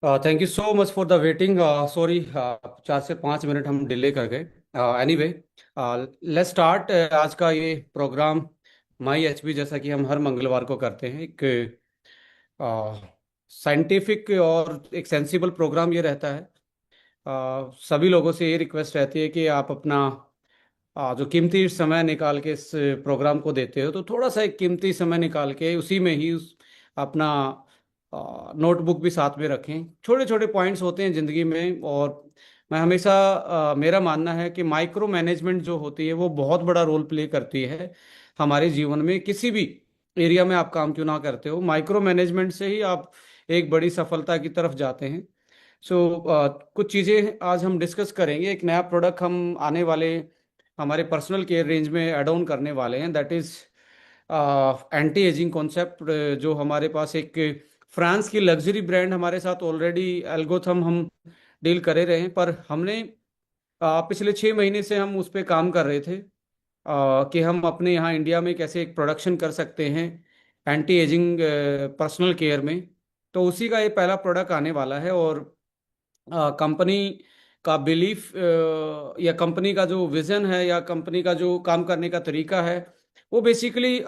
Thank you so much for the waiting. Sorry, 4 से 5 minute हम delay कर गए। एनीवे, लेट्स स्टार्ट आज का ये प्रोग्राम। माई एच पी, जैसा कि हम हर मंगलवार को करते हैं, एक साइंटिफिक और एक सेंसिबल प्रोग्राम ये रहता है। सभी लोगों से ये रिक्वेस्ट रहती है कि आप अपना जो कीमती समय निकाल के इस प्रोग्राम को देते हो, तो थोड़ा सा एक कीमती समय निकाल के उसी में ही अपना नोटबुक भी साथ में रखें। छोटे छोटे पॉइंट्स होते हैं ज़िंदगी में, और मैं हमेशा मेरा मानना है कि माइक्रो मैनेजमेंट जो होती है वो बहुत बड़ा रोल प्ले करती है हमारे जीवन में। किसी भी एरिया में आप काम क्यों ना करते हो, माइक्रो मैनेजमेंट से ही आप एक बड़ी सफलता की तरफ जाते हैं। सो कुछ चीज़ें आज हम डिस्कस करेंगे। एक नया प्रोडक्ट हम आने वाले हमारे पर्सनल केयर रेंज में ऐड ऑन करने वाले हैं, that is anti ageing concept. जो हमारे पास एक फ्रांस की लग्जरी ब्रांड हमारे साथ ऑलरेडी एल्गोथम हम डील करे रहे हैं, पर हमने पिछले 6 महीने से हम उस पर काम कर रहे थे कि हम अपने यहाँ इंडिया में कैसे एक प्रोडक्शन कर सकते हैं एंटी एजिंग पर्सनल केयर में। तो उसी का ये पहला प्रोडक्ट आने वाला है। और कंपनी का बिलीफ या कंपनी का जो विजन है या कंपनी का जो काम करने का तरीका है, वो बेसिकली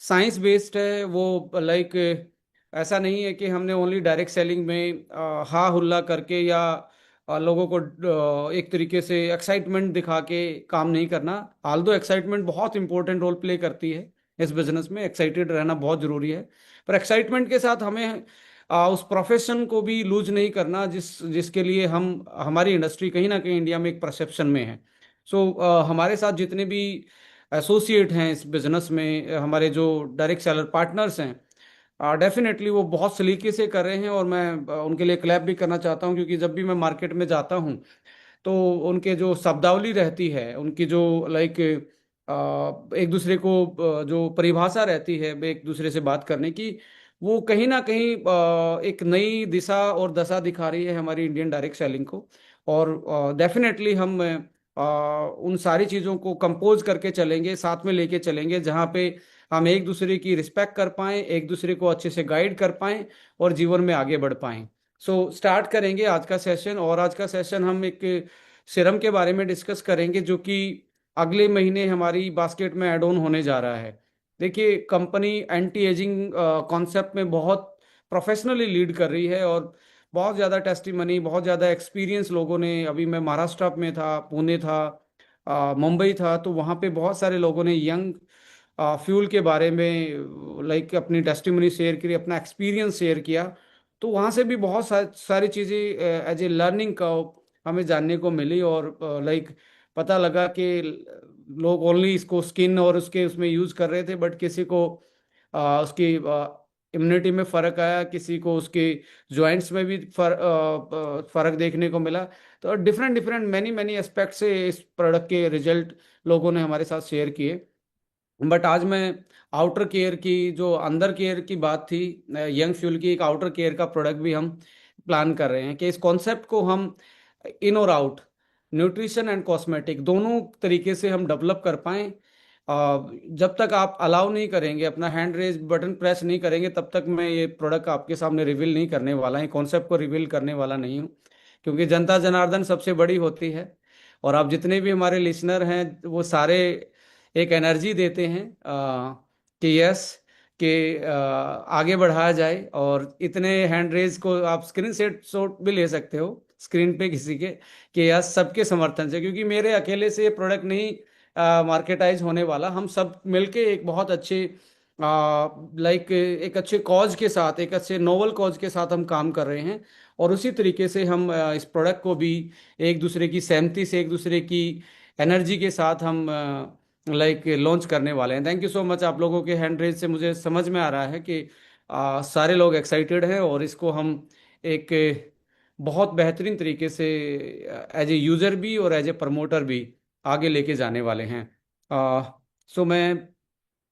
साइंस बेस्ड है। वो लाइक ऐसा नहीं है कि हमने ओनली डायरेक्ट सेलिंग में हा हुल्ला करके या लोगों को एक तरीके से एक्साइटमेंट दिखा के काम नहीं करना। आल्दो एक्साइटमेंट बहुत इंपॉर्टेंट रोल प्ले करती है इस बिजनेस में, एक्साइटेड रहना बहुत जरूरी है। पर एक्साइटमेंट के साथ हमें उस प्रोफेशन को भी लूज नहीं करना जिसके लिए हम हमारी इंडस्ट्री कहीं ना कहीं इंडिया में एक परसेप्शन में है। सो हमारे साथ जितने भी एसोसिएट हैं इस बिजनेस में, हमारे जो डायरेक्ट सेलर पार्टनर्स हैं, डेफिनेटली वो बहुत सलीके से कर रहे हैं। और मैं उनके लिए क्लैप भी करना चाहता हूं, क्योंकि जब भी मैं मार्केट में जाता हूं तो उनके जो शब्दावली रहती है, उनकी जो लाइक एक दूसरे को जो परिभाषा रहती है एक दूसरे से बात करने की, वो कहीं ना कहीं एक नई दिशा और दशा दिखा रही है हमारी इंडियन डायरेक्ट सेलिंग को। और डेफिनेटली हम उन सारी चीज़ों को कंपोज करके चलेंगे, साथ में लेके चलेंगे, जहाँ पे हम एक दूसरे की रिस्पेक्ट कर पाएं, एक दूसरे को अच्छे से गाइड कर पाएं और जीवन में आगे बढ़ पाएं। सो स्टार्ट करेंगे आज का सेशन। और आज का सेशन हम एक सीरम के बारे में डिस्कस करेंगे, जो कि अगले महीने हमारी बास्केट में ऐड ऑन होने जा रहा है। देखिए, कंपनी एंटी एजिंग कॉन्सेप्ट में बहुत प्रोफेशनली लीड कर रही है, और बहुत ज़्यादा टेस्टिमनी, बहुत ज़्यादा एक्सपीरियंस लोगों ने, अभी मैं महाराष्ट्र में था, पुणे था, मुंबई था, तो वहाँ पे बहुत सारे लोगों ने यंग फ्यूल के बारे में लाइक अपनी टेस्टिमनी शेयर करी, अपना एक्सपीरियंस शेयर किया। तो वहाँ से भी बहुत सारी चीज़ें एज ए लर्निंग का हमें जानने को मिली। और लाइक पता लगा कि लोग ओनली इसको स्किन और उसके उसमें यूज़ कर रहे थे, बट किसी को उसकी इम्यूनिटी में फ़र्क आया, किसी को उसके जॉइंट्स में भी फ़र्क देखने को मिला। तो different different many many aspect से इस प्रोडक्ट के रिजल्ट लोगों ने हमारे साथ शेयर किए। बट आज मैं आउटर केयर की, जो अंदर केयर की बात थी, यंग फ्यूल की एक आउटर केयर का प्रोडक्ट भी हम प्लान कर रहे हैं कि इस कॉन्सेप्ट को हम इन और आउट, न्यूट्रिशन एंड कॉस्मेटिक, दोनों तरीके से हम डेवलप कर पाएं। जब तक आप अलाउ नहीं करेंगे, अपना हैंड रेज बटन प्रेस नहीं करेंगे, तब तक मैं ये प्रोडक्ट आपके सामने रिवील नहीं करने वाला है, कॉन्सेप्ट को रिवील करने वाला नहीं हूँ। क्योंकि जनता जनार्दन सबसे बड़ी होती है, और आप जितने भी हमारे लिसनर हैं वो सारे एक एनर्जी देते हैं कि यस, कि आगे बढ़ाया जाए। और इतने हैंड रेज को आप स्क्रीन सेट शॉट भी ले सकते हो स्क्रीन पे किसी के, कि यस सबके समर्थन से, क्योंकि मेरे अकेले से ये प्रोडक्ट नहीं मार्केटाइज होने वाला। हम सब मिलके एक बहुत अच्छे लाइक एक अच्छे कॉज के साथ, एक अच्छे नोबल कॉज के साथ हम काम कर रहे हैं। और उसी तरीके से हम इस प्रोडक्ट को भी एक दूसरे की सहमति से, एक दूसरे की एनर्जी के साथ हम लाइक लॉन्च करने वाले हैं। Thank you so much. आप लोगों के हैंड रेज से मुझे समझ में आ रहा है कि सारे लोग एक्साइटेड हैं, और इसको हम एक बहुत बेहतरीन तरीके से एज ए यूज़र भी और एज ए प्रमोटर भी आगे लेके जाने वाले हैं। सो मैं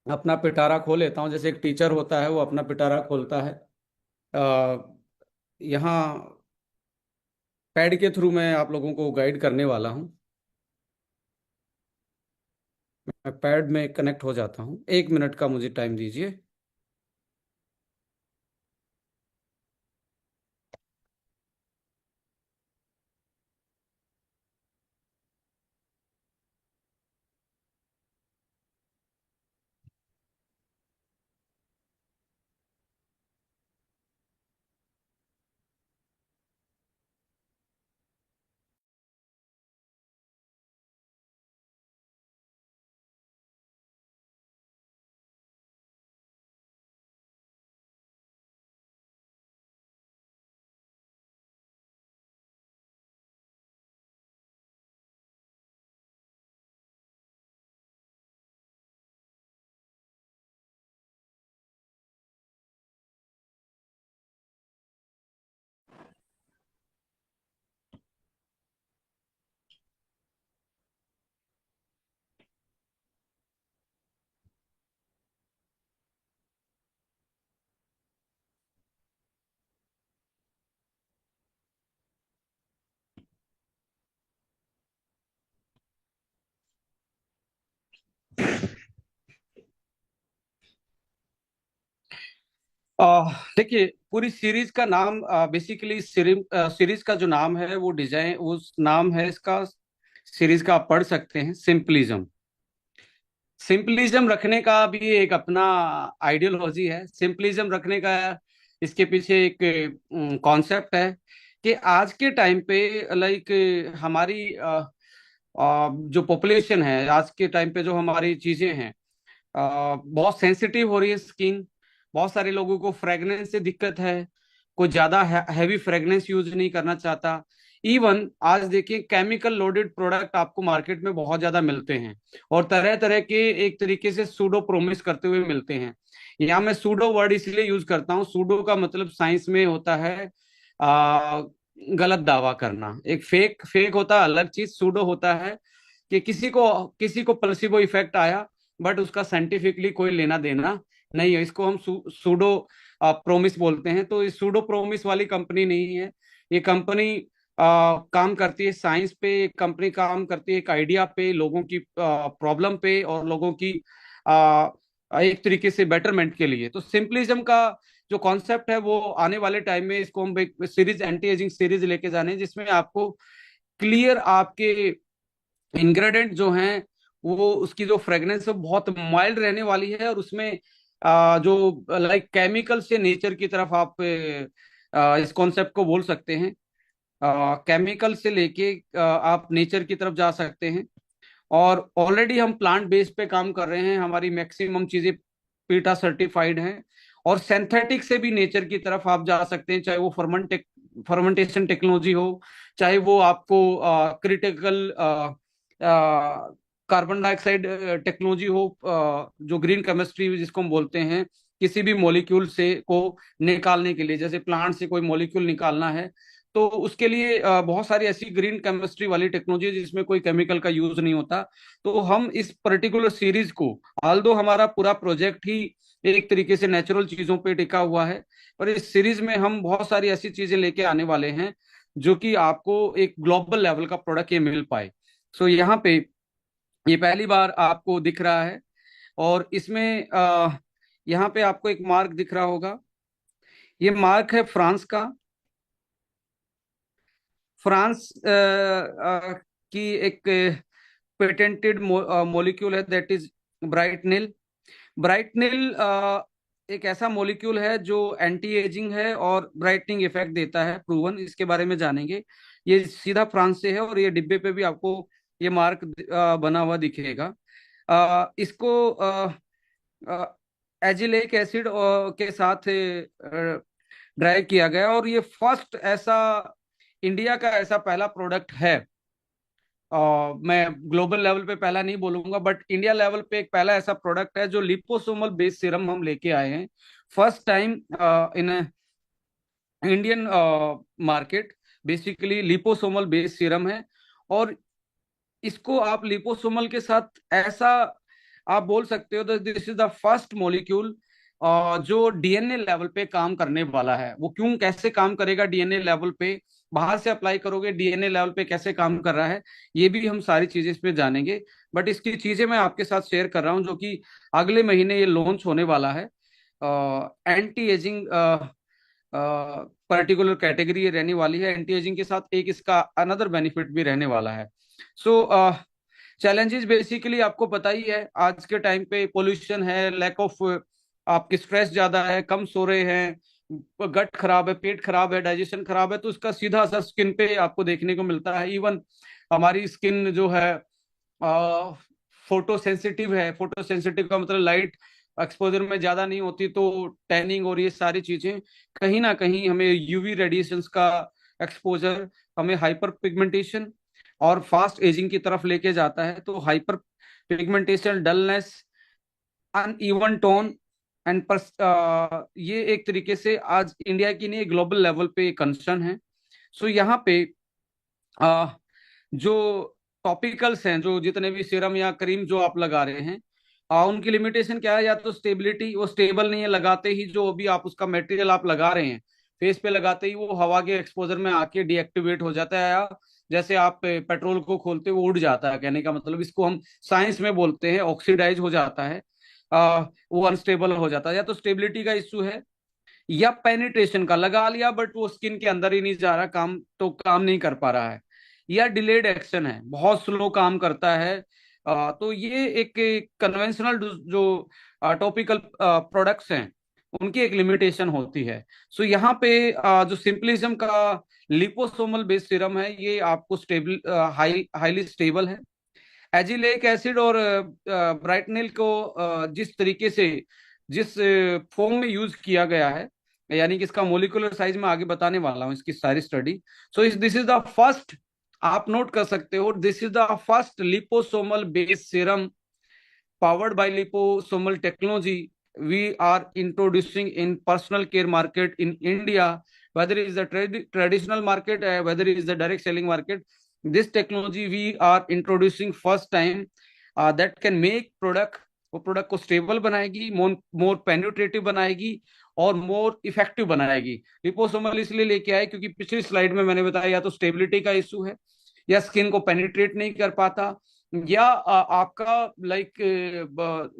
अपना पिटारा खोल लेता हूँ, जैसे एक टीचर होता है वो अपना पिटारा खोलता है। आ, यहाँ पैड के थ्रू मैं आप लोगों को गाइड करने वाला हूँ। मैं पैड में कनेक्ट हो जाता हूँ, 1 मिनट का मुझे टाइम दीजिए। देखिए, पूरी सीरीज का नाम बेसिकली सीरीज का जो नाम है वो डिजाइन, उस नाम है इसका सीरीज का, आप पढ़ सकते हैं सिंपलिज्म। सिंपलिज्म रखने का भी एक अपना आइडियोलॉजी है। सिंपलिज्म रखने का इसके पीछे एक कॉन्सेप्ट है कि आज के टाइम पे, लाइक, हमारी जो पॉपुलेशन है आज के टाइम पे, जो हमारी चीजें हैं, बहुत सेंसिटिव हो रही है स्किन। बहुत सारे लोगों को फ्रेगनेंस से दिक्कत है। कोई ज्यादा हैवी फ्रेगनेंस यूज नहीं करना चाहता। इवन आज देखिए, केमिकल लोडेड प्रोडक्ट आपको मार्केट में बहुत ज्यादा मिलते हैं, और तरह तरह के एक तरीके से सूडो प्रोमिस करते हुए मिलते हैं। यहाँ मैं सूडो वर्ड इसलिए यूज करता हूँ, सूडो का मतलब साइंस में होता है आ, गलत दावा करना। एक फेक फेक होता है अलग चीज, सूडो होता है कि किसी को प्लेसिबो इफेक्ट आया, बट उसका साइंटिफिकली कोई लेना देना नहीं है। इसको हम सूडो प्रोमिस बोलते हैं। तो ये सूडो प्रोमिस वाली कंपनी नहीं है। ये कंपनी काम करती है साइंस पे। कंपनी काम करती है एक आइडिया पे, लोगों की प्रॉब्लम पे, और लोगों की आ, एक तरीके से बेटरमेंट के लिए। तो सिंपलिज्म का जो कॉन्सेप्ट है वो आने वाले टाइम में इसको हम एक सीरीज, एंटी एजिंग सीरीज लेके जाने, जिसमें आपको क्लियर आपके इंग्रेडिएंट जो हैं, वो उसकी जो फ्रेग्रेंस है बहुत माइल्ड रहने वाली है। और उसमें जो लाइक केमिकल से नेचर की तरफ आप इस कॉन्सेप्ट को बोल सकते हैं। केमिकल से लेके आप नेचर की तरफ जा सकते हैं। और ऑलरेडी हम प्लांट बेस पे काम कर रहे हैं। हमारी मैक्सिमम चीजें पीटा सर्टिफाइड हैं। और सिंथेटिक से भी नेचर की तरफ आप जा सकते हैं, चाहे वो फर्मेंटेशन टेक्नोलॉजी हो, चाहे वो आपको क्रिटिकल कार्बन डाइऑक्साइड टेक्नोलॉजी हो, जो ग्रीन केमिस्ट्री जिसको हम बोलते हैं, किसी भी मॉलिक्यूल से को निकालने के लिए, जैसे प्लांट से कोई मॉलिक्यूल निकालना है, तो उसके लिए बहुत सारी ऐसी ग्रीन केमिस्ट्री वाली टेक्नोलॉजी है जिसमें कोई केमिकल का यूज नहीं होता। तो हम इस पर्टिकुलर सीरीज को, आल्दो हमारा पूरा प्रोजेक्ट ही एक तरीके से नेचुरल चीजों पे टिका हुआ है, पर इस सीरीज में हम बहुत सारी ऐसी चीजें लेके आने वाले हैं जो कि आपको एक ग्लोबल लेवल का प्रोडक्ट ये मिल पाए। सो यहाँ पे ये पहली बार आपको दिख रहा है। और इसमें यहाँ पे आपको एक मार्क दिख रहा होगा। ये मार्क है फ्रांस का। फ्रांस की एक पेटेंटेड मॉलिक्यूल है, दैट इज ब्राइटनिल। ब्राइटनिल एक ऐसा मॉलिक्यूल है जो एंटी एजिंग है और ब्राइटनिंग इफेक्ट देता है, प्रूवन। इसके बारे में जानेंगे। ये सीधा फ्रांस से है, और ये डिब्बे पे भी आपको ये मार्क बना हुआ दिखेगा। इसको एजिलिक एसिड के साथ ड्राई किया गया, और ये फर्स्ट ऐसा इंडिया का ऐसा पहला प्रोडक्ट है। मैं ग्लोबल लेवल पे पहला नहीं बोलूंगा, बट इंडिया लेवल पे एक पहला ऐसा प्रोडक्ट है जो लिपोसोमल बेस्ड सीरम हम लेके आए हैं, first time in Indian market. Basically liposomal based serum है। और इसको आप लिपोसोमल के साथ ऐसा आप बोल सकते हो, this is the first molecule जो डीएनए लेवल पे काम करने वाला है। वो क्यों, कैसे काम करेगा डीएनए लेवल पे, बाहर से अप्लाई करोगे, डीएनए लेवल पे कैसे काम कर रहा है, ये भी हम सारी चीजें इस पे जानेंगे। बट इसकी चीजें मैं आपके साथ शेयर कर रहा हूँ, जो कि अगले महीने ये लॉन्च होने वाला है। एंटी एजिंग पर्टिकुलर कैटेगरी रहने वाली है। एंटी एजिंग के साथ एक इसका अनदर बेनिफिट भी रहने वाला है। सो चैलेंजेस बेसिकली आपको पता ही है, आज के टाइम पे पोल्यूशन है, लैक ऑफ, आपके स्ट्रेस ज्यादा है, कम सो रहे हैं, गट खराब है, पेट खराब है, डाइजेशन खराब है, तो इसका सीधा असर स्किन पे आपको देखने को मिलता है। इवन हमारी स्किन जो है फोटो सेंसिटिव है। फोटो सेंसिटिव का मतलब लाइट एक्सपोजर में ज्यादा नहीं होती, तो टैनिंग और ये सारी चीजें कहीं ना कहीं हमें यूवी रेडिएशंस का एक्सपोजर हमें हाइपर पिगमेंटेशन और फास्ट एजिंग की तरफ लेके जाता है। तो hyper pigmentation, dullness, uneven tone and ये एक तरीके से आज इंडिया की नहीं, ग्लोबल लेवल पे कंसर्न है। सो यहाँ पे uh, जो टॉपिकल्स हैं, जो जितने भी सीरम या क्रीम जो आप लगा रहे हैं, उनकी लिमिटेशन क्या है? या तो स्टेबिलिटी, वो स्टेबल नहीं है, लगाते ही जो भी आप उसका मटेरियल आप लगा रहे हैं, फेस पे लगाते ही वो हवा के एक्सपोजर में आके डीएक्टिवेट हो जाता है, या जैसे आप पेट्रोल को खोलते वो उड़ जाता है। कहने का मतलब, इसको हम साइंस में बोलते हैं ऑक्सीडाइज हो जाता है। वो अनस्टेबल हो जाता है। या तो स्टेबिलिटी का इश्यू है, या पेनिट्रेशन का लगा लिया बट वो स्किन के अंदर ही नहीं जा रहा, काम तो काम नहीं कर पा रहा है, या डिलेड एक्शन है, बहुत स्लो काम करता है। तो ये एक कन्वेंशनल जो टॉपिकल प्रोडक्ट्स हैं उनकी एक लिमिटेशन होती है। सो यहाँ पे जो सिंपलिज्म का लिपोसोमल बेस्ड सीरम है ये आपको स्टेबल, हाईली स्टेबल है। एजिलेक एसिड और ब्राइटनिल को जिस तरीके से, जिस फॉर्म में यूज किया गया है, यानी कि इसका मोलिकुलर साइज में आगे बताने वाला हूँ इसकी सारी study. So this is the first, आप नोट कर सकते हो, this is the first liposomal based serum powered by liposomal technology we are introducing in personal care market in India, whether it is the traditional market, whether it is the direct selling market. This technology we are introducing first time, that can make product, वो product को stable बनाएगी, मोर penetrative बनाएगी और more effective बनाएगी। Liposomal इसलिए लेके आए क्योंकि पिछली स्लाइड में मैंने बताया या तो स्टेबिलिटी का इशू है, या स्किन को पेनिट्रेट नहीं कर पाता, या आपका लाइक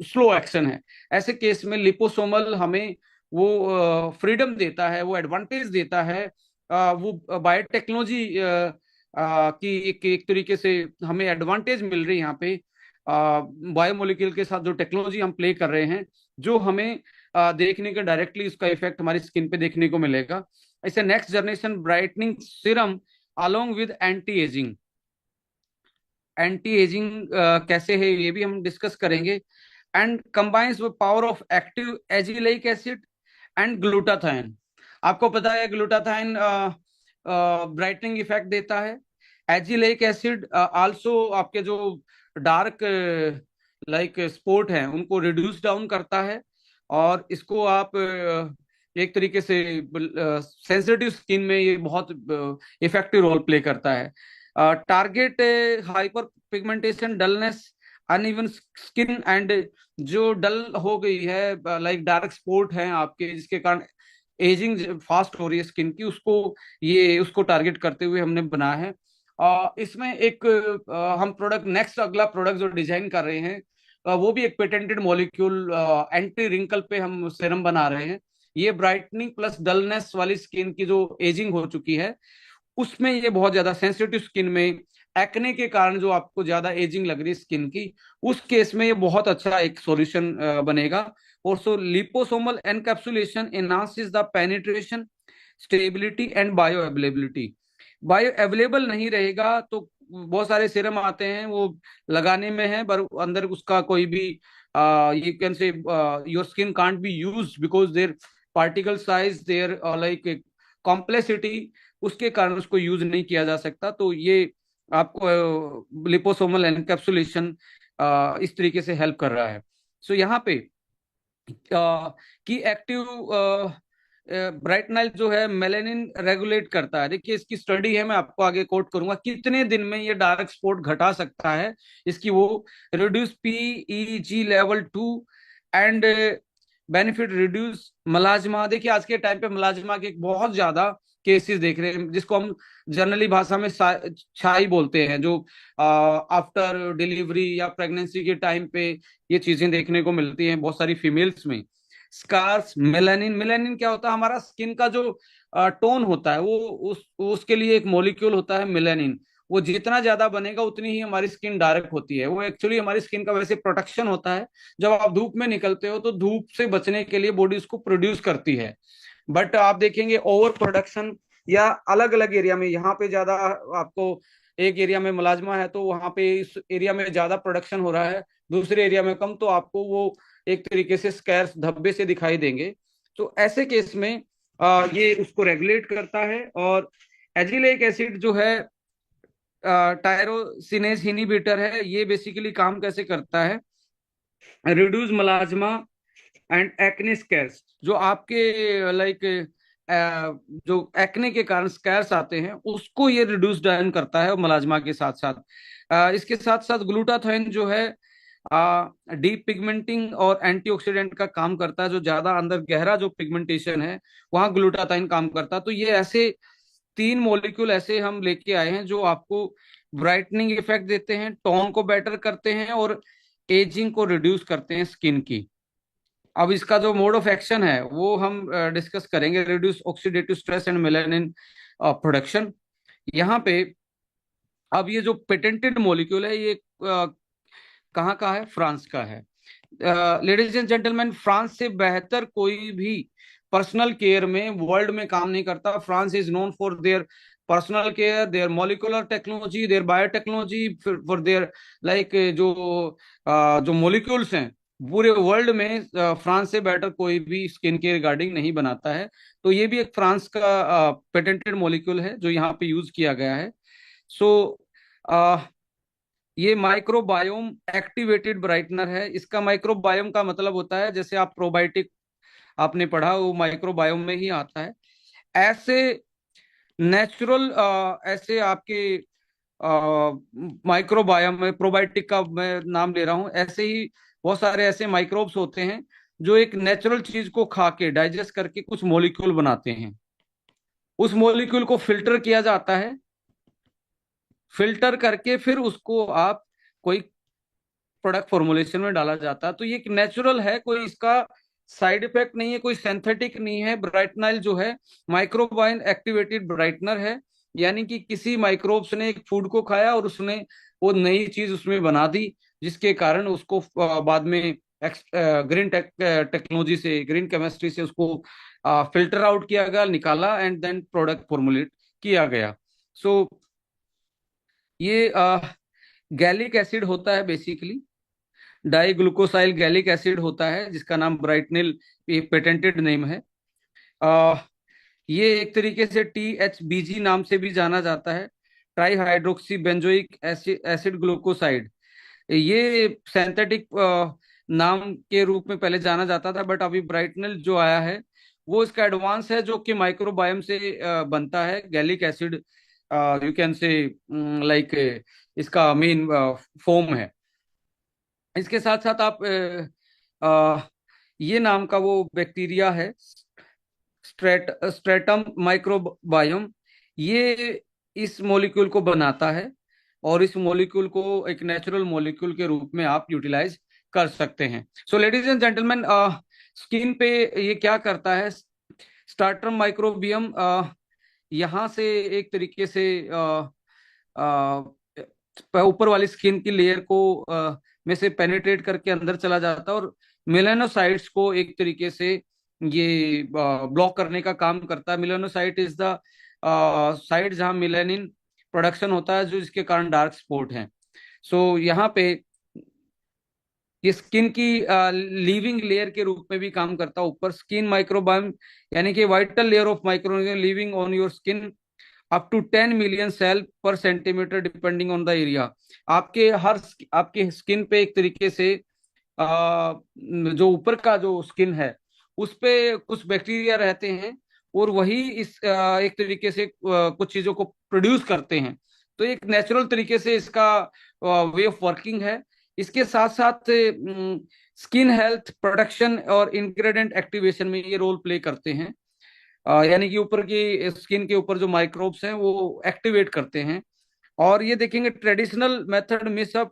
स्लो एक्शन है। ऐसे केस में लिपोसोमल हमें वो फ्रीडम देता है, वो एडवांटेज देता है, वो बायोटेक्नोलॉजी की एक तरीके से हमें एडवांटेज मिल रही है यहाँ पे, बायोमोलिक्यूल के साथ जो टेक्नोलॉजी हम प्ले कर रहे हैं, जो हमें देखने का डायरेक्टली इसका इफेक्ट हमारी स्किन पे देखने को मिलेगा। इसे next generation brightening serum along with anti ageing, anti ageing कैसे है ये भी हम डिस्कस करेंगे। And combines with power of active azelaic acid and glutathione. आपको पता है ग्लूटाथाइन ब्राइटनिंग इफेक्ट देता है, एजिलिक एसिड आल्सो आपके जो डार्क लाइक स्पॉट हैं उनको रिड्यूस डाउन करता है, और इसको आप एक तरीके से सेंसिटिव स्किन में ये बहुत इफेक्टिव रोल प्ले करता है। Target hyper pigmentation, dullness, uneven skin and जो डल हो गई है, लाइक डार्क स्पॉट हैं आपके जिसके कारण एजिंग फास्ट हो रही है स्किन की, उसको ये उसको टारगेट करते हुए हमने बनाया है। इसमें एक हम प्रोडक्ट नेक्स्ट अगला प्रोडक्ट जो डिजाइन कर रहे हैं, वो भी एक पेटेंटेड मॉलिक्यूल एंटी रिंकल पे हम सेरम बना रहे हैं। ये ब्राइटनिंग प्लस डलनेस वाली स्किन की जो एजिंग हो चुकी है उसमें ये बहुत ज्यादा सेंसिटिव स्किन में एक्ने के कारण जो आपको ज्यादा एजिंग लग रही है स्किन की, उस केस में ये बहुत अच्छा एक सॉल्यूशन बनेगा। और so liposomal encapsulation enhances the penetration, stability and bioavailability. Bioavailable नहीं रहेगा तो बहुत सारे सीरम आते हैं वो लगाने में है पर अंदर उसका कोई भी you can say your skin can't be use because their particle size, their like complexity, उसके कारण उसको यूज नहीं किया जा सकता। तो ये आपको लिपोसोमल एनकैप्सुलेशन इस तरीके से हेल्प कर रहा है। सो यहाँ पे की एक्टिव ब्राइटनाइल जो है मेलेनिन रेगुलेट करता है। देखिए इसकी स्टडी है, मैं आपको आगे कोट करूंगा कितने दिन में ये डार्क स्पॉट घटा सकता है इसकी, वो reduce PEG level 2 and benefit reduce मलाजमा। देखिए आज के टाइम पे मलाजमा के बहुत ज्यादा केसेस देख रहे हैं जिसको हम जनरली भाषा में छाई बोलते हैं, जो आफ्टर डिलीवरी या प्रेगनेंसी के टाइम पे ये चीजें देखने को मिलती हैं बहुत सारी फीमेल्स में। स्कार्स, मेलानिन, मेलानिन क्या होता है, हमारा स्किन का जो टोन होता है वो उसके लिए एक मॉलिक्यूल होता है मेलानिन, वो जितना ज्यादा बनेगा उतनी ही हमारी स्किन डार्क होती है। वो एक्चुअली हमारी स्किन का वैसे प्रोटेक्शन होता है, जब आप धूप में निकलते हो तो धूप से बचने के लिए बॉडी उसको प्रोड्यूस करती है। बट आप देखेंगे ओवर प्रोडक्शन या अलग अलग एरिया में, यहाँ पे ज्यादा आपको एक एरिया में मुलाजमा है तो वहां पे इस एरिया में ज्यादा प्रोडक्शन हो रहा है, दूसरे एरिया में कम, तो आपको वो एक तरीके से स्कैर्स धब्बे से दिखाई देंगे। तो ऐसे केस में ये उसको रेगुलेट करता है। और एजिलिक एसिड जो है टायरोसिनेज इनहिबिटर है, ये बेसिकली काम कैसे करता है, रिड्यूस मलाजमा एंड एक्ने स्कैर्स, जो आपके लाइक जो एक्ने के कारण स्कैर्स आते हैं उसको ये रिड्यूस डाउन करता है मलाजमा के साथ साथ। इसके साथ साथ ग्लूटाथाइन जो है डीप पिगमेंटिंग और एंटीऑक्सीडेंट का काम करता है, जो ज्यादा अंदर गहरा जो पिगमेंटेशन है वहां ग्लूटाथाइन काम करता है। तो ये ऐसे 3 मॉलिक्यूल ऐसे हम लेके आए हैं जो आपको ब्राइटनिंग इफेक्ट देते हैं, टोन को बेटर करते हैं और एजिंग को रिड्यूस करते हैं स्किन की। अब इसका जो मोड ऑफ एक्शन है वो हम डिस्कस करेंगे, reduce oxidative stress and melanin production. यहाँ पे अब ये जो पेटेंटेड मॉलिक्यूल है ये कहाँ का है? फ्रांस का है। लेडीज एंड जेंटलमैन, फ्रांस से बेहतर कोई भी पर्सनल केयर में वर्ल्ड में काम नहीं करता। France is known for their personal care, their molecular technology, their biotechnology, for their like जो जो मॉलिक्यूल्स हैं पूरे वर्ल्ड में फ्रांस से बेटर कोई भी स्किन के रिगार्डिंग नहीं बनाता है। तो ये भी एक फ्रांस का पेटेंटेड मॉलिक्यूल है जो यहाँ पे यूज किया गया है। सो ये माइक्रोबायोम एक्टिवेटेड ब्राइटनर है। इसका माइक्रोबायोम का मतलब होता है, जैसे आप प्रोबायोटिक आपने पढ़ा, वो माइक्रोबायोम में ही आता है। ऐसे नेचुरल ऐसे आपके माइक्रोबायोम में, प्रोबायोटिक का मैं नाम ले रहा हूँ, ऐसे ही बहुत सारे ऐसे माइक्रोब्स होते हैं जो एक नेचुरल चीज को खा के डाइजेस्ट करके कुछ मॉलिक्यूल बनाते हैं। उस मॉलिक्यूल को फिल्टर किया जाता है, फिल्टर करके फिर उसको आप कोई प्रोडक्ट फॉर्मुलेशन में डाला जाता है। तो ये नेचुरल है, कोई इसका साइड इफेक्ट नहीं है, कोई सिंथेटिक नहीं है। ब्राइटनाइल जो है माइक्रोबाइन एक्टिवेटेड ब्राइटनर है, यानी कि किसी माइक्रोब्स ने एक फूड को खाया और उसने वो नई चीज उसमें बना दी, जिसके कारण उसको बाद में ग्रीन टेक्नोलॉजी से, ग्रीन केमिस्ट्री से उसको फिल्टर आउट किया गया, निकाला एंड देन प्रोडक्ट फॉर्मुलेट किया गया। सो ये गैलिक एसिड होता है बेसिकली, डाई ग्लूकोसाइल गैलिक एसिड होता है, जिसका नाम ब्राइटनिल एक पेटेंटेड नेम है। आ, ये एक तरीके से THBG नाम से भी जाना जाता है, try hydroxy benzoic acid glucoside. ये सिंथेटिक नाम के रूप में पहले जाना जाता था, बट अभी ब्राइटनिल जो आया है वो इसका एडवांस है, जो कि माइक्रोबायोम से बनता है। Gallic acid you can say like इसका मेन फॉर्म है। इसके साथ साथ आप ये नाम का वो बैक्टीरिया है, स्ट्रेटम माइक्रोबायोम, ये इस मॉलिक्यूल को बनाता है, और इस मॉलिक्यूल को एक नेचुरल मॉलिक्यूल के रूप में आप यूटिलाइज कर सकते हैं। So ladies and gentleman, skin पे ये क्या करता है? स्टार्टम माइक्रोबियम यहाँ से एक तरीके से ऊपर वाली स्किन की लेयर को में से पेनिट्रेट करके अंदर चला जाता है, और मेलानोसाइट्स को एक तरीके से ये ब्लॉक करने का काम करता है। मेलानोसाइट इज द साइट जहाँ मेलानिन प्रोडक्शन होता है, जो इसके कारण डार्क स्पॉट है। सो यहाँ पे ये स्किन की लिविंग लेयर के रूप में भी काम करता है। ऊपर स्किन माइक्रोबायोम, यानी कि vital layer of microorganism living on your skin up to 10 million cell per centimetre depending on the area. आपके स्किन पे एक तरीके से जो ऊपर का जो स्किन है उस पे कुछ बैक्टीरिया रहते हैं, और वही इस एक तरीके से कुछ चीजों को प्रोड्यूस करते हैं। तो एक नेचुरल तरीके से इसका वे ऑफ वर्किंग है। इसके साथ साथ स्किन हेल्थ प्रोडक्शन और इंग्रेडिएंट एक्टिवेशन में ये रोल प्ले करते हैं। यानी कि ऊपर की स्किन के ऊपर जो माइक्रोब्स हैं वो एक्टिवेट करते हैं। और ये देखेंगे traditional method miss up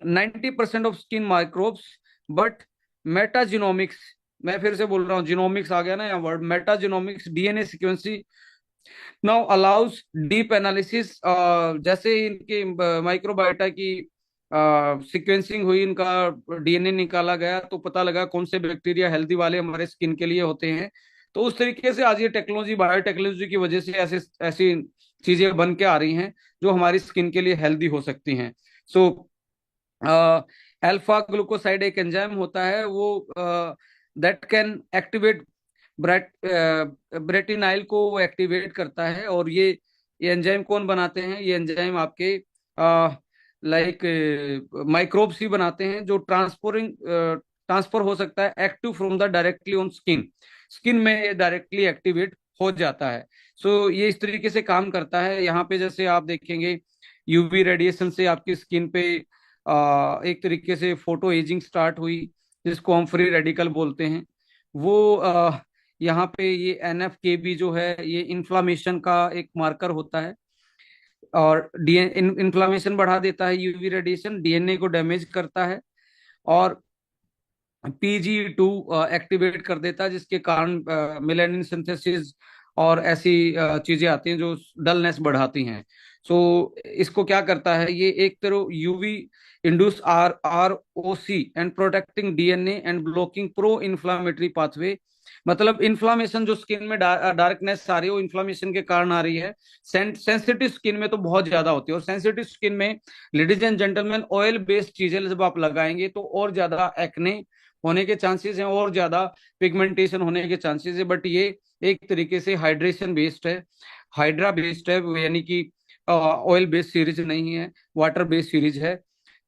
90% of skin microbes, but metagenomics, मैं फिर से बोल रहा हूँ, जिनोमिक्स आ गया ना यहाँ word, metagenomics DNA sequencing now allows deep analysis. जैसे इनके माइक्रोबायोटा की सीक्वेंसिंग हुई, इनका DNA निकाला गया, तो पता लगा कौन से बैक्टीरिया हेल्दी वाले हमारे स्किन के लिए होते हैं। तो उस तरीके से आज ये टेक्नोलॉजी, बायोटेक्नोलॉजी की वजह से ऐसे ऐसी चीजें बन के आ रही हैं जो हमारी स्किन के लिए हेल्दी हो सकती हैं। सो अल्फा ग्लूकोसाइड एक एंजाइम होता है, वो दैट कैन एक्टिवेट ब्रेट ब्रेटिनाइल को वो एक्टिवेट करता है। और ये एंजाइम कौन बनाते हैं? ये एंजाइम आपके लाइक माइक्रोब्स ही बनाते हैं, जो ट्रांसफर हो सकता है active from the directly on skin, skin में डायरेक्टली एक्टिवेट हो जाता है। सो ये इस तरीके से काम करता है। यहाँ पे जैसे आप देखेंगे UV रेडिएशन से आपकी स्किन पे एक तरीके से फोटो एजिंग स्टार्ट हुई, जिसको हम फ्री रेडिकल बोलते हैं। वो यहाँ पे ये NF-κB जो है ये इन्फ्लामेशन का एक मार्कर होता है, और इन्फ्लामेशन बढ़ा देता है। UV रेडिएशन DNA को डैमेज करता है, और PGE2 एक्टिवेट कर देता है, जिसके कारण मेलानिन सिंथेसिस और ऐसी चीजें आती हैं जो डलनेस बढ़ाती हैं। सो इसको क्या करता है, ये एक तरह UV induce ROC and protecting DNA and blocking pro inflammatory pathway. मतलब इन्फ्लामेशन जो स्किन में डार्कनेस आ रही है वो इन्फ्लामेशन के कारण आ रही है। सेंसिटिव स्किन में तो बहुत ज्यादा होती है, और सेंसिटिव स्किन में ladies and gentleman oil based चीजें जब आप लगाएंगे तो और ज्यादा एक्ने होने के चांसेस हैं, और ज्यादा पिगमेंटेशन होने के चांसेस है। बट ये एक तरीके से हाइड्रेशन बेस्ड है, हाइड्रा बेस्ड है, यानी कि ऑयल बेस्ड सीरीज नहीं है, वाटर बेस्ड सीरीज है,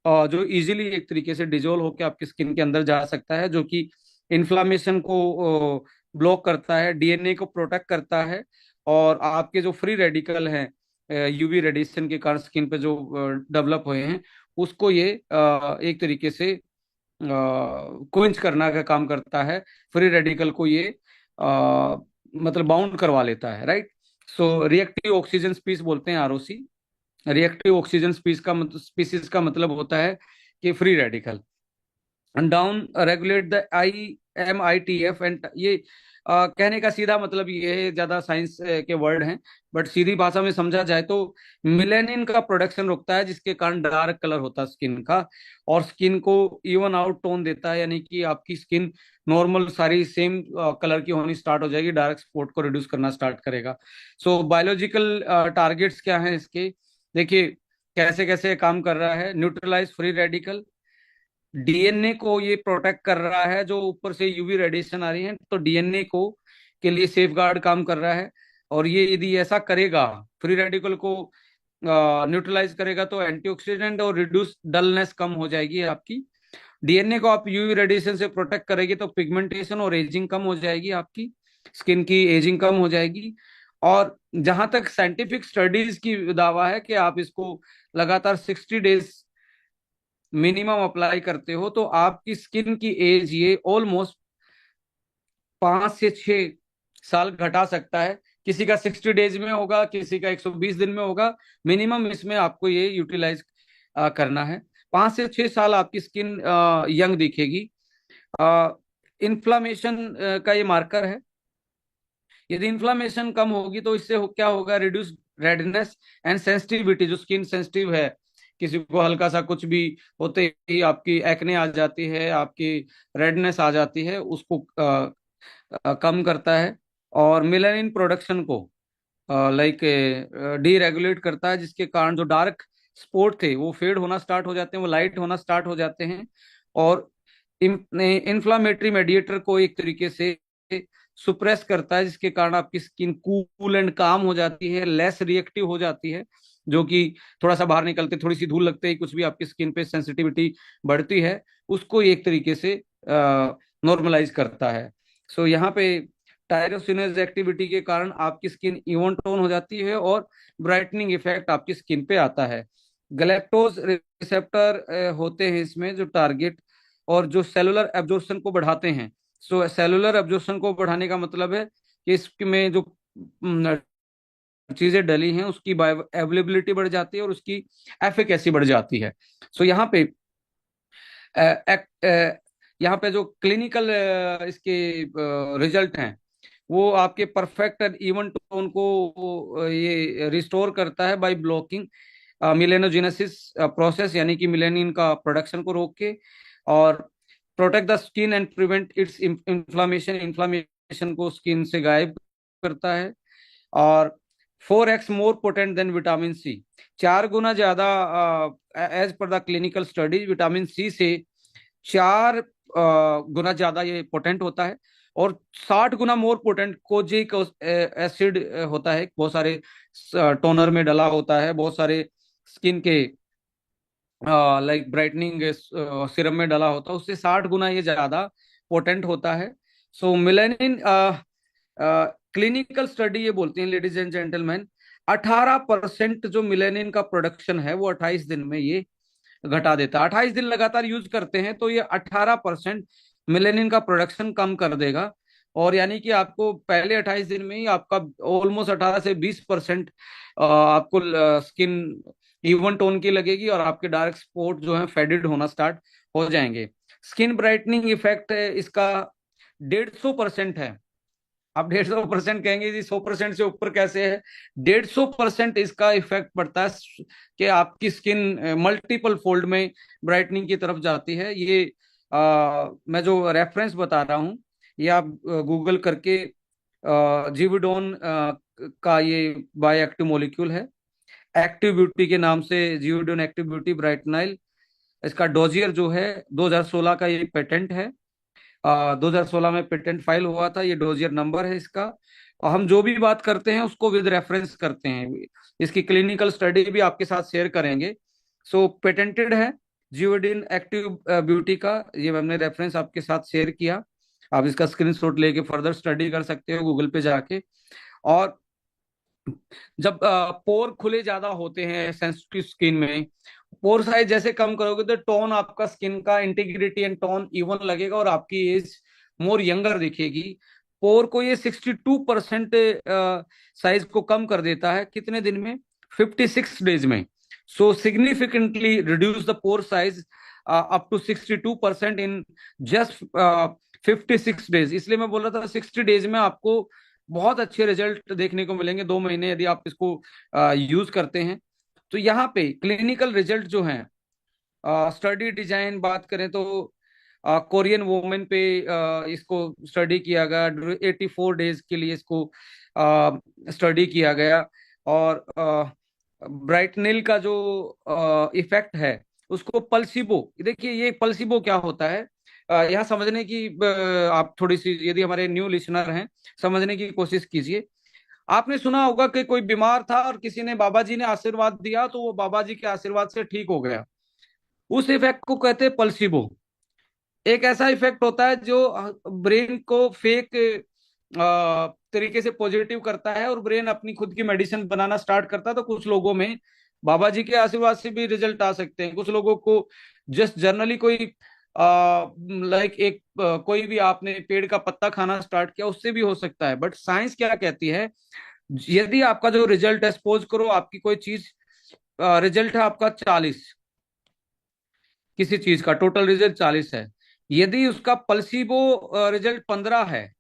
जो इजीली एक तरीके से डिजोल्व होकर आपकी स्किन के अंदर जा सकता है, जो कि इन्फ्लामेशन को ब्लॉक करता है, DNA को प्रोटेक्ट करता है, और आपके जो फ्री रेडिकल हैं UV रेडिएशन के कारण स्किन पे जो डेवलप हुए हैं, उसको ये एक तरीके से क्विंच करना का काम करता है। फ्री रेडिकल को ये मतलब बाउंड करवा लेता है, राइट। सो रिएक्टिव ऑक्सीजन स्पीस बोलते हैं ROC। रिएक्टिव ऑक्सीजन स्पीसीज का मतलब होता है कि free radical. Down regulate the IMITF and ये कहने का सीधा मतलब ये है, ज्यादा साइंस के वर्ड हैं, बट सीधी भाषा में समझा जाए तो मिलेनिन का प्रोडक्शन रोकता है, जिसके कारण डार्क कलर होता है स्किन का, और स्किन को इवन आउट टोन देता है, यानी कि आपकी स्किन नॉर्मल सारी सेम कलर की होनी स्टार्ट हो जाएगी, डार्क स्पॉट को रिड्यूस करना स्टार्ट करेगा। सो बायोलॉजिकल टारगेट्स क्या हैं इसके, देखिए कैसे कैसे काम कर रहा है। न्यूट्रलाइज फ्री रेडिकल, DNA को ये प्रोटेक्ट कर रहा है, जो ऊपर से UV रेडिएशन आ रही है तो DNA को के लिए सेफ गार्ड काम कर रहा है। और ये यदि ऐसा करेगा, फ्री रेडिकल को न्यूट्रलाइज करेगा, तो एंटीऑक्सीडेंट और रिड्यूस डलनेस कम हो जाएगी आपकी। DNA को आप UV रेडिएशन से प्रोटेक्ट करेगी तो पिगमेंटेशन और एजिंग कम हो जाएगी, आपकी स्किन की एजिंग कम हो जाएगी। और जहां तक साइंटिफिक स्टडीज की दावा है कि आप इसको लगातार 60 डेज मिनिमम अप्लाई करते हो तो आपकी स्किन की एज ये ऑलमोस्ट 5 से 6 साल घटा सकता है। किसी का 60 डेज में होगा, किसी का 120 दिन में होगा, मिनिमम इसमें आपको ये यूटिलाइज करना है। 5 से 6 साल आपकी स्किन यंग दिखेगी। इन्फ्लामेशन का ये मार्कर है। यदि इन्फ्लामेशन कम होगी तो इससे क्या होगा, रिड्यूस रेडनेस एंड सेंसिटिविटी। जो स्किन सेंसिटिव है, किसी को हल्का सा कुछ भी होते ही आपकी एक्ने आ जाती है, आपकी रेडनेस आ जाती है, उसको कम करता है। और मेलानिन प्रोडक्शन को लाइक डीरेगुलेट करता है, जिसके कारण जो डार्क स्पॉट थे वो फेड होना स्टार्ट हो जाते हैं, वो लाइट होना स्टार्ट हो जाते हैं। और इन्फ्लामेटरी मेडिएटर को एक तरीके से सुप्रेस करता है, जिसके कारण आपकी स्किन कूल एंड काम हो जाती है, लेस रिएक्टिव हो जाती है, जो कि थोड़ा सा बाहर निकलते थोड़ी सी धूल लगते ही कुछ भी आपकी स्किन पे सेंसिटिविटी बढ़ती है, उसको एक तरीके से नॉर्मलाइज करता है। सो यहाँ पे टायरोसिनेज एक्टिविटी के कारण आपकी स्किन इवन टोन हो जाती है, और ब्राइटनिंग इफेक्ट आपकी स्किन पे आता है। गैलेक्टोज रिसेप्टर होते हैं इसमें जो टारगेट और जो सेलुलर एब्जॉर्प्शन को बढ़ाते हैं। सो सेलुलर एब्जॉर्प्शन को बढ़ाने का मतलब है कि इसमें जो चीजें डली हैं उसकी बायो अवेलेबिलिटी बढ़ जाती है और उसकी एफिकेसी बढ़ जाती है। सो यहाँ पे यहाँ पे जो क्लिनिकल इसके रिजल्ट हैं वो आपके परफेक्ट एंड इवन टोन को ये रिस्टोर करता है बाय ब्लॉकिंग मिलेनोजेनेसिस प्रोसेस, यानी कि मिलेनिन का प्रोडक्शन को रोक के, और protect the skin and prevent its inflammation, inflammation को स्किन से गायब करता है। और 4x more potent than vitamin C, 4 गुना ज्यादा as per the clinical studies vitamin C से 4 गुना ज्यादा ये पोटेंट होता है। और 60 गुना मोर पोटेंट कोजिक एसिड होता है, बहुत सारे टोनर में डला होता है, बहुत सारे स्किन के लाइक ब्राइटनिंग सिरम में डला होता है, उससे 60 गुना ये ज्यादा पोटेंट होता है। सो मिलेनिन क्लिनिकल स्टडी ये बोलती हैं लेडीज एंड जेंटलमैन, 18% जो मिलेनिन का प्रोडक्शन है वो 28 दिन में ये घटा देता है। 28 दिन लगातार यूज करते हैं तो ये 18% मिलेनिन का प्रोडक्शन कम कर देगा। और यानी कि आपको पहले 28 दिन में ही आपका ऑलमोस्ट 18 से 20% आपको स्किन इवन टोन की लगेगी, और आपके डार्क स्पॉट जो है फेडेड होना स्टार्ट हो जाएंगे। स्किन ब्राइटनिंग इफेक्ट है इसका 150% है। आप 150% कहेंगे जी, 100% से ऊपर कैसे है? 150% इसका इफेक्ट पड़ता है कि आपकी स्किन मल्टीपल फोल्ड में ब्राइटनिंग की तरफ जाती है। ये मैं जो रेफरेंस बता रहा हूँ, ये आप गूगल करके जीविडोन का ये बायो एक्टिव मॉलिक्यूल है, एक्टिव ब्यूटी के नाम से, जीविडोन एक्टिव ब्यूटी ब्राइटनाइल। इसका डोजियर जो है 2016 का ये पेटेंट है। 2016 में पेटेंट फाइल हुआ था, ये डोजियर नंबर है इसका। और हम जो भी बात करते हैं उसको विद रेफरेंस करते हैं, इसकी क्लिनिकल स्टडी भी आपके साथ शेयर करेंगे। सो पेटेंटेड है जियोडिन एक्टिव ब्यूटी का, ये हमने रेफरेंस आपके साथ शेयर किया। आप इसका स्क्रीनशॉट लेके फर्दर स्टडी कर सकते हो गूगल पे जाके। और जब पोर खुले ज्यादा होते हैं सेंसिटिव स्किन में, पोर साइज जैसे कम करोगे तो टोन आपका स्किन का इंटीग्रिटी एंड टोन इवन लगेगा और आपकी एज मोर यंगर दिखेगी। पोर को ये 62% साइज को कम कर देता है, कितने दिन में? 56 डेज में। So significantly reduce the pore size up to 62% in just 56 days. इसलिए मैं बोल रहा था 60 डेज में आपको बहुत अच्छे रिजल्ट देखने को मिलेंगे, 2 महीने यदि आप इसको यूज करते हैं। तो यहाँ पे क्लिनिकल रिजल्ट जो हैं, स्टडी डिजाइन बात करें तो कोरियन वुमेन पे इसको स्टडी किया गया, 84 डेज के लिए इसको स्टडी किया गया। और ब्राइटनिल का जो इफेक्ट है उसको पल्सिबो, देखिए ये पल्सिबो क्या होता है, यहाँ समझने की आप थोड़ी सी, यदि हमारे न्यू लिसनर हैं, समझने की कोशिश कीजिए। आपने सुना होगा कि कोई बीमार था और किसी ने, बाबा जी ने आशीर्वाद दिया तो वो बाबा जी के आशीर्वाद से ठीक हो गया। उस इफेक्ट को कहते हैं पल्सिबो। एक ऐसा इफेक्ट होता है जो ब्रेन को फेक तरीके से पॉजिटिव करता है और ब्रेन अपनी खुद की मेडिसिन बनाना स्टार्ट करता है। तो कुछ लोगों में बाबा जी के आशीर्वाद से भी रिजल्ट आ सकते हैं, कुछ लोगों को जस्ट जनरली कोई लाइक एक कोई भी आपने पेड़ का पत्ता खाना स्टार्ट किया उससे भी हो सकता है। बट साइंस क्या कहती है, यदि आपका जो रिजल्ट है, सपोज करो आपकी कोई चीज रिजल्ट है आपका 40, किसी चीज का टोटल रिजल्ट 40 है, यदि उसका प्लेसिबो रिजल्ट 15 है,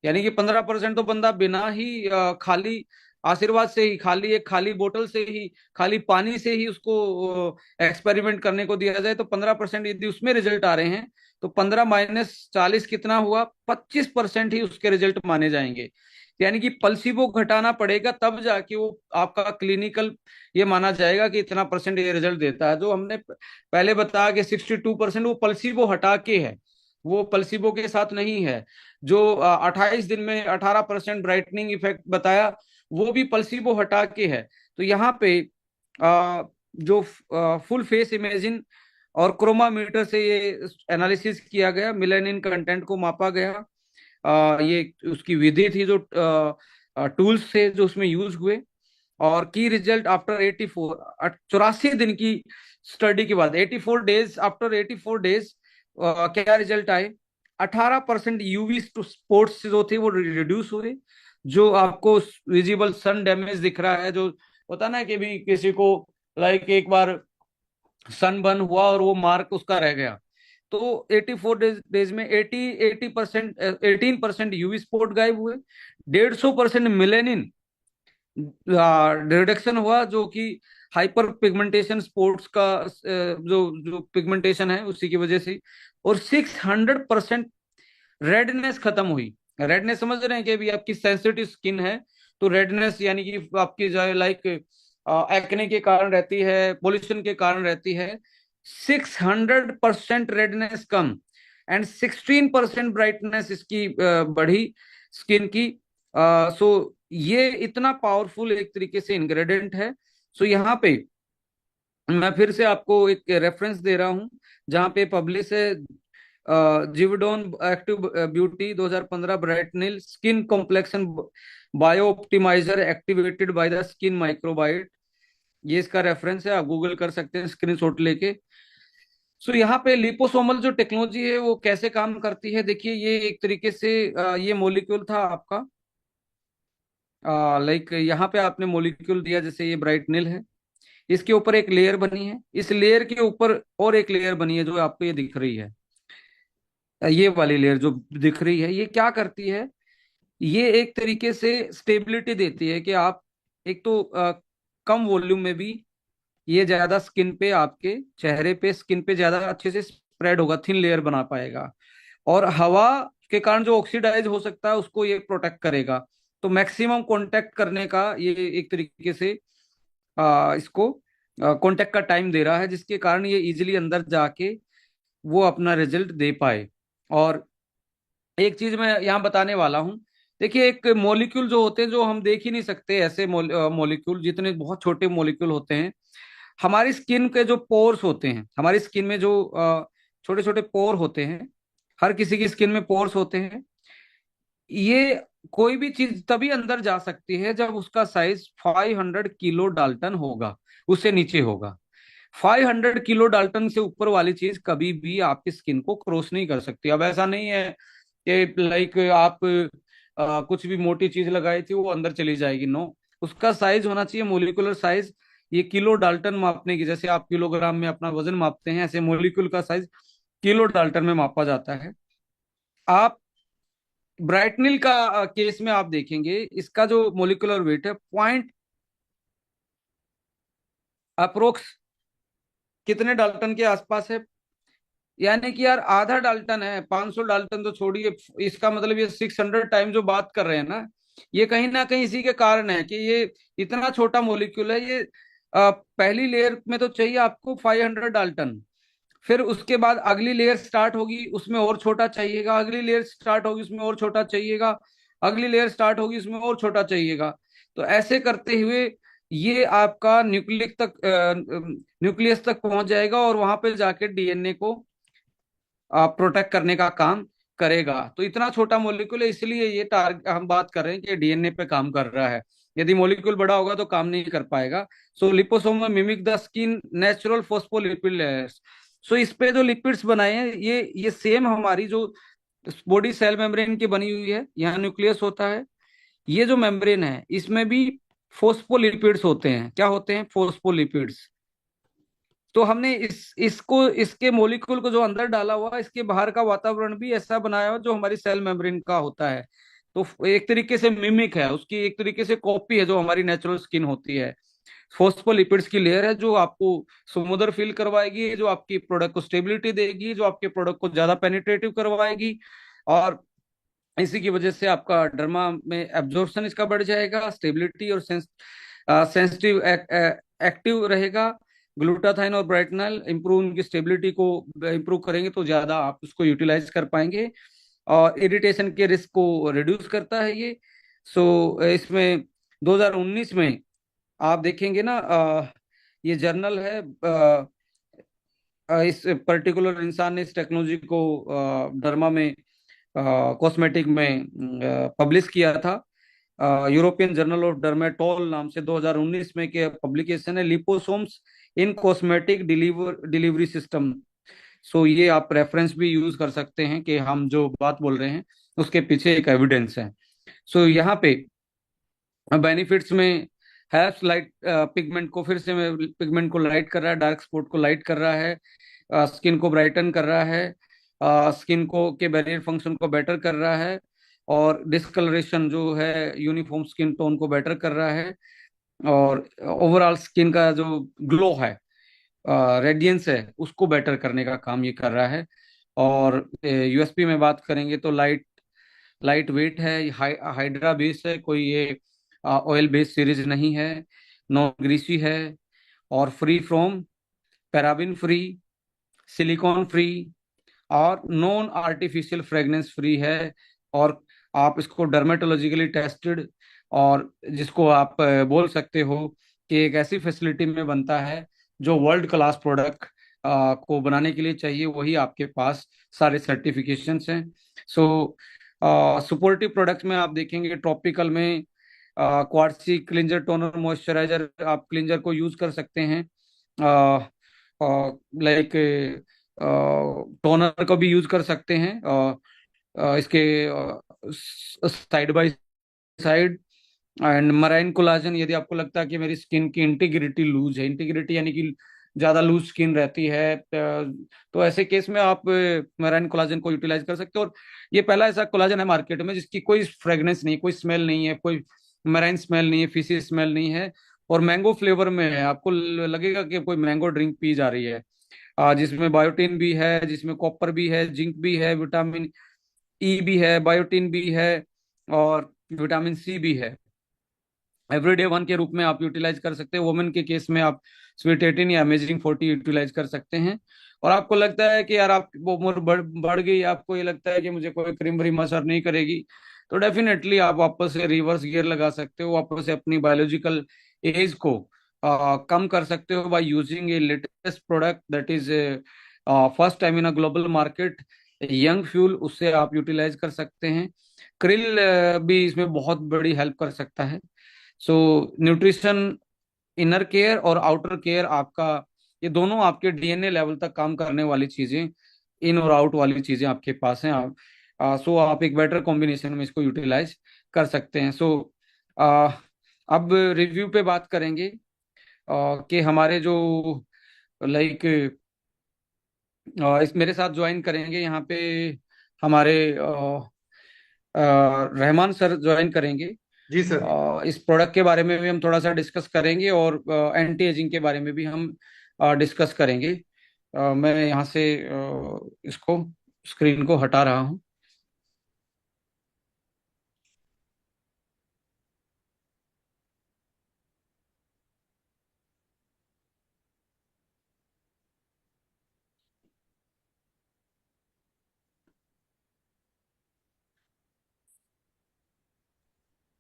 यानी कि 15% तो बंदा बिना ही खाली आशीर्वाद से ही, खाली एक खाली बोतल से ही, खाली पानी से ही उसको एक्सपेरिमेंट करने को दिया जाए तो 15% यदि उसमें रिजल्ट आ रहे हैं, तो 15 - 40 कितना हुआ? 25% ही उसके रिजल्ट माने जाएंगे। यानी कि प्लेसिबो घटाना पड़ेगा तब जाके वो आपका क्लिनिकल ये माना जाएगा कि इतना परसेंट ये रिजल्ट देता है। जो हमने पहले बताया कि 62% वो प्लेसिबो हटा के है, वो प्लेसिबो के साथ नहीं है। जो 28 दिन में 18% ब्राइटनिंग इफेक्ट बताया, वो भी प्लेसिबो हटा के है। तो यहाँ पे जो फुल फेस इमेजिन और क्रोमामीटर से ये एनालिसिस किया गया, मिलेनिन कंटेंट को मापा गया। ये उसकी विधि थी, जो टूल्स थे जो उसमें यूज हुए। और की रिजल्ट आफ्टर 84 दिन की स्टडी के बाद, 84 डेज, आफ्टर 84 डेज क्या रिजल्ट आए? 18% यूवी स्पोर्ट्स जो थे वो रिड्यूस हुए। जो आपको विजिबल सन डैमेज दिख रहा है, जो होता ना कि भी किसी को लाइक एक बार सन बर्न हुआ और वो मार्क उसका रह गया, तो 84 डेज में 80% 18% यूवी स्पॉट गायब हुए। 150% मिलेनिन रिडक्शन हुआ, जो कि हाइपर पिगमेंटेशन स्पोर्ट्स का जो जो पिगमेंटेशन है उसी की वजह से। और 600% रेडनेस खत्म हुई। रेडनेस समझ रहे हैं कि अभी आपकी सेंसिटिव स्किन है, तो रेडनेस यानी कि आपकी जो लाइक एक्ने के कारण रहती है, पोल्यूशन के कारण रहती है, 600% रेडनेस कम एंड 16% ब्राइटनेस इसकी बढ़ी स्किन की। सो ये इतना पावरफुल एक तरीके से इंग्रेडिएंट है। सो यहाँ पे मैं फिर से आपको एक रेफरेंस दे रहा हूँ जहाँ पे पब्लिश है, Givaudan active beauty 2015 Brightenyl skin complexion bio optimiser activated by the skin microbiota. ये इसका रेफरेंस है, आप गूगल कर सकते हैं स्क्रीनशॉट लेके। सो यहाँ पे लिपोसोमल जो टेक्नोलॉजी है वो कैसे काम करती है, देखिए ये एक तरीके से ये मॉलिक्यूल था आपका, लाइक यहाँ पे आपने मॉलिक्यूल दिया, जैसे ये ब्राइटनिल है, इसके ऊपर एक लेयर बनी है, इस लेयर के ऊपर और एक लेयर बनी है जो आपको ये दिख रही है। ये वाली लेयर जो दिख रही है ये क्या करती है, ये एक तरीके से स्टेबिलिटी देती है कि आप एक तो कम वॉल्यूम में भी ये ज्यादा स्किन पे, आपके चेहरे पे, स्किन पे ज्यादा अच्छे से स्प्रेड होगा, थिन लेयर बना पाएगा। और हवा के कारण जो ऑक्सीडाइज हो सकता है उसको ये प्रोटेक्ट करेगा। तो मैक्सिमम कांटेक्ट करने का ये एक तरीके से इसको कांटेक्ट का टाइम दे रहा है, जिसके कारण ये इजिली अंदर जाके वो अपना रिजल्ट दे पाए। और एक चीज मैं यहाँ बताने वाला हूँ। देखिए, एक मॉलिक्यूल जो होते हैं जो हम देख ही नहीं सकते, ऐसे मॉलिक्यूल, जितने बहुत छोटे मॉलिक्यूल होते हैं, हमारी स्किन के जो पोर्स होते हैं, हमारी स्किन में जो छोटे छोटे पोर होते हैं, हर किसी की स्किन में पोर्स होते हैं। ये कोई भी चीज तभी अंदर जा सकती है जब उसका साइज 500 किलो डाल्टन होगा, उससे नीचे होगा। 500 किलो डाल्टन से ऊपर वाली चीज कभी भी आपकी स्किन को क्रॉस नहीं कर सकती। अब ऐसा नहीं है कि लाइक आप कुछ भी मोटी चीज लगाई थी वो अंदर चली जाएगी, नो। उसका साइज होना चाहिए मोलिकुलर साइज। ये किलो डाल्टन मापने की, जैसे आप किलोग्राम में अपना वजन मापते हैं, ऐसे मोलिक्यूल का साइज किलो डाल्टन में मापा जाता है। आप ब्राइटनिल का केस में आप देखेंगे, इसका जो मोलिकुलर वेट है पॉइंट अप्रोक्स कितने डाल्टन के आसपास है, यानी कि यार आधा डाल्टन है। 500 डाल्टन तो छोड़िए, इसका मतलब ये 600 टाइम जो बात कर रहे हैं ना, ये कहीं ना कहीं इसी के कारण है कि ये इतना छोटा मॉलिक्यूल है। ये पहली लेयर में तो चाहिए आपको 500 डाल्टन, फिर उसके बाद अगली लेयर स्टार्ट होगी उसमें और छोटा चाहिएगा, अगली लेयर स्टार्ट होगी उसमें और छोटा चाहिएगा, अगली लेयर स्टार्ट होगी उसमें और छोटा चाहिएगा। तो ऐसे करते हुए ये आपका न्यूक्लियस तक पहुंच जाएगा और वहां पे जाके डीएनए को प्रोटेक्ट करने का काम करेगा। तो इतना छोटा मॉलिक्यूल है, इसलिए ये टारगेट हम बात कर रहे हैं कि डीएनए पे काम कर रहा है। यदि मॉलिक्यूल बड़ा होगा तो काम नहीं कर पाएगा। So liposome mimic the skin natural phospholipid layers. So इस पे जो लिपिड्स बनाए हैं, ये सेम हमारी जो बॉडी सेल मेम्ब्रेन की बनी हुई है, यहाँ न्यूक्लियस होता है, ये जो मेम्ब्रेन है इसमें भी फोस्फोलिपिड्स होते हैं। क्या होते हैं? फोस्फोलिपिड्स। तो हमने इसको, इसके मोलिक्यूल को जो अंदर डाला हुआ, इसके बाहर का वातावरण भी ऐसा बनाया हुआ जो हमारी सेल मेम्ब्रेन का होता है। तो एक तरीके से मिमिक है, उसकी एक तरीके से कॉपी है जो हमारी नेचुरल स्किन होती है। फोस्फोलिपिड्स की लेयर है जो आपको समुद्र फील करवाएगी, जो आपकी प्रोडक्ट को स्टेबिलिटी देगी, जो आपके प्रोडक्ट को ज्यादा पेनिट्रेटिव करवाएगी। और इसी की वजह से आपका डर्मा में एब्जॉर्प्शन इसका बढ़ जाएगा, स्टेबिलिटी और सेंसिटिव एक्टिव रहेगा। ग्लूटाथाइन और ब्राइटनल इंप्रूव, उनकी स्टेबिलिटी को इंप्रूव करेंगे तो ज्यादा आप उसको यूटिलाइज कर पाएंगे। और इरिटेशन के रिस्क को रिड्यूस करता है ये। सो इसमें 2019 में आप देखेंगे ना, ये जर्नल है, इस पर्टिकुलर इंसान ने इस टेक्नोलॉजी को डर्मा में, कॉस्मेटिक में पब्लिश किया था। यूरोपियन जर्नल ऑफ डर्मेटोल नाम से 2019 में के पब्लिकेशन है, liposomes in cosmetic delivery system. So ये आप रेफरेंस भी यूज कर सकते हैं कि हम जो बात बोल रहे हैं उसके पीछे एक एविडेंस है। सो यहाँ पे बेनिफिट्स में हेल्प्स लाइट पिगमेंट को, फिर से पिगमेंट को लाइट कर रहा है, डार्क स्पॉट को लाइट कर रहा है, स्किन को ब्राइटन कर रहा है, स्किन को के बैरियर फंक्शन को बेटर कर रहा है, और डिस्कलरेशन जो है यूनिफॉर्म स्किन टोन को बेटर कर रहा है, और ओवरऑल स्किन का जो ग्लो है, रेडियंस है, उसको बेटर करने का काम ये कर रहा है। और यूएसपी में बात करेंगे तो लाइट लाइट वेट है, हाइड्रा बेस्ड है, कोई ये ऑयल बेस्ड सीरीज नहीं है, नॉन ग्रीसी है, और free from paraben free, silicon free, और नॉन आर्टिफिशियल फ्रेगनेंस फ्री है। और आप इसको डर्मेटोलॉजिकली टेस्टेड, और जिसको आप बोल सकते हो कि एक ऐसी फैसिलिटी में बनता है जो वर्ल्ड क्लास प्रोडक्ट को बनाने के लिए चाहिए, वही आपके पास सारे सर्टिफिकेशंस हैं। सो सुपोर्टिव प्रोडक्ट्स में आप देखेंगे टॉपिकल में क्वार्ट्जी क्लिंजर टोनर मॉइस्चराइजर, आप क्लिंजर को यूज कर सकते हैं, लाइक टोनर को भी यूज कर सकते हैं, इसके side by side. And marine collagen, यदि आपको लगता है कि मेरी स्किन की इंटीग्रिटी लूज है, इंटीग्रिटी यानी कि ज्यादा लूज स्किन रहती है, तो ऐसे केस में आप मराइन कोलाजन को यूटिलाइज कर सकते हो। और ये पहला ऐसा कोलाजन है मार्केट में जिसकी कोई फ्रेग्रेंस नहीं, कोई स्मेल नहीं है, कोई मराइन स्मेल नहीं है, फिशी स्मेल नहीं है, और मैंगो फ्लेवर में है। आपको लगेगा कि कोई मैंगो ड्रिंक पी जा रही है। जिसमें बायोटीन भी है, जिसमें कॉपर भी है, जिंक भी है, विटामिन ई भी है, बायोटीन भी है, और विटामिन सी भी है। एवरीडे वन के रूप में आप यूटिलाइज कर सकते हैं। वुमेन के केस में आप स्वीट 18 या अमेजिंग 40 यूटिलाइज कर सकते हैं। और आपको लगता है कि यार आप वो उम्र बढ़ गई, आपको ये लगता है कि मुझे कोई क्रीम व्रीम असर नहीं करेगी, तो डेफिनेटली आप वापस से रिवर्स गियर लगा सकते हो, वापस से अपनी बायोलॉजिकल एज को कम कर सकते हो by using A latest product that is first time in a global market, young fuel. उससे आप यूटिलाइज कर सकते हैं। क्रिल भी इसमें बहुत बड़ी हेल्प कर सकता है। सो न्यूट्रिशन, इनर केयर और आउटर केयर, आपका ये दोनों आपके डीएनए लेवल तक काम करने वाली चीजें, इन और आउट वाली चीजें आपके पास हैं। आप सो आप एक बेटर कॉम्बिनेशन में इसको यूटिलाइज कर सकते हैं। सो अब रिव्यू पे बात करेंगे कि हमारे जो लाइक इस मेरे साथ ज्वाइन करेंगे यहाँ पे हमारे रहमान सर ज्वाइन करेंगे। जी सर। इस प्रोडक्ट के बारे में भी हम थोड़ा सा डिस्कस करेंगे, और एंटी एजिंग के बारे में भी हम डिस्कस करेंगे। मैं यहाँ से इसको स्क्रीन को हटा रहा हूँ।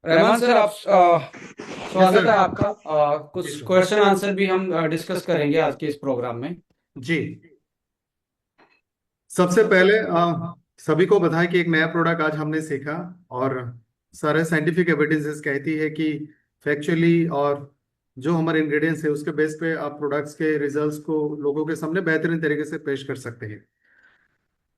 रहमान रहमान सर, सर आप आप यस स्वागत सर। है आपका। जी कुछ सर। क्वेश्चन आंसर भी हम डिस्कस करेंगे आज के इस प्रोग्राम में। जी, सबसे पहले सभी को बधाई कि एक नया प्रोडक्ट आज हमने सीखा। और सारे साइंटिफिक एविडेंसेस कहती है कि फैक्चुअली और जो हमारे इंग्रेडिएंट्स है उसके बेस पे आप प्रोडक्ट्स के रिजल्ट्स को लोगों के सामने बेहतरीन तरीके से पेश कर सकते हैं।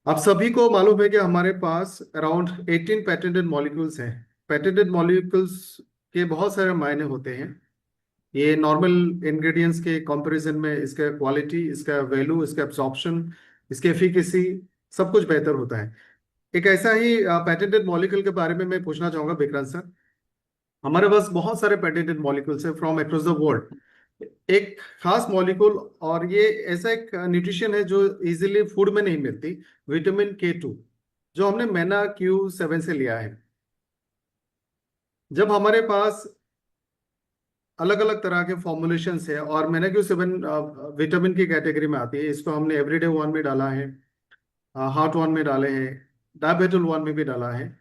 आप सभी को मालूम है कि हमारे पास अराउंड 18 पेटेंटेड मॉलिक्यूल्स हैं। पेटेंटेड मॉलिक्यूल्स के बहुत सारे मायने होते हैं। ये नॉर्मल इंग्रेडिएंट्स के कंपैरिजन में इसका क्वालिटी, इसका वैल्यू, इसका एब्जॉर्प्शन, इसकी एफिकेसी सब कुछ बेहतर होता है। एक ऐसा ही पेटेंटेड मॉलिक्यूल के बारे में मैं पूछना चाहूंगा विक्रांत सर। हमारे पास बहुत सारे पेटेंटेड मॉलिक्यूल्स हैं फ्रॉम अक्रॉस द वर्ल्ड। एक खास मॉलिक्यूल, और ये ऐसा एक न्यूट्रिशन है जो इजीली फूड में नहीं मिलती, विटामिन K2, जो हमने मैना Q7 से लिया है। जब हमारे पास अलग अलग तरह के फॉर्मुलेशंस है, और मैंने Q7 विटामिन की कैटेगरी में आती है, इसको हमने एवरीडे वन में डाला है, हार्ट वन में डाले हैं, डायबिटल वन में भी डाला है।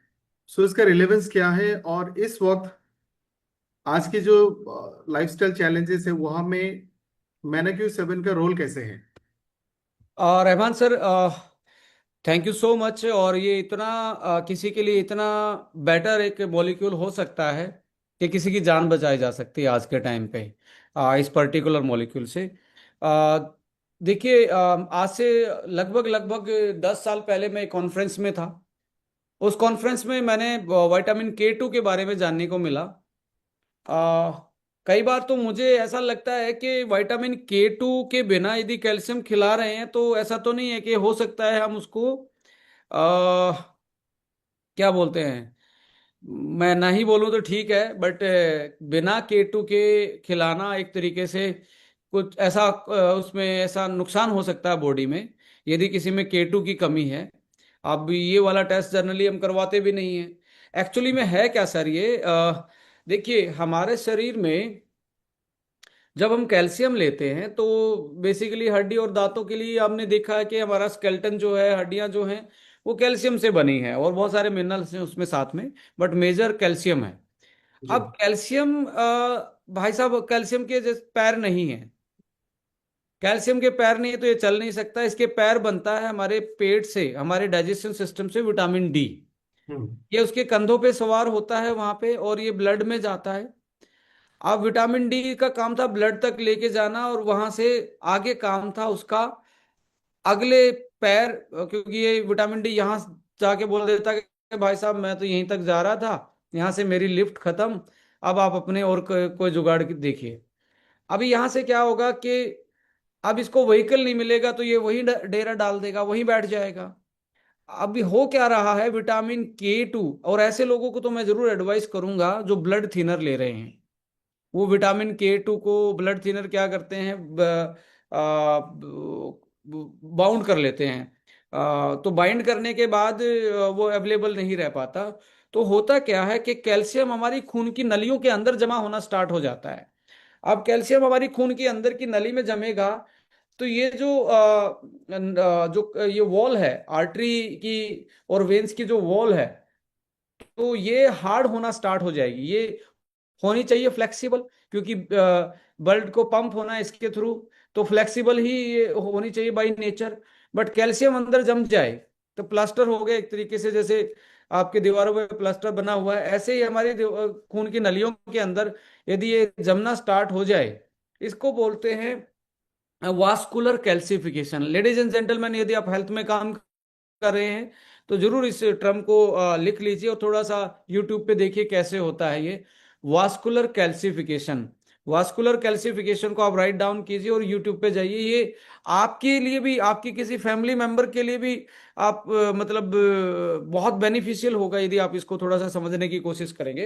सो इसका रिलेवेंस क्या है, और इस वक्त आज की जो लाइफस्टाइल चैलेंजेस है वहां में मैंने Q7 का रोल कैसे है? Rahman sir, thank you so much. और ये इतना किसी के लिए इतना बेटर एक मॉलिक्यूल हो सकता है कि किसी की जान बचाई जा सकती है आज के टाइम पे इस पर्टिकुलर मॉलिक्यूल से। अ, देखिए, आज से लगभग लगभग 10 साल पहले मैं एक कॉन्फ्रेंस में था। उस कॉन्फ्रेंस में मैंने विटामिन K2 के बारे में जानने को मिला। आ, कई बार तो मुझे ऐसा लगता है कि विटामिन K2 के बिना यदि कैल्शियम खिला रहे हैं तो ऐसा तो नहीं है कि हो सकता है हम उसको आ, क्या बोलते हैं, मैं नहीं बोलूं तो ठीक है, बट बिना K2 के खिलाना एक तरीके से कुछ ऐसा उसमें ऐसा नुकसान हो सकता है बॉडी में यदि किसी में K2 की कमी है। अब ये वाला टेस्ट जनरली हम करवाते भी नहीं है। एक्चुअली में है क्या सर, ये देखिए हमारे शरीर में जब हम कैल्शियम लेते हैं तो बेसिकली हड्डी और दांतों के लिए आपने देखा है कि हमारा स्केलेटन जो है, हड्डियां जो हैं, वो कैल्शियम से बनी है और बहुत सारे मिनरल्स हैं उसमें साथ में, बट मेजर कैल्शियम है। जी। अब कैल्शियम भाई साहब, कैल्शियम के जैसे पैर नहीं है। कैल्शियम के पैर नहीं है तो ये चल नहीं सकता। इसके पैर बनता है हमारे पेट से, हमारे डाइजेशन सिस्टम से विटामिन D। हम्म। ये उसके कंधों पे सवार होता है वहां पे और ये ब्लड में जाता है। अब विटामिन D का काम था ब्लड तक लेके जाना, और वहां से आगे काम था उसका अगले पैर, क्योंकि ये विटामिन D यहाँ जाके बोल देता कि भाई साहब मैं तो यहीं तक जा रहा था, यहाँ से मेरी लिफ्ट खत्म, अब आप अपने और कोई जुगाड़ देखिए। अभी यहाँ से क्या होगा कि अब इसको व्हीकल नहीं मिलेगा तो ये वही डेरा डाल देगा, वहीं बैठ जाएगा। अभी हो क्या रहा है, विटामिन K2, और ऐसे लोगों को तो मैं जरूर एडवाइस करूंगा जो ब्लड थिनर ले रहे हैं। वो विटामिन K2 को ब्लड थिनर क्या करते हैं, बाउंड कर लेते हैं। तो बाइंड करने के बाद वो अवेलेबल नहीं रह पाता। तो होता क्या है कि कैल्शियम हमारी खून की नलियों के अंदर जमा होना स्टार्ट हो जाता है। अब कैल्शियम हमारी खून के अंदर की नली में जमेगा, तो ये जो जो ये वॉल है आर्टरी की और वेन्स की जो वॉल है, तो ये हार्ड होना स्टार्ट हो जाएगी। ये होनी चाहिए फ्लेक्सिबल, क्योंकि ब्लड को पंप होना है इसके थ्रू, तो फ्लेक्सिबल ही ये होनी चाहिए बाय नेचर। बट कैल्शियम अंदर जम जाए तो प्लास्टर हो गया एक तरीके से, जैसे आपके दीवारों में प्लास्टर बना हुआ है, ऐसे ही हमारी खून की नलियों के अंदर यदि ये जमना स्टार्ट हो जाए, इसको बोलते हैं vascular calcification. Ladies and gentleman, यदि आप हेल्थ में काम कर रहे हैं तो जरूर इस टर्म को लिख लीजिए और थोड़ा सा यूट्यूब पे देखिए कैसे होता है ये वास्कुलर कैल्सिफिकेशन। वास्कुलर कैल्सिफिकेशन को आप राइट डाउन कीजिए और यूट्यूब पे जाइए। ये आपके लिए भी, आपकी किसी फैमिली मेंबर के लिए भी आप मतलब बहुत बेनिफिशियल होगा यदि आप इसको थोड़ा सा समझने की कोशिश करेंगे।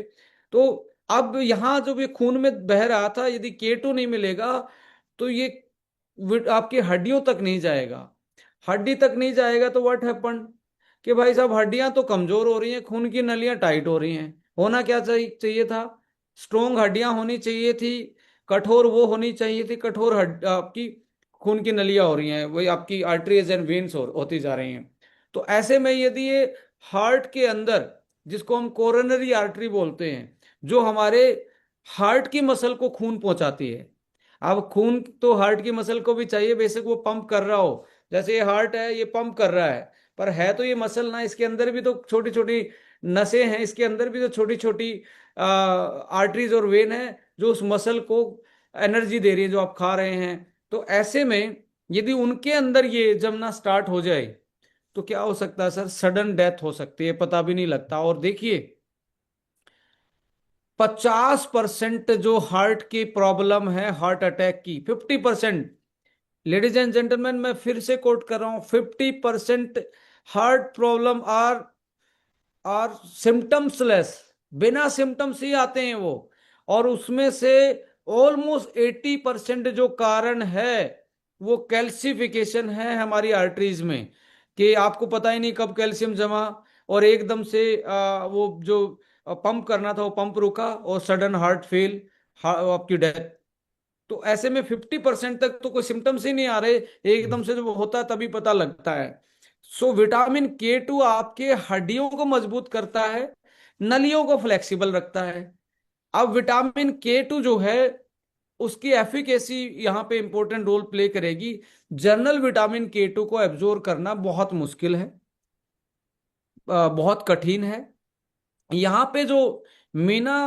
तो अब यहाँ जो भी खून में बह रहा था, यदि K2 नहीं मिलेगा तो ये आपकी हड्डियों तक नहीं जाएगा। हड्डी तक नहीं जाएगा तो व्हाट हैपन, कि भाई साहब हड्डियां तो कमजोर हो रही हैं, खून की नलियां टाइट हो रही हैं। होना क्या चाहिए था, स्ट्रोंग हड्डियां होनी चाहिए थी, कठोर वो होनी चाहिए थी, कठोर आपकी खून की नलियां हो रही हैं, वही आपकी आर्टरीज एंड वेन्स होती जा रही हैं। तो ऐसे में यदि ये हार्ट के अंदर, जिसको हम कोरोनरी आर्टरी बोलते हैं, जो हमारे हार्ट की मसल को खून पहुंचाती है। अब खून तो हार्ट की मसल को भी चाहिए, बेशक वो पंप कर रहा हो, जैसे ये हार्ट है ये पंप कर रहा है, पर है तो ये मसल ना, इसके अंदर भी तो छोटी छोटी नसें हैं, इसके अंदर भी तो छोटी छोटी आर्टरीज और वेन है जो उस मसल को एनर्जी दे रही है जो आप खा रहे हैं। तो ऐसे में यदि उनके अंदर ये जमना स्टार्ट हो जाए तो क्या हो सकता है सर, सडन डेथ हो सकती है, पता भी नहीं लगता। और देखिए 50% जो हार्ट की प्रॉब्लम है, हार्ट अटैक की 50%, लेडीज एंड जेंटलमैन मैं फिर से कोट कर रहा हूं, 50% हार्ट प्रॉब्लम आर आर सिम्टम्सलेस, बिना सिम्टम्स ही आते हैं वो। और उसमें से ऑलमोस्ट 80% जो कारण है वो कैल्सिफिकेशन है हमारी आर्टरीज में, कि आपको पता ही नहीं कब कैल्शियम जमा और एकदम से वो जो पंप करना था वो पंप रुका और सडन हार्ट फेल, आपकी डेथ। तो ऐसे में 50% तक तो कोई सिम्टम्स ही नहीं आ रहे, एकदम से जब होता है तभी पता लगता है। सो विटामिन K2 आपके हड्डियों को मजबूत करता है, नलियों को फ्लेक्सिबल रखता है। अब विटामिन K2 जो है उसकी एफिकेसी यहाँ पे इंपॉर्टेंट रोल प्ले करेगी। जनरल विटामिन K2 को एब्जॉर्ब करना बहुत मुश्किल है, बहुत कठिन है। यहाँ पे जो मीना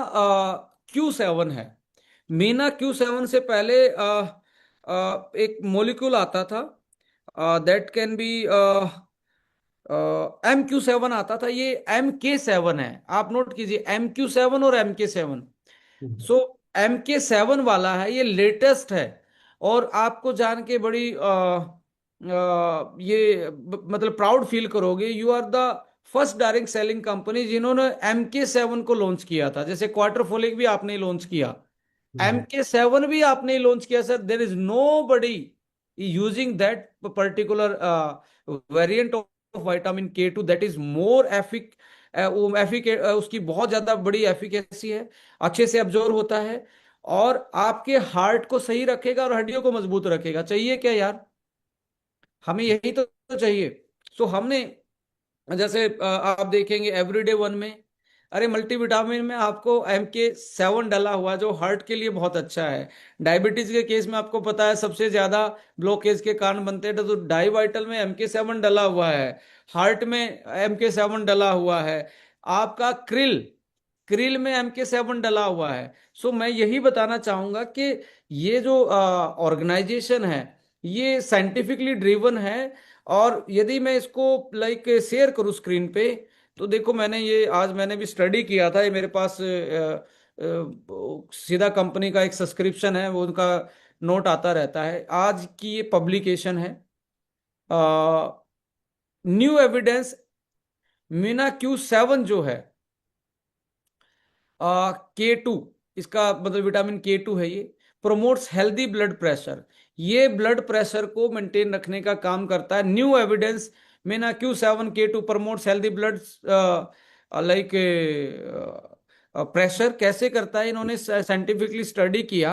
Q7 है, मीना Q7 से पहले एक मोलिक्यूल आता था, दैट कैन बी MQ7 आता था, ये MK7 है। आप नोट कीजिए MQ7 और MK7। सो MK7 वाला है, ये लेटेस्ट है। और आपको जान के बड़ी मतलब प्राउड फील करोगे, you are the first direct selling company जिन्होंने MK7 को लॉन्च किया था। जैसे क्वार्टरफोलिक भी आपने लॉन्च किया, MK7 भी आपने लॉन्च किया sir. There is nobody using that particular variant of vitamin K2 that is more एफिक, उसकी बहुत ज्यादा बड़ी एफिकेसी है, अच्छे से अब्जॉर्ब होता है और आपके हार्ट को सही रखेगा और हड्डियों को मजबूत रखेगा। चाहिए क्या यार, हमें यही तो चाहिए। सो हमने, जैसे आप देखेंगे एवरीडे वन में, अरे मल्टीविटामिन में आपको MK7 डाला हुआ है, जो हार्ट के लिए बहुत अच्छा है। डायबिटीज के केस में आपको पता है सबसे ज्यादा ब्लॉकेज के कारण बनते हैं, तो डाई वाइटल में MK7 डाला हुआ है, हार्ट में MK7 डाला हुआ है, आपका क्रिल, क्रिल में MK7 डला हुआ है। सो मैं यही बताना चाहूंगा कि ये जो ऑर्गेनाइजेशन है ये साइंटिफिकली ड्रिवन है। और यदि मैं इसको लाइक शेयर करूँ स्क्रीन पे, तो देखो मैंने ये आज मैंने भी स्टडी किया था, ये मेरे पास सीधा कंपनी का एक सब्सक्रिप्शन है, वो उनका नोट आता रहता है। आज की ये पब्लिकेशन है न्यू एविडेंस मीना Q7 जो है, K2, इसका मतलब विटामिन K2 है ये, प्रोमोट्स हेल्दी ब्लड प्रेशर। ये ब्लड प्रेशर को मेंटेन रखने का काम करता है। New evidence Meena Q7 K2 promotes healthy blood like pressure. कैसे करता है, इन्होंने साइंटिफिकली स्टडी किया।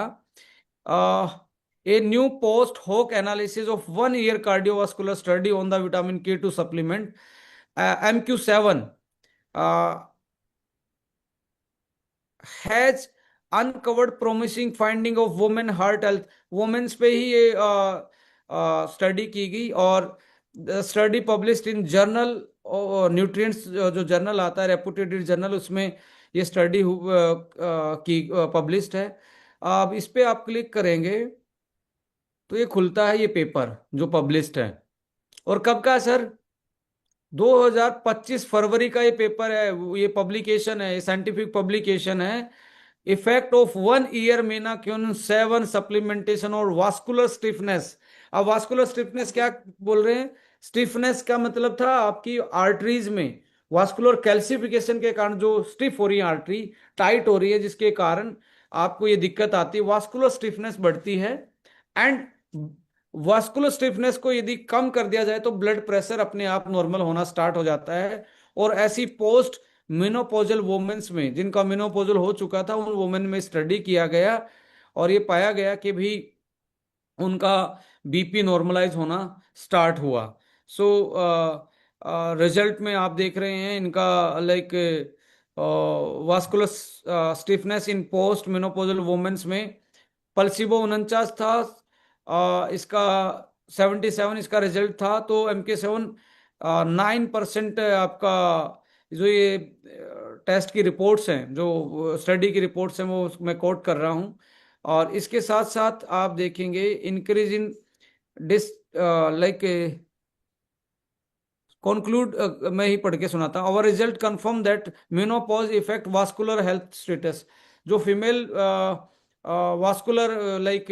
ए न्यू पोस्ट होक analysis of 1 year cardiovascular study on the vitamin K2 supplement MQ7 has uncovered promising finding of women heart health. Womens पे ही ये study की गई, और study published in journal nutrients, जो journal आता है रेपुटेड जर्नल, उसमें ये स्टडी की पब्लिश्ड है। अब इस पे आप क्लिक करेंगे तो ये खुलता है, ये पेपर जो पब्लिश्ड है। और कब का है सर? 2025 फरवरी का ये पेपर है, ये पब्लिकेशन है, ये साइंटिफिक पब्लिकेशन है। Effect of 1 year Meena Q7 supplementation और वास्कुलर स्टिफनेस। अब वास्कुलर स्टिफनेस क्या बोल रहे हैं? स्टिफनेस का मतलब था आपकी आर्टरीज में वास्कुलर कैल्सिफिकेशन के कारण जो स्टिफ हो रही है, आर्टरी टाइट हो रही है, जिसके कारण आपको ये दिक्कत आती है, वास्कुलर स्टिफनेस बढ़ती है। एंड वास्कुलर स्टिफनेस को यदि कम कर दिया जाए तो ब्लड प्रेशर अपने आप नॉर्मल होना स्टार्ट हो जाता है। और ऐसी पोस्ट मेनोपॉजल वुमेन्स में, जिनका मेनोपॉजल हो चुका था, उन वुमेन में स्टडी किया गया, और ये पाया गया कि भी उनका बीपी नॉर्मलाइज होना स्टार्ट हुआ। सो रिजल्ट में आप देख रहे हैं इनका, like vascular stiffness in post menopausal womens में प्लेसिबो 49 था, इसका 77 इसका रिजल्ट था। तो MK7 9% आपका, जो ये टेस्ट की रिपोर्ट्स हैं, जो स्टडी की रिपोर्ट्स हैं, वो मैं कोट कर रहा हूँ। और इसके साथ साथ आप देखेंगे increase in this like conclude, मैं ही पढ़ के सुनाता हूँ। Our result confirm that menopause effect vascular health status. जो फीमेल वास्कुलर लाइक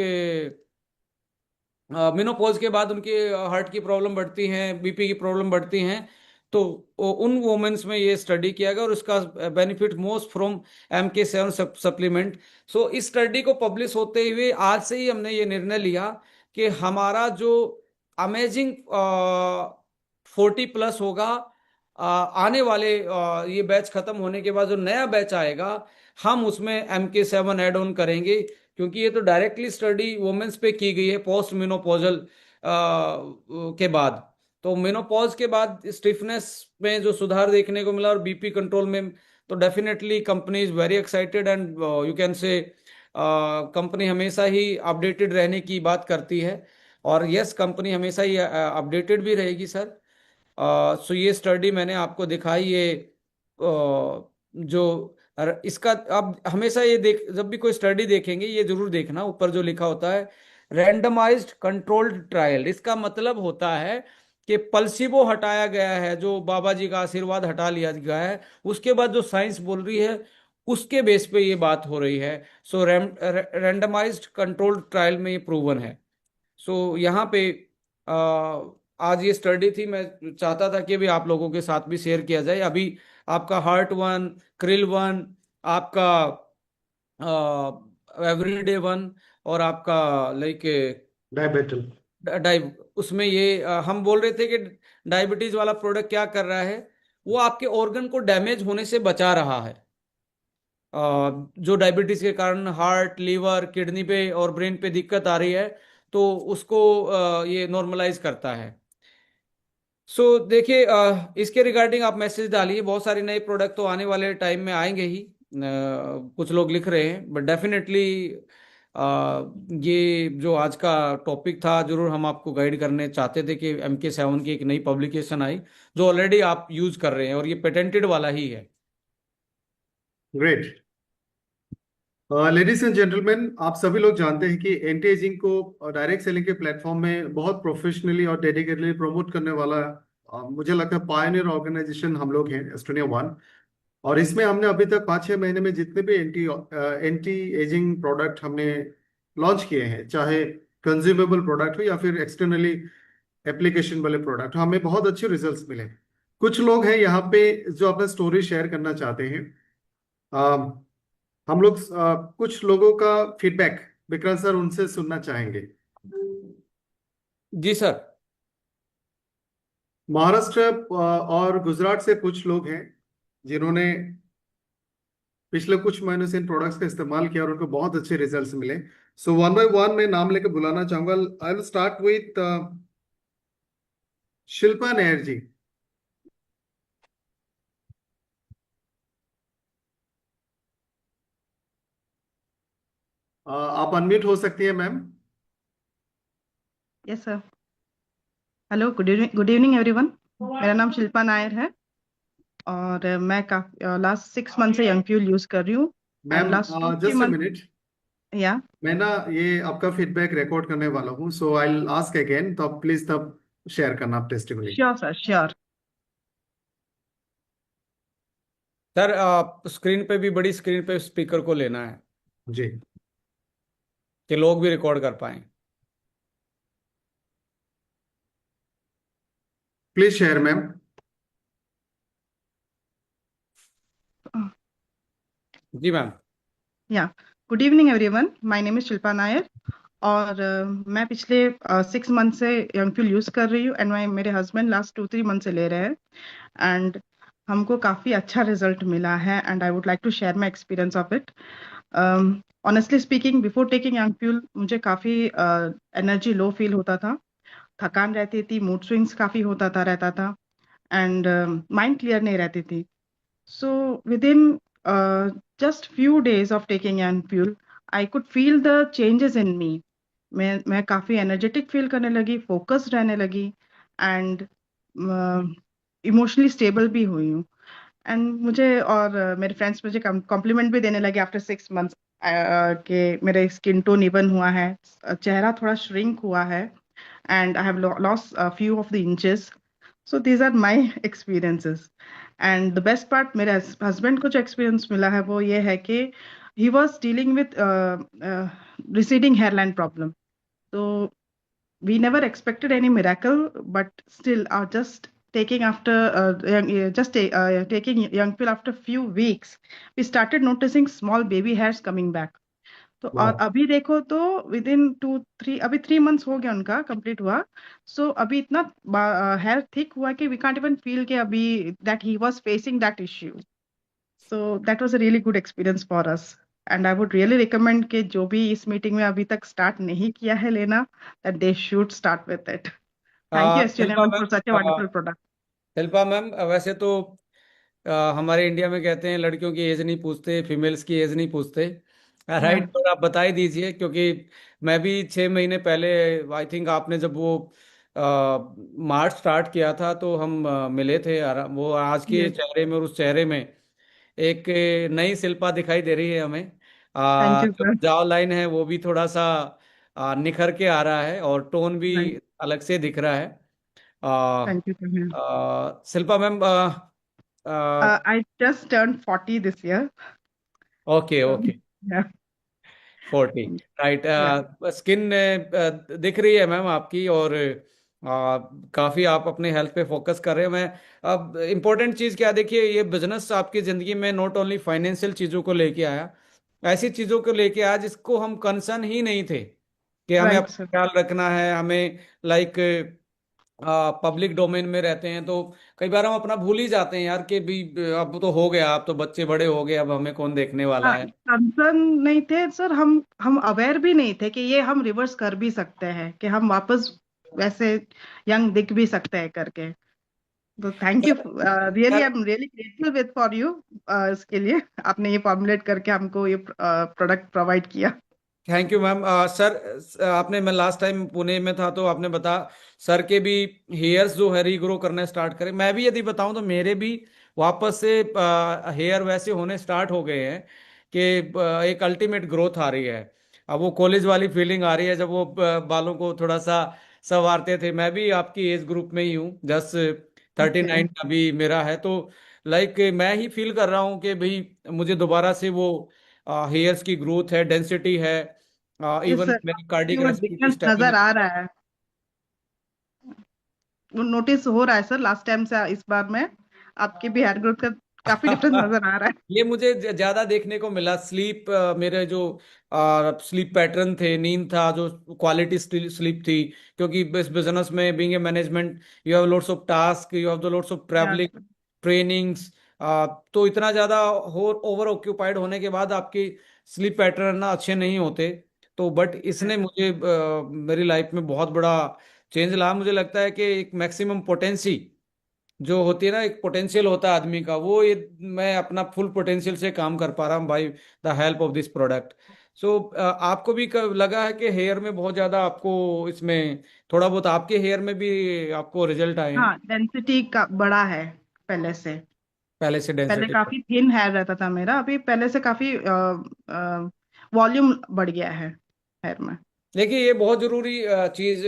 मेनोपॉज के बाद उनके हार्ट की प्रॉब्लम बढ़ती हैं, बीपी की प्रॉब्लम बढ़ती हैं, तो उन वुमेन्स में ये स्टडी किया गया, और उसका benefit most from MK7 supplement. So इस स्टडी को पब्लिश होते हुए आज से ही हमने ये निर्णय लिया कि हमारा जो अमेजिंग 40+ होगा, आने वाले ये बैच खत्म होने के बाद जो नया बैच आएगा, हम उसमें MK7 ऐड ऑन करेंगे, क्योंकि ये तो डायरेक्टली स्टडी वुमेन्स पे की गई है पोस्ट मेनोपॉजल के बाद। तो मेनोपॉज के बाद स्टिफनेस में जो सुधार देखने को मिला और बीपी कंट्रोल में, तो definitely company is very excited, and you can से कंपनी हमेशा ही अपडेटेड रहने की बात करती है। और यस, कंपनी हमेशा ही अपडेटेड भी रहेगी सर। सो ये स्टडी मैंने आपको दिखाई, ये जो इसका आप हमेशा ये देख, जब भी कोई स्टडी देखेंगे ये जरूर देखना, ऊपर जो लिखा होता है रैंडमाइज्ड कंट्रोल्ड ट्रायल। इसका मतलब होता है कि प्लेसिबो हटाया गया है, जो बाबा जी का आशीर्वाद हटा लिया गया है, उसके बाद जो साइंस बोल रही है उसके बेस पे ये बात हो रही है। सो रैंडमाइज्ड कंट्रोल्ड ट्रायल में ये प्रूवन है। सो यहाँ पे आज ये स्टडी थी, मैं चाहता था कि भी आप लोगों के साथ भी शेयर किया जाए। अभी आपका HEART-1, KRIL-1, आपका एवरीडे 1, और आपका लाइक डायबिटल उसमें ये हम बोल रहे थे कि डायबिटीज वाला प्रोडक्ट क्या कर रहा है, वो आपके ऑर्गन को डैमेज होने से बचा रहा है। जो डायबिटीज के कारण हार्ट, लीवर, किडनी पे और ब्रेन पे दिक्कत आ रही है, तो उसको ये नॉर्मलाइज करता है। सो देखिए, इसके रिगार्डिंग आप मैसेज डालिए। बहुत सारे नए प्रोडक्ट तो आने वाले टाइम में आएंगे ही, कुछ लोग लिख रहे हैं, बट डेफिनेटली ये जो आज का टॉपिक था, जरूर हम आपको गाइड करने चाहते थे कि MK7 की एक नई पब्लिकेशन आई, जो ऑलरेडी आप यूज कर रहे हैं, और ये पेटेंटेड वाला ही है। ग्रेट। लेडीज एंड जेंटलमैन, आप सभी लोग जानते हैं कि एंटी एजिंग को डायरेक्ट सेलिंग के प्लेटफॉर्म में बहुत प्रोफेशनली और डेडिकेटली प्रमोट करने वाला मुझे लगता है पायनियर ऑर्गेनाइजेशन हम लोग हैं, एस्टोनिया 1। और इसमें हमने अभी तक 5-6 महीने में जितने भी एंटी एजिंग प्रोडक्ट हमने लॉन्च किए हैं, चाहे कंज्यूमेबल प्रोडक्ट हो या फिर एक्सटर्नली एप्लीकेशन वाले प्रोडक्ट, हमें बहुत अच्छे रिजल्ट्स मिले। कुछ लोग हैं यहाँ पे जो अपना स्टोरी शेयर करना चाहते हैं। अ, हम लोग कुछ लोगों का फीडबैक विक्रांत सर उनसे सुनना चाहेंगे। जी सर। महाराष्ट्र और गुजरात से कुछ लोग हैं जिन्होंने पिछले कुछ महीनों से इन प्रोडक्ट्स का इस्तेमाल किया और उनको बहुत अच्छे रिजल्ट्स मिले। सो वन बाय वन मैं नाम लेके बुलाना चाहूंगा। I will start with Shilpa Nair ji. आप अनम्यूट हो सकती है ma'am. Yes sir. Hello, good evening everyone. मेरा नाम शिल्पा नायर है और मैं लास्ट 6 मंथ से यंग फ्यूल यूज कर रही हूँ ma'am and last two three just a month. Minute, या मैं ना ये आपका फीडबैक रिकॉर्ड करने वाला हूँ, सो आई विल आस्क अगेन, तो आप प्लीज तब शेयर करना आप testimony. Sure sir, sure. Sir आप स्क्रीन पे भी, बड़ी स्क्रीन पे स्पीकर को लेना है जी कि लोग भी रिकॉर्ड कर पाए। Please share ma'am. जी ma'am. Yeah good evening everyone, my name is Shilpa Nair और मैं पिछले 6 मंथ से यंग फ्यूल यूज कर रही हूँ एंड मेरे हस्बैंड लास्ट 2-3 मंथ से ले रहे हैं एंड हमको काफी अच्छा रिजल्ट मिला है and I would like to share my experience of it. Honestly speaking, before taking young fuel मुझे काफी एनर्जी लो फील होता था, थकान रहती थी, मूड स्विंग्स काफी होता था रहता था एंड माइंड क्लियर नहीं रहती थी। So with in just few days of taking an fuel I could feel the changes in me. मैं काफी एनर्जेटिक फील करने लगी, फोकस्ड रहने लगी एंड इमोशनली स्टेबल भी हुई हूँ। एंड मुझे और मेरे फ्रेंड्स मुझे कॉम्प्लीमेंट भी देने लगे आफ्टर 6 मंथ्स कि मेरे स्किन टोन इवन हुआ है, चेहरा थोड़ा श्रिंक हुआ है and I have lost a few of the inches. So these are my experiences. And the best part, मेरे husband को जो experience मिला है वो ये है कि he was dealing with receding hairline problem. So we never expected any miracle, but still, just taking after taking young pill after few weeks, we started noticing small baby hairs coming back. तो और वाह। अभी देखो तो with in 2-3, अभी 3 months हो गया उनका कंप्लीट हुआ। सो अभी इतना हेयर थिक हुआ कि वी कांट इवन फील कि अभी that he was facing that issue. So that was a really good experience for us and I would really recommend कि जो भी इस मीटिंग में अभी तक स्टार्ट नहीं किया है लेना, that they should start with it. Thank you Shilpa एस्ट्रोनॉमन ma'am, for such a wonderful product. Shilpa ma'am, वैसे तो हमारे इंडिया में कहते हैं लड़कियों की एज नहीं पूछते, फीमेल्स की एज नहीं पूछते। या राइट, तो आप बता ही दीजिए, क्योंकि मैं भी 6 महीने पहले, आई थिंक आपने जब वो मार्च स्टार्ट किया था तो हम मिले थे। वो आज के यस, चेहरे में और उस चेहरे में एक नई शिल्पा दिखाई दे रही है हमें। थैंक यू जो सर। जाव लाइन है वो भी थोड़ा सा निखर के आ रहा है और टोन भी अलग से दिख रहा है। Thank you sir. Shilpa ma'am, I just turn 40 this year. Okay okay, या 40, राइट। या स्किन दिख रही है मैम आपकी, और काफी आप अपने हेल्थ पे फोकस कर रहे हैं। मैं अब इम्पोर्टेंट चीज क्या, देखिए ये बिजनेस आपकी जिंदगी में नॉट ओनली फाइनेंशियल चीजों को लेके आया, ऐसी चीजों को लेके आया जिसको हम कंसर्न ही नहीं थे कि हमें राइट अपना सर। ख्याल रखना है। हमें लाइक पब्लिक डोमेन में रहते हैं तो कई बार हम अपना भूल ही जाते हैं यार कि भी अब तो हो गया, अब तो बच्चे बड़े हो गए, अब हमें कौन देखने वाला हाँ, है। कंसर्न नहीं थे सर, हम अवेयर भी नहीं थे कि ये हम रिवर्स कर भी सकते हैं, कि हम वापस वैसे यंग दिख भी सकते हैं करके। तो thank you, really I am really grateful with for you इसके लिए आपने ये फॉर्मुलेट करके हमको ये प्रोडक्ट प्रोवाइड किया। Thank you ma'am. सर, आपने, मैं लास्ट टाइम पुणे में था तो आपने बता, सर के भी हेयर्स जो है रीग्रो करना स्टार्ट करे। मैं भी यदि बताऊं तो मेरे भी वापस से हेयर वैसे होने स्टार्ट हो गए हैं कि एक अल्टीमेट ग्रोथ आ रही है। अब वो कॉलेज वाली फीलिंग आ रही है जब वो बालों को थोड़ा सा संवारते थे। मैं भी आपकी एज ग्रुप में ही हूँ, जस्ट 39 ओके। अभी मेरा है। तो लाइक मैं ही फील कर रहा हूँ कि भाई मुझे दोबारा से वो हेयर्स की ग्रोथ है, डेंसिटी है, यस इवन सर, मेरी आपकी कार्डियक वो रेस्पिरेटरी डिफरेंस स्टेमिना। नजर आ रहा है, वो नोटिस हो रहा है सर, लास्ट टाइम से इस बार में आपके भी हेयर ग्रोथ का काफी डिफरेंस नजर आ रहा है। ये मुझे ज्यादा देखने को मिला। स्लीप, मेरे जो स्लीप पैटर्न थे, नींद था, जो क्वालिटी स्लीप थी, क्योंकि इस बिजनेस में being a management you have lots of task, you have the lots of travelling, yes trainings. तो इतना ज्यादा हो ओवर ऑक्यूपाइड होने के बाद आपकी स्लीप पैटर्न ना अच्छे नहीं होते। तो बट इसने मुझे मेरी लाइफ में बहुत बड़ा चेंज ला। मुझे लगता है कि एक मैक्सिमम पोटेंसी जो होती है ना, एक पोटेंशियल होता है आदमी का, वो ये मैं अपना फुल पोटेंशियल से काम कर पा रहा हूँ by the help of this product. So आपको भी लगा है कि हेयर में बहुत ज्यादा आपको इसमें थोड़ा बहुत आपके हेयर में भी आपको रिजल्ट आए हैं हाँ, डेंसिटी का बड़ा है पहले से। पहले से पहले डेंसिटी? काफी थिन हेयर रहता था मेरा, अभी पहले से काफी वॉल्यूम बढ़ गया है हेयर में। देखिए, ये बहुत जरूरी चीज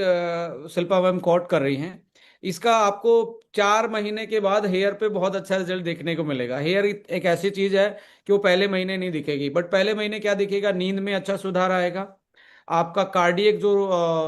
शिल्पा मैम कोट कर रही हैं। इसका आपको 4 महीने के बाद हेयर पे बहुत अच्छा रिजल्ट देखने को मिलेगा। हेयर एक ऐसी चीज है कि वो पहले महीने नहीं दिखेगी, बट पहले महीने क्या दिखेगा, नींद में अच्छा सुधार आएगा। आपका कार्डियक जो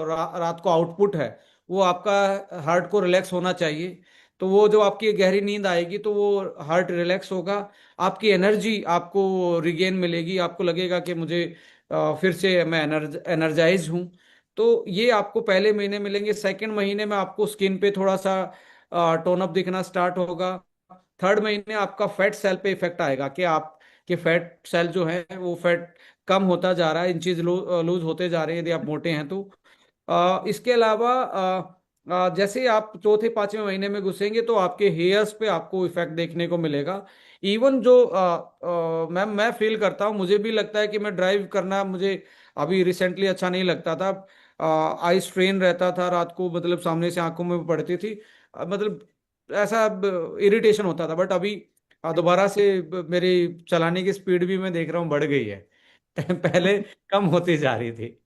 रात को आउटपुट है, वो आपका हार्ट को रिलैक्स होना चाहिए। तो वो जो आपकी गहरी नींद आएगी तो वो हार्ट रिलैक्स होगा। आपकी एनर्जी आपको रिगेन मिलेगी, आपको लगेगा कि मुझे फिर से मैं एनर्जाइज हूँ। तो ये आपको पहले महीने मिलेंगे। सेकंड महीने में आपको स्किन पे थोड़ा सा टोन अप दिखना स्टार्ट होगा। थर्ड महीने आपका फैट सेल पे इफेक्ट आएगा कि आपके फैट सेल जो है वो फैट कम होता जा रहा है, इंचेज लूज होते जा रहे हैं यदि आप मोटे हैं तो। इसके अलावा जैसे ही आप चौथे पांचवें महीने में घुसेंगे तो आपके हेयर्स पे आपको इफेक्ट देखने को मिलेगा। इवन जो मैम मैं फील करता हूँ, मुझे भी लगता है कि मैं ड्राइव करना मुझे अभी रिसेंटली अच्छा नहीं लगता था। आई स्ट्रेन रहता था रात को, मतलब सामने से आंखों में पड़ती थी, मतलब ऐसा इरिटेशन होता था। बट अभी दोबारा से मेरी चलाने की स्पीड भी मैं देख रहा हूँ बढ़ गई है। पहले कम होती जा रही थी।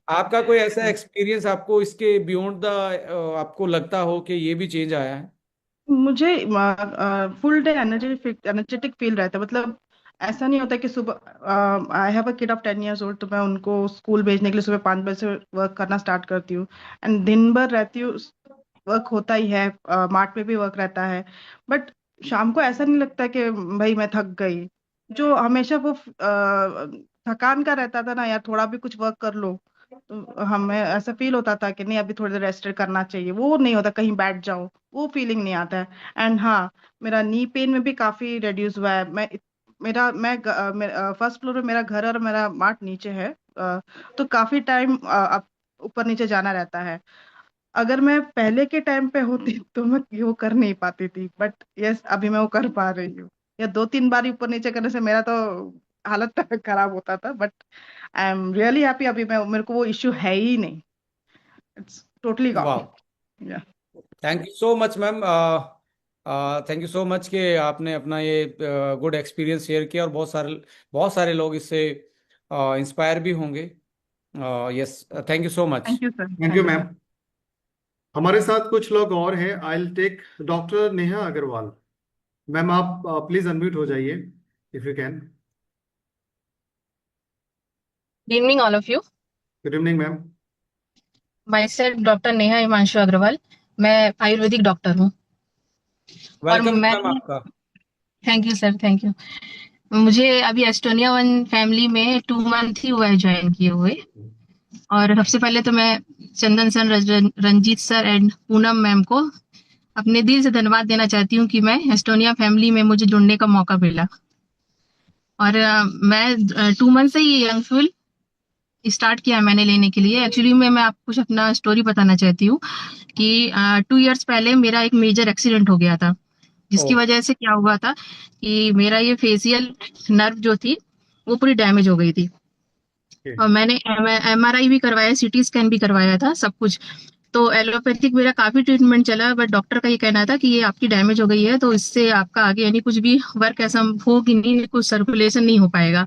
आपका कोई ऐसा एक्सपीरियंस आपको इसके बियॉन्ड द आपको लगता हो कि ये भी चेंज आया है? मुझे फुल डे एनर्जेटिक फील रहता है, मतलब ऐसा नहीं होता कि सुबह, I have a kid of 10 years old, तो मैं उनको स्कूल भेजने के लिए सुबह 5 बजे से वर्क करना स्टार्ट करती हूँ, एंड दिन भर रहती हूँ, वर्क होता ही है, मार्ट में भी वर्क रहता है, बट शाम को ऐसा नहीं लगता कि भाई मैं थक गई। जो हमेशा वो थकान का रहता था ना यार, थोड़ा भी कुछ वर्क कर लो तो हमें ऐसा फील होता था कि नहीं अभी थोड़ी देर रेस्ट करना चाहिए, वो नहीं होता, कहीं बैठ जाओ वो फीलिंग नहीं आता है। एंड हाँ, मेरा नी पेन में भी काफी रिड्यूस हुआ है। मैं फर्स्ट फ्लोर में मेरा घर और मेरा मार्ट नीचे है, तो काफी टाइम अब ऊपर नीचे जाना रहता है। अगर मैं पहले के टाइम पे होती तो मैं वो कर नहीं पाती थी, बट यस अभी मैं वो कर पा रही हूँ। या 2-3 बार ऊपर नीचे करने से मेरा तो हालत खराब होता था, but I am really happy, अभी मैं मेरे को वो इश्यू है ही नहीं, इट्स टोटली गॉन। वाह, thank you so much ma'am. Thank you so much कि आपने अपना ये गुड एक्सपीरियंस शेयर किया, और बहुत सारे लोग इससे इंस्पायर भी होंगे। Yes, thank you so much. Thank you sir, thank you thank ma'am. You. हमारे साथ कुछ लोग और हैं। I will take doctor Neha Agarwal. Ma'am आप प्लीज अनम्यूट हो जाइए if you can. Good evening, all of you. Good evening ma'am. Myself, doctor Neha Himanshu Agarwal. मैं आयुर्वेदिक डॉक्टर हूँ और वेलकम मैं, मैम आपका। Thank you sir, thank you. मुझे अभी एस्टोनिया वन फैमिली में 2 मंथ ही हुआ है ज्वाइन किए हुए। और सबसे पहले तो मैं Chandan sir, Ranjeet sir and Poonam ma'am को अपने दिल से धन्यवाद देना चाहती हूँ कि मैं एस्टोनिया फैमिली में मुझे जुड़ने का मौका मिला। और मैं 2 मंथ से ही यंग फ्यूल स्टार्ट किया है मैंने लेने के लिए। एक्चुअली मैं आपको कुछ अपना स्टोरी बताना चाहती हूँ कि 2 इयर्स पहले मेरा एक मेजर एक्सीडेंट हो गया था, ओ। जिसकी वजह से क्या हुआ था कि मेरा ये फेशियल नर्व जो थी वो पूरी डैमेज हो गई थी। और मैंने MRI भी करवाया, CT स्कैन भी करवाया था, सब कुछ। तो एलोपैथिक मेरा काफी ट्रीटमेंट चला, बट डॉक्टर का ये कहना था कि ये आपकी डैमेज हो गई है, तो इससे आपका आगे यानी कुछ भी वर्क ऐसा होगी नहीं, कुछ सर्कुलेशन नहीं हो पाएगा।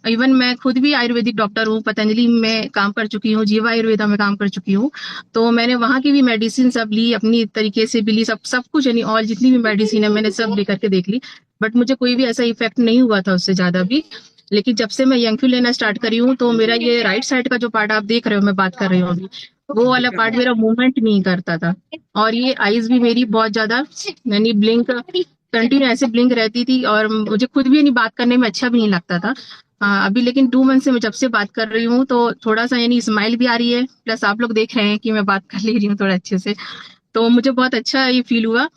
इवन मैं खुद भी आयुर्वेदिक डॉक्टर हूँ, पतंजलि में काम कर चुकी हूँ, जीवा आयुर्वेदा में काम कर चुकी हूँ। तो मैंने वहां की भी मेडिसिन सब ली, अपनी तरीके से भी ली, सब सब कुछ यानी ऑल जितनी भी मेडिसिन है मैंने सब लेकर के देख ली, बट मुझे कोई भी ऐसा इफेक्ट नहीं हुआ था उससे ज्यादा भी। लेकिन जब से मैं यंगफ्यू लेना स्टार्ट करी हूँ, तो मेरा ये राइट साइड का जो पार्ट आप देख रहे हो, मैं बात कर रही हूँ अभी, वो वाला पार्ट मेरा मूवमेंट नहीं करता था। और ये आईज भी मेरी बहुत ज्यादा यानी ब्लिंक कंटिन्यू ऐसे ब्लिंक रहती थी, और मुझे खुद भी यानी बात करने में अच्छा भी नहीं लगता था। अभी लेकिन 2 मंथ से मैं जब से बात कर रही हूँ, तो थोड़ा सा यानी स्माइल भी आ रही है, प्लस आप लोग देख रहे हैं कि मैं बात कर ले रही हूँ थोड़ा अच्छे से। तो मुझे बहुत अच्छा ये फील हुआ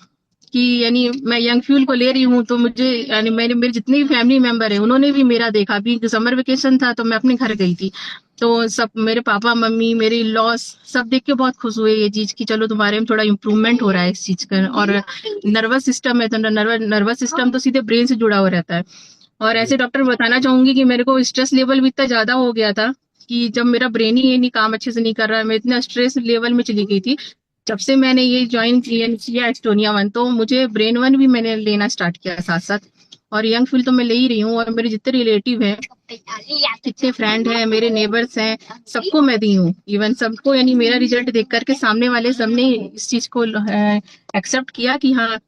कि यानी मैं यंग फ्यूल को ले रही हूँ, तो मुझे यानी मैंने मेरे जितने भी फैमिली मेंबर है उन्होंने भी मेरा देखा। अभी समर वेकेशन था तो मैं अपने घर गई थी, तो सब मेरे पापा मम्मी मेरे लॉस सब देख के बहुत खुश हुए ये चीज कि चलो तुम्हारे में थोड़ा इम्प्रूवमेंट हो रहा है इस चीज का। और नर्वस सिस्टम है तो नर्वस सिस्टम तो सीधे ब्रेन से जुड़ा हुआ रहता है। और ऐसे डॉक्टर बताना चाहूंगी कि मेरे को स्ट्रेस लेवल भी इतना ज्यादा हो गया था कि जब मेरा ब्रेन ही ये नहीं काम अच्छे से नहीं कर रहा है, मैं इतना स्ट्रेस लेवल में चली गई थी। जब से मैंने ये ज्वाइन किया एस्टोनिया वन, तो मुझे ब्रेन वन भी मैंने लेना स्टार्ट किया साथ साथ। और यंग फील तो मैं ले ही रही हूँ, और मेरे जितने रिलेटिव हैं, जितने फ्रेंड हैं, मेरे नेबर्स हैं, सबको मैं दी हूँ। इवन सबको यानी मेरा रिजल्ट देख करके सामने वाले सबने इस चीज को एक्सेप्ट किया कि हाँ,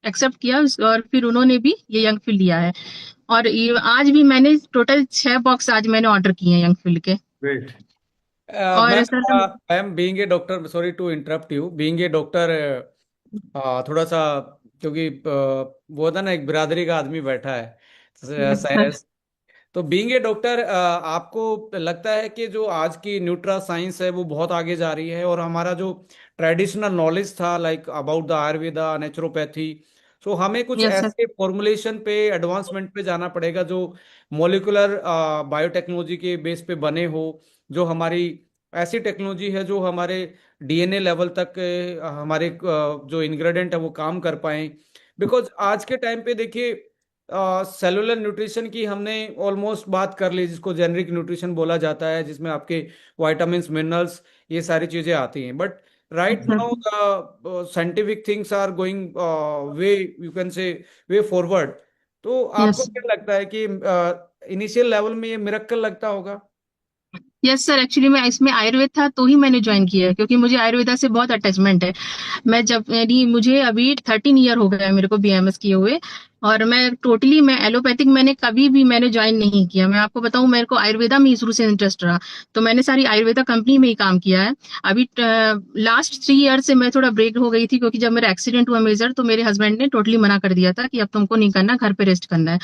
एक्सेप्ट किया, और फिर उन्होंने भी ये यंग फील लिया है। और आज भी मैंने टोटल 6 बॉक्स आज मैंने ऑर्डर किए हैं यंग फील के। ग्रेट। और ma'am, sir ma'am being a doctor, sorry to interrupt you, being a doctor, थोड़ा सा, क्योंकि वो था ना, एक बिरादरी का आदमी बैठा है, सर तो बीइंग ए डॉक्टर, आपको लगता है कि जो आज की न्यूट्रा साइंस है वो बहुत आगे जा रही है, और हमारा जो ट्रेडिशनल नॉलेज था like about the Ayurveda naturopathy, so हमें कुछ यस सर ऐसे फॉर्मुलेशन पे एडवांसमेंट पे जाना पड़ेगा जो मोलिकुलर बायोटेक्नोलॉजी के बेस पे बने हो, जो हमारी ऐसी टेक्नोलॉजी है जो हमारे डीएनए लेवल तक हमारे जो इंग्रेडिएंट है वो काम कर पाए। बिकॉज आज के टाइम पे देखिए, सेलुलर न्यूट्रिशन की हमने ऑलमोस्ट बात कर ली, जिसको जेनरिक न्यूट्रिशन बोला जाता है, जिसमें आपके वाइटामिन मिनरल्स ये सारी चीजें आती हैं। But right sir now the scientific things are going way, you can say way forward. तो आपको यस क्या लगता है कि इनिशियल लेवल में ये मिरेकल लगता होगा? यस सर, एक्चुअली मैं इसमें आयुर्वेद था तो ही मैंने ज्वाइन किया है, क्योंकि मुझे आयुर्वेदा से बहुत अटैचमेंट है। मैं जब यानी मुझे अभी 13 ईयर हो गया है मेरे को बीएमएस किए हुए, और मैं टोटली मैं एलोपैथिक मैंने कभी भी मैंने ज्वाइन नहीं किया। मैं आपको बताऊं, मेरे को आयुर्वेदा में ही शुरू से इंटरेस्ट रहा, तो मैंने सारी आयुर्वेदा कंपनी में ही काम किया है। अभी लास्ट 3 ईयर से मैं थोड़ा ब्रेक हो गई थी, क्योंकि जब मेरा एक्सीडेंट हुआ मेजर, तो मेरे हस्बैंड ने टोटली मना कर दिया था कि अब तुमको नहीं करना, घर पे रेस्ट करना है।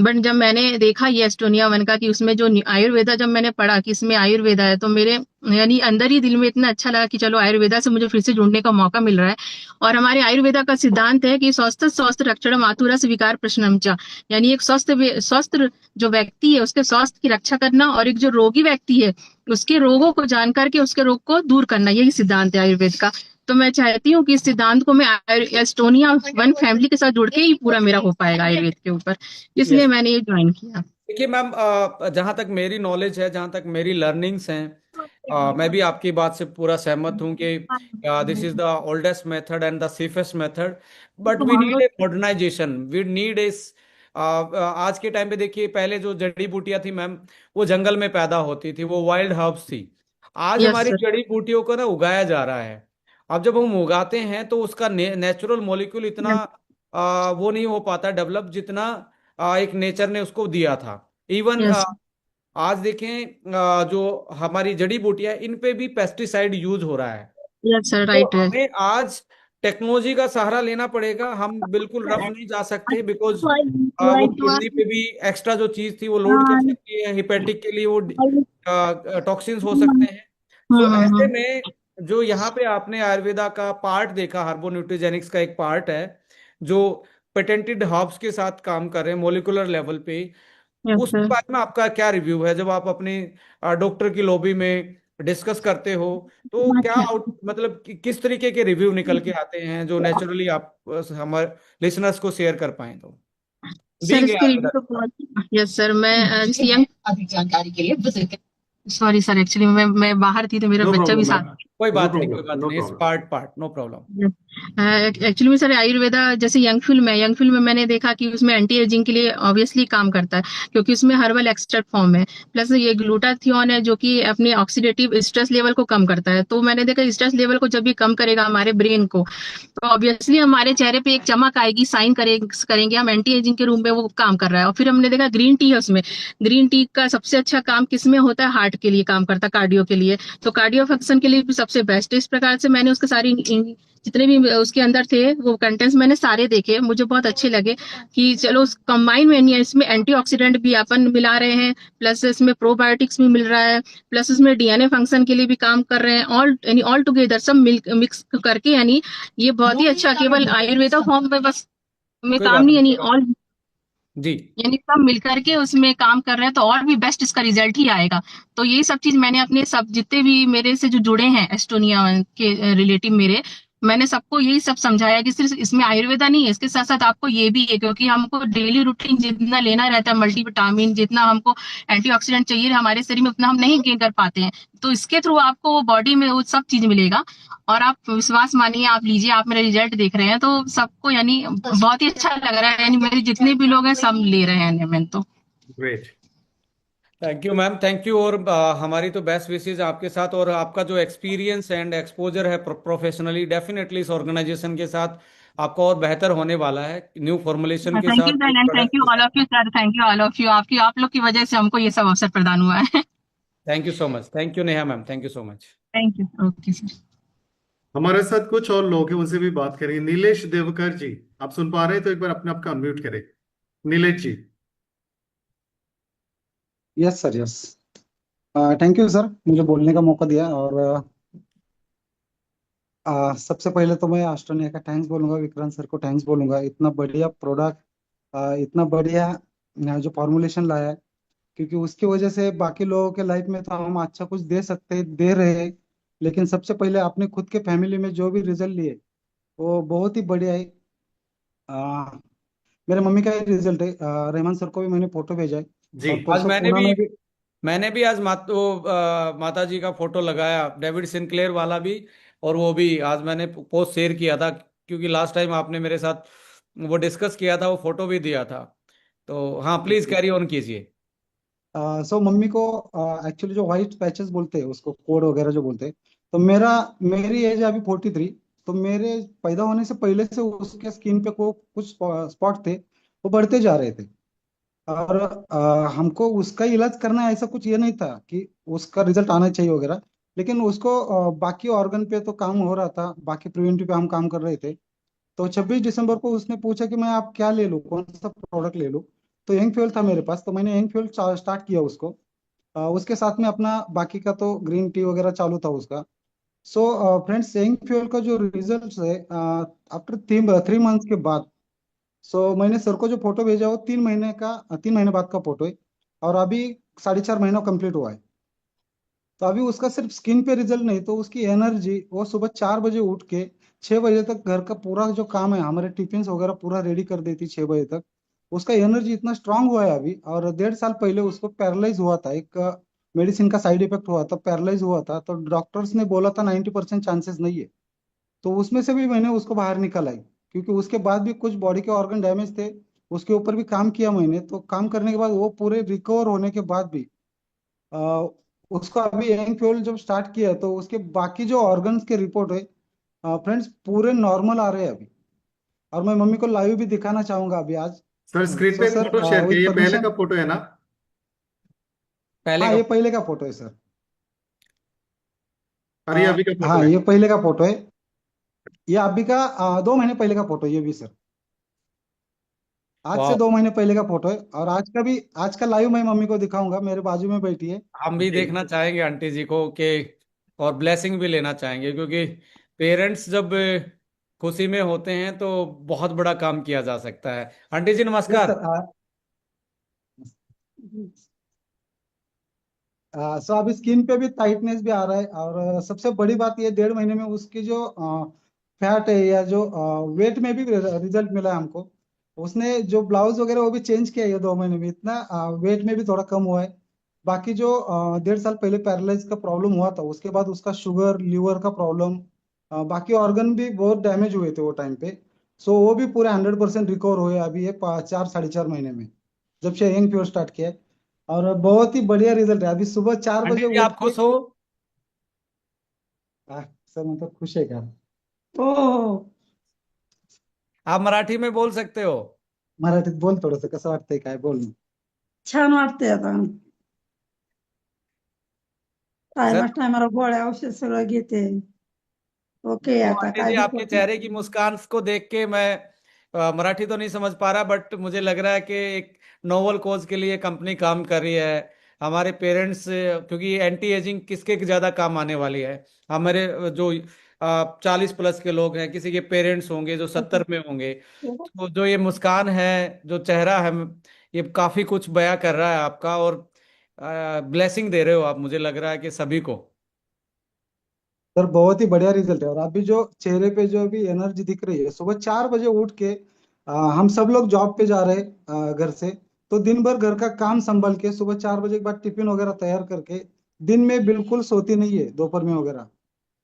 बट जब मैंने देखा ये एस्टोनिया वन का कि उसमें जो आयुर्वेदा, जब मैंने पढ़ा कि इसमें आयुर्वेदा है, तो मेरे यानी अंदर ही दिल में इतना अच्छा लगा कि चलो आयुर्वेदा से मुझे फिर से जुड़ने का मौका मिल रहा है। और हमारे आयुर्वेदा का सिद्धांत है कि स्वस्थ स्वस्थ रक्षणम आतुरस विकार प्रशमनम च, यानी एक स्वस्थ जो व्यक्ति है उसके स्वास्थ्य की रक्षा करना, और एक जो रोगी व्यक्ति है उसके रोगों को जान करके उसके रोग को दूर करना, यही सिद्धांत है आयुर्वेद का। तो मैं चाहती हूँ कि इस सिद्धांत को मैं एस्टोनिया वन फैमिली के साथ जुड़ के ही पूरा मेरा हो पाएगा आयुर्वेद के ऊपर, इसलिए यस। मैंने ये ज्वाइन किया। देखिए मैम, जहाँ तक मेरी नॉलेज है, जहाँ तक मेरी लर्निंग्स हैं, मैं भी आपकी बात से पूरा सहमत हूँ कि this is the oldest method and the safest method, but we need a modernisation, we need इस आज के टाइम पे देखिए, पहले जो जड़ी बूटियां थी मैम, वो जंगल में पैदा होती थी, वो वाइल्ड हर्ब्स थी। आज यस हमारी सर। जड़ी बूटियों को ना उगाया जा रहा है। अब जब हम उगाते हैं तो उसका नेचुरल मॉलिक्यूल इतना वो नहीं हो पाता डेवलप, जितना एक नेचर ने उसको दिया था। इवन यस आज देखें, जो हमारी जड़ी बूटियां इन पे भी पेस्टिसाइड यूज हो रहा है। यस सर, तो राइट है। हमें आज टेक्नोलॉजी का सहारा लेना पड़ेगा, हम बिल्कुल रफ नहीं जा सकते, बिकॉज वो किडनी पे भी एक्स्ट्रा जो चीज थी वो लोड कर सकती है, हिपेटिक के लिए वो टॉक्सिन्स हो सकते हैं। सो ऐसे हम्म। में जो यहाँ पे आपने आयुर्वेदा का पार्ट देखा, हार्बो न्यूट्रिजेनिक्स का एक पार्ट है जो पेटेंटेड हर्ब्स के साथ काम कर रहे हैं मोलिकुलर लेवल पे, यस उसके सर। बारे में आपका क्या रिव्यू है? जब आप अपने डॉक्टर की लॉबी में डिस्कस करते हो, तो क्या आउट, मतलब किस तरीके के रिव्यू निकल के आते हैं जो नेचुरली आप हमारे लिसनर्स को शेयर कर पाए? तो सर बीइंग इसके रिव्यू तो बहुत, यस सर, मैं जैसे यंग, अधिक जानकारी के लिए विजिट, सॉरी सर, एक्चुअली मैं बाहर थी तो मेरा नो बच्चा भी प्रॉब्लम साथ। मैम। कोई नो बात नहीं, कोई प्रॉब्लम, बात नो नहीं, इस problem. Part part no problem. Actually में सर आयुर्वेदा जैसे यंग फिल्म में मैंने देखा कि उसमें एंटी एजिंग के लिए ऑब्वियसली काम करता है, क्योंकि उसमें हर्बल एक्सट्रैक्ट फॉर्म है, प्लस ये ग्लूटाथियोन है जो कि अपने ऑक्सीडेटिव स्ट्रेस लेवल को कम करता है। तो मैंने देखा स्ट्रेस लेवल को जब भी कम करेगा हमारे ब्रेन को, तो ऑब्वियसली हमारे चेहरे पे एक चमक आएगी, साइन करेंगे हम एंटी एजिंग के रूप में वो काम कर रहा है। और फिर हमने देखा ग्रीन टी है उसमें, ग्रीन टी का सबसे अच्छा काम किसमें होता है, हार्ट के लिए काम करता है, कार्डियो के लिए। तो कार्डियो फंक्शन के लिए भी सबसे बेस्ट है। इस प्रकार से मैंने उसके सारी जितने भी उसके अंदर थे वो कंटेंट्स मैंने सारे देखे, मुझे बहुत अच्छे लगे कि चलो कंबाइन में नहीं है, इसमें एंटीऑक्सीडेंट भी अपन मिला रहे हैं, प्लस इसमें प्रोबायोटिक्स भी मिल रहा है, प्लस इसमें डीएनए फंक्शन के लिए भी काम कर रहे हैं, ऑल यानी ऑल टुगेदर सब मिक्स करके, यानी ये बहुत ही अच्छा, केवल आयुर्वेदा फॉर्म में बस में कोई काम बात नहीं, नहीं, यानी कोई बात ऑल, नहीं जी। यानी सब मिलकर के उसमें काम कर रहे हैं, तो और भी बेस्ट इसका रिजल्ट ही आएगा। तो यही सब चीज मैंने अपने सब जितने भी मेरे से जो जुड़े हैं एस्टोनिया के रिलेटिव मेरे, मैंने सबको यही सब समझाया कि सिर्फ इसमें आयुर्वेदा नहीं है, इसके साथ साथ आपको ये भी है, क्योंकि हमको डेली रूटीन जितना लेना रहता है, मल्टीविटामिन जितना हमको एंटीऑक्सीडेंट चाहिए हमारे शरीर में, उतना हम नहीं गेन कर पाते हैं। तो इसके थ्रू आपको वो बॉडी में वो सब चीज मिलेगा। और आप विश्वास मानिए, आप लीजिए, आप मेरा रिजल्ट देख रहे हैं तो सबको यानी बहुत ही अच्छा लग रहा है, यानी मेरे जितने भी लोग हैं सब ले रहे हैं मैं तो। Great. Thank you ma'am, thank you. और हमारी तो बेस्ट विशेज आपके साथ, और आपका जो एक्सपीरियंस एंड एक्सपोजर है प्रोफेशनली, डेफिनेटली इस ऑर्गेनाइजेशन के साथ आपका और बेहतर होने वाला है, न्यू फॉर्मुलेशन के थैंक साथ, you new sir, and thank product you के ऑल साथ। Of you sir, thank you all of you, आपकी आप लोग की वजह से हमको ये सब अवसर प्रदान हुआ है। Thank you so much, thank you Neha ma'am, thank you so much. Thank you, okay sir. हमारे साथ कुछ और लोग हैं, उनसे भी बात करेंगे। नीलेश देवकर जी, आप सुन पा रहे हैं तो एक बार अपने आप का अनम्यूट करें। Nilesh ji. Yes sir, yes. Thank you sir, मुझे बोलने का मौका दिया। और सबसे पहले तो मैं आस्ट्रोनिया का थैंक्स बोलूंगा, विक्रांत सर को थैंक्स बोलूंगा, इतना बढ़िया प्रोडक्ट, इतना बढ़िया जो फॉर्मुलेशन लाया है। क्योंकि उसकी वजह से बाकी लोगों के लाइफ में तो हम अच्छा कुछ दे सकते, दे रहे हैं, लेकिन सबसे पहले अपने खुद के फैमिली में जो भी रिजल्ट लिए वो बहुत ही बढ़िया है। आ, मेरे मम्मी का ही रिजल्ट है। रहमान सर को भी मैंने फोटो भेजा है, जी। और आज परसों पूना में भी। मैंने भी आज माता जी का फोटो लगाया, डेविड सिंक्लेयर वाला भी, और वो भी आज मैंने पोस्ट शेयर किया था, क्योंकि लास्ट टाइम आपने मेरे साथ वो डिस्कस किया था, वो फोटो भी दिया था। तो हाँ, प्लीज कैरी ऑन कीजिए। सो मम्मी को एक्चुअली जो व्हाइट पैचेस बोलते हैं उसको, कोड वगैरह जो बोलते हैं, तो मेरी एज अभी 43। तो मेरे पैदा होने से पहले से उसके स्किन पे को कुछ स्पॉट थे, वो बढ़ते जा रहे थे। और हमको उसका इलाज करना है, ऐसा कुछ ये नहीं था कि उसका रिजल्ट आना चाहिए वगैरह। लेकिन उसको बाकी ऑर्गन पे तो काम हो रहा था, बाकी प्रिवेंटिव पे हम काम कर रहे थे। तो 26 दिसंबर को उसने पूछा कि मैं आप क्या ले लूँ, कौन सा प्रोडक्ट ले लूँ। तो यंग फ्यूल था मेरे पास, तो मैंने यंग फ्यूल स्टार्ट किया उसको। उसके साथ में अपना बाकी का तो ग्रीन टी वगैरह चालू था उसका। सो फ्रेंड्स, यंग फ्यूल का जो रिजल्ट है आफ्टर 3 मंथ्स के बाद, सो मैंने सर को जो फोटो भेजा वो 3 महीने बाद का फोटो है। और अभी 4.5 महीना कंप्लीट हुआ है। तो अभी उसका सिर्फ स्किन पे रिजल्ट नहीं, तो उसकी एनर्जी, वो सुबह 4 बजे उठ के 6 बजे तक घर का पूरा जो काम है, हमारे टिफिन वगैरह पूरा रेडी कर देती 6 बजे तक। उसका एनर्जी इतना स्ट्रांग हुआ है अभी। और 1.5 साल पहले उसको पैरालाइज हुआ था, एक मेडिसिन का साइड इफेक्ट हुआ था, पैरालाइज हुआ था। तो डॉक्टर्स ने बोला था 90% चांसेस नहीं है। तो उसमें से भी मैंने उसको बाहर निकाला है, क्योंकि उसके बाद भी कुछ बॉडी के ऑर्गन डैमेज थे, उसके ऊपर भी काम किया मैंने। तो काम करने के बाद वो पूरे रिकवर होने के बाद भी आ, उसको अभी यंग फ्यूल जब स्टार्ट किया तो उसके बाकी जो ऑर्गन्स के रिपोर्ट है फ्रेंड्स पूरे नॉर्मल आ रहे हैं अभी। और मैं मम्मी को लाइव भी दिखाना चाहूंगा अभी आज। सर स्क्रीन पे सो एक सर, फोटो शेयर विद कीजिए, ये पहले परमिशन। का फोटो है ना? पहले हाँ, का। ये पहले का फोटो है सर। और ये अभी का फोटो हाँ, है? ये पहले का फोटो है। ये अभी का 2 महीने पहले का फोटो है ये भी सर। आज से वाह, 2 महीने पहले का फोटो है। और आज का लाइव मैं मम्मी को दिखाऊंगा, मेरे बाजू में बैठी है। हम भी जी। देखना चाहेंगे आंटी जी को के, और ब्लेसिंग भी लेना चाहेंगे, क्योंकि पेरेंट्स जब खुशी में होते हैं तो बहुत बड़ा काम किया जा सकता है। आंटी जी यस नमस्कार। सर। सो अभी स्किन पे भी टाइटनेस भी आ रहा है। और सबसे बड़ी बात ये 1.5 महीने में उसकी जो फैट है या जो वेट में भी रिजल्ट मिला है हमको। उसने जो ब्लाउज वगैरह वो भी चेंज किया है ये 2 महीने में, इतना वेट में भी थोड़ा कम हुआ है। बाकी जो 1.5 साल पहले पैरालाइज का प्रॉब्लम हुआ था, उसके बाद उसका शुगर लीवर का प्रॉब्लम, बाकी ऑर्गन भी बहुत डैमेज हुए थे वो टाइम पे। सो वो भी पूरे 100% रिकवर हुए अभी ये 4 साढ़े 4 महीने में, जब से यंग प्योर स्टार्ट किया है। और बहुत ही बढ़िया रिजल्ट है। अभी सुबह 4 बजे आंटी जी उठ आप के खुश हो? सर मतलब खुश है क्या? हो. आप मराठी में बोल सकते हो। मराठीत बोल थोडस, कसं वाटतंय काय बोल ना. छान वाटतंय आता. सर टायमाला गोळ्या औषध सगळं घेते. ओके तो आता आंटी काय जी आपके दुखत चेहरे की नाही. मुस्कान को देख के मैं मराठी तो नहीं समझ पा रहा, बट मुझे लग रहा है कि एक नोबल कोज के लिए कंपनी काम कर रही है। हमारे पेरेंट्स, क्योंकि एंटी एजिंग किसके ज्यादा काम आने वाली है। हमारे जो 40+ के लोग हैं, किसी के पेरेंट्स होंगे जो 70 में होंगे, तो जो ये मुस्कान है, जो चेहरा है, ये काफी कुछ बयां कर रहा है आपका। और ब्लेसिंग दे रहे हो आप, मुझे लग रहा है कि सभी को। सर बहुत ही बढ़िया रिजल्ट है। और अभी जो चेहरे पे जो भी एनर्जी दिख रही है, सुबह 4 बजे उठ के हम सब लोग जॉब पे जा रहे हैं घर से, तो दिन भर घर का काम संभल के सुबह 4 बजे के बाद टिफिन वगैरह तैयार करके, दिन में बिल्कुल सोती नहीं है दोपहर में वगैरह,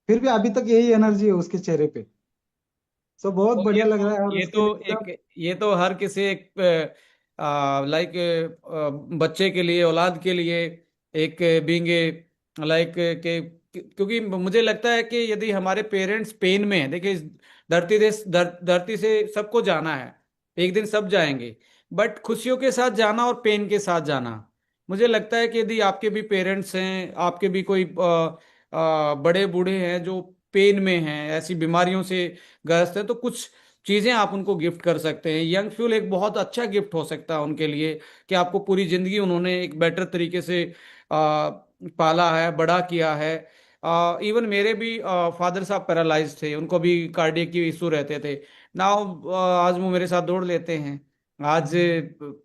फिर भी अभी तक यही एनर्जी है उसके चेहरे पे। सो बहुत और बढ़िया लग रहा है। और ये उसके तो लिए सब एक ये तो हर किसी एक लाइक बच्चे के लिए, औलाद के लिए एक बीइंग लाइक के, क्योंकि मुझे लगता है कि यदि हमारे पेरेंट्स पेन में हैं, देखिए इस धरती से सबको जाना है, एक दिन सब जाएंगे, बट खुशियों के साथ जाना और पेन के साथ जाना। मुझे लगता है कि यदि आपके भी पेरेंट्स हैं, आपके भी कोई बड़े बूढ़े हैं जो पेन में हैं, ऐसी बीमारियों से ग्रस्त है, तो कुछ चीजें आप उनको गिफ्ट कर सकते हैं। यंग फ्यूल एक बहुत अच्छा गिफ्ट हो सकता है उनके लिए, कि आपको पूरी जिंदगी उन्होंने एक बेटर तरीके से पाला है, बड़ा किया है। इवन मेरे भी फादर साहब पैरालाइज थे, उनको भी कार्डियक की इशू रहते थे। नाउ आज वो मेरे साथ दौड़ लेते हैं। आज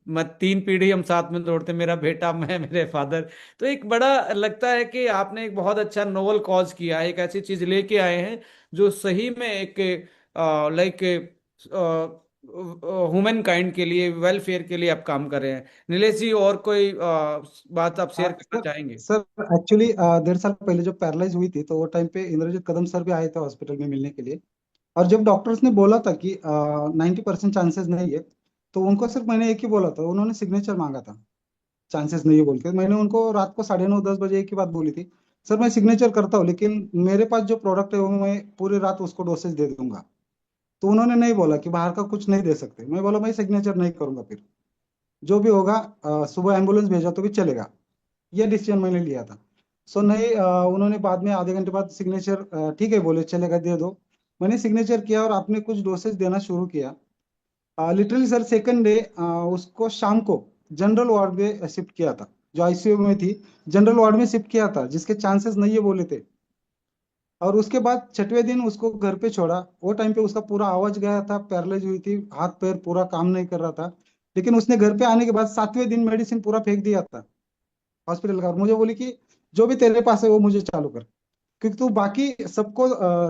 मैं 3 पीढ़ी हम साथ में दौड़ते, मेरा बेटा, मैं, मेरे फादर। तो एक बड़ा लगता है कि आपने एक बहुत अच्छा नोबल कॉज किया है, एक ऐसी चीज लेके आए हैं जो सही में एक लाइक ह्यूमन काइंड के लिए, वेलफेयर के लिए आप काम कर रहे हैं। नीलेश जी, और कोई बात आप शेयर करना सर चाहेंगे? सर एक्चुअली 1.5 साल पहले जब पैरालाइज हुई थी, तो वो टाइम पे इंद्रजीत कदम सर भी आए थे हॉस्पिटल में मिलने के लिए। और जब डॉक्टर्स ने बोला था कि 90% चांसेस नहीं है, तो उनको सिर्फ मैंने एक ही बोला था, उन्होंने सिग्नेचर मांगा था चांसेस नहीं है बोल के। मैंने उनको रात को 9:30 10 बजे एक ही बात बोली थी, सर मैं सिग्नेचर करता हूँ लेकिन मेरे पास जो प्रोडक्ट है वो मैं पूरी रात उसको डोसेज दे दूंगा। तो उन्होंने नहीं बोला कि बाहर का कुछ नहीं दे सकते। मैं बोला मैं सिग्नेचर नहीं करूंगा, फिर जो भी होगा सुबह एम्बुलेंस भेजा तो भी चलेगा। ये डिसीजन मैंने लिया था। सो नहीं, उन्होंने बाद में आधे घंटे बाद सिग्नेचर ठीक है बोले, चलेगा दे दो। मैंने सिग्नेचर किया और आपने कुछ डोसेज देना शुरू किया। लिटरली सर सेकंड डे उसको शाम को जनरल वार्ड में शिफ्ट किया था, जो आईसीयू में थी, जनरल वार्ड में शिफ्ट किया था, जिसके चांसेस नहीं है बोले थे। और उसके बाद 6वें दिन उसको घर पे छोड़ा। वो टाइम पे उसका पूरा आवाज गया था, पैरलाइज हुई थी, हाथ पैर पूरा काम नहीं कर रहा था। लेकिन उसने घर पे आने के बाद 7वें दिन मेडिसिन पूरा फेंक दिया था हॉस्पिटल का, और मुझे बोली कि जो भी तेरे पास है वो मुझे चालू कर, क्योंकि तू बाकी सबको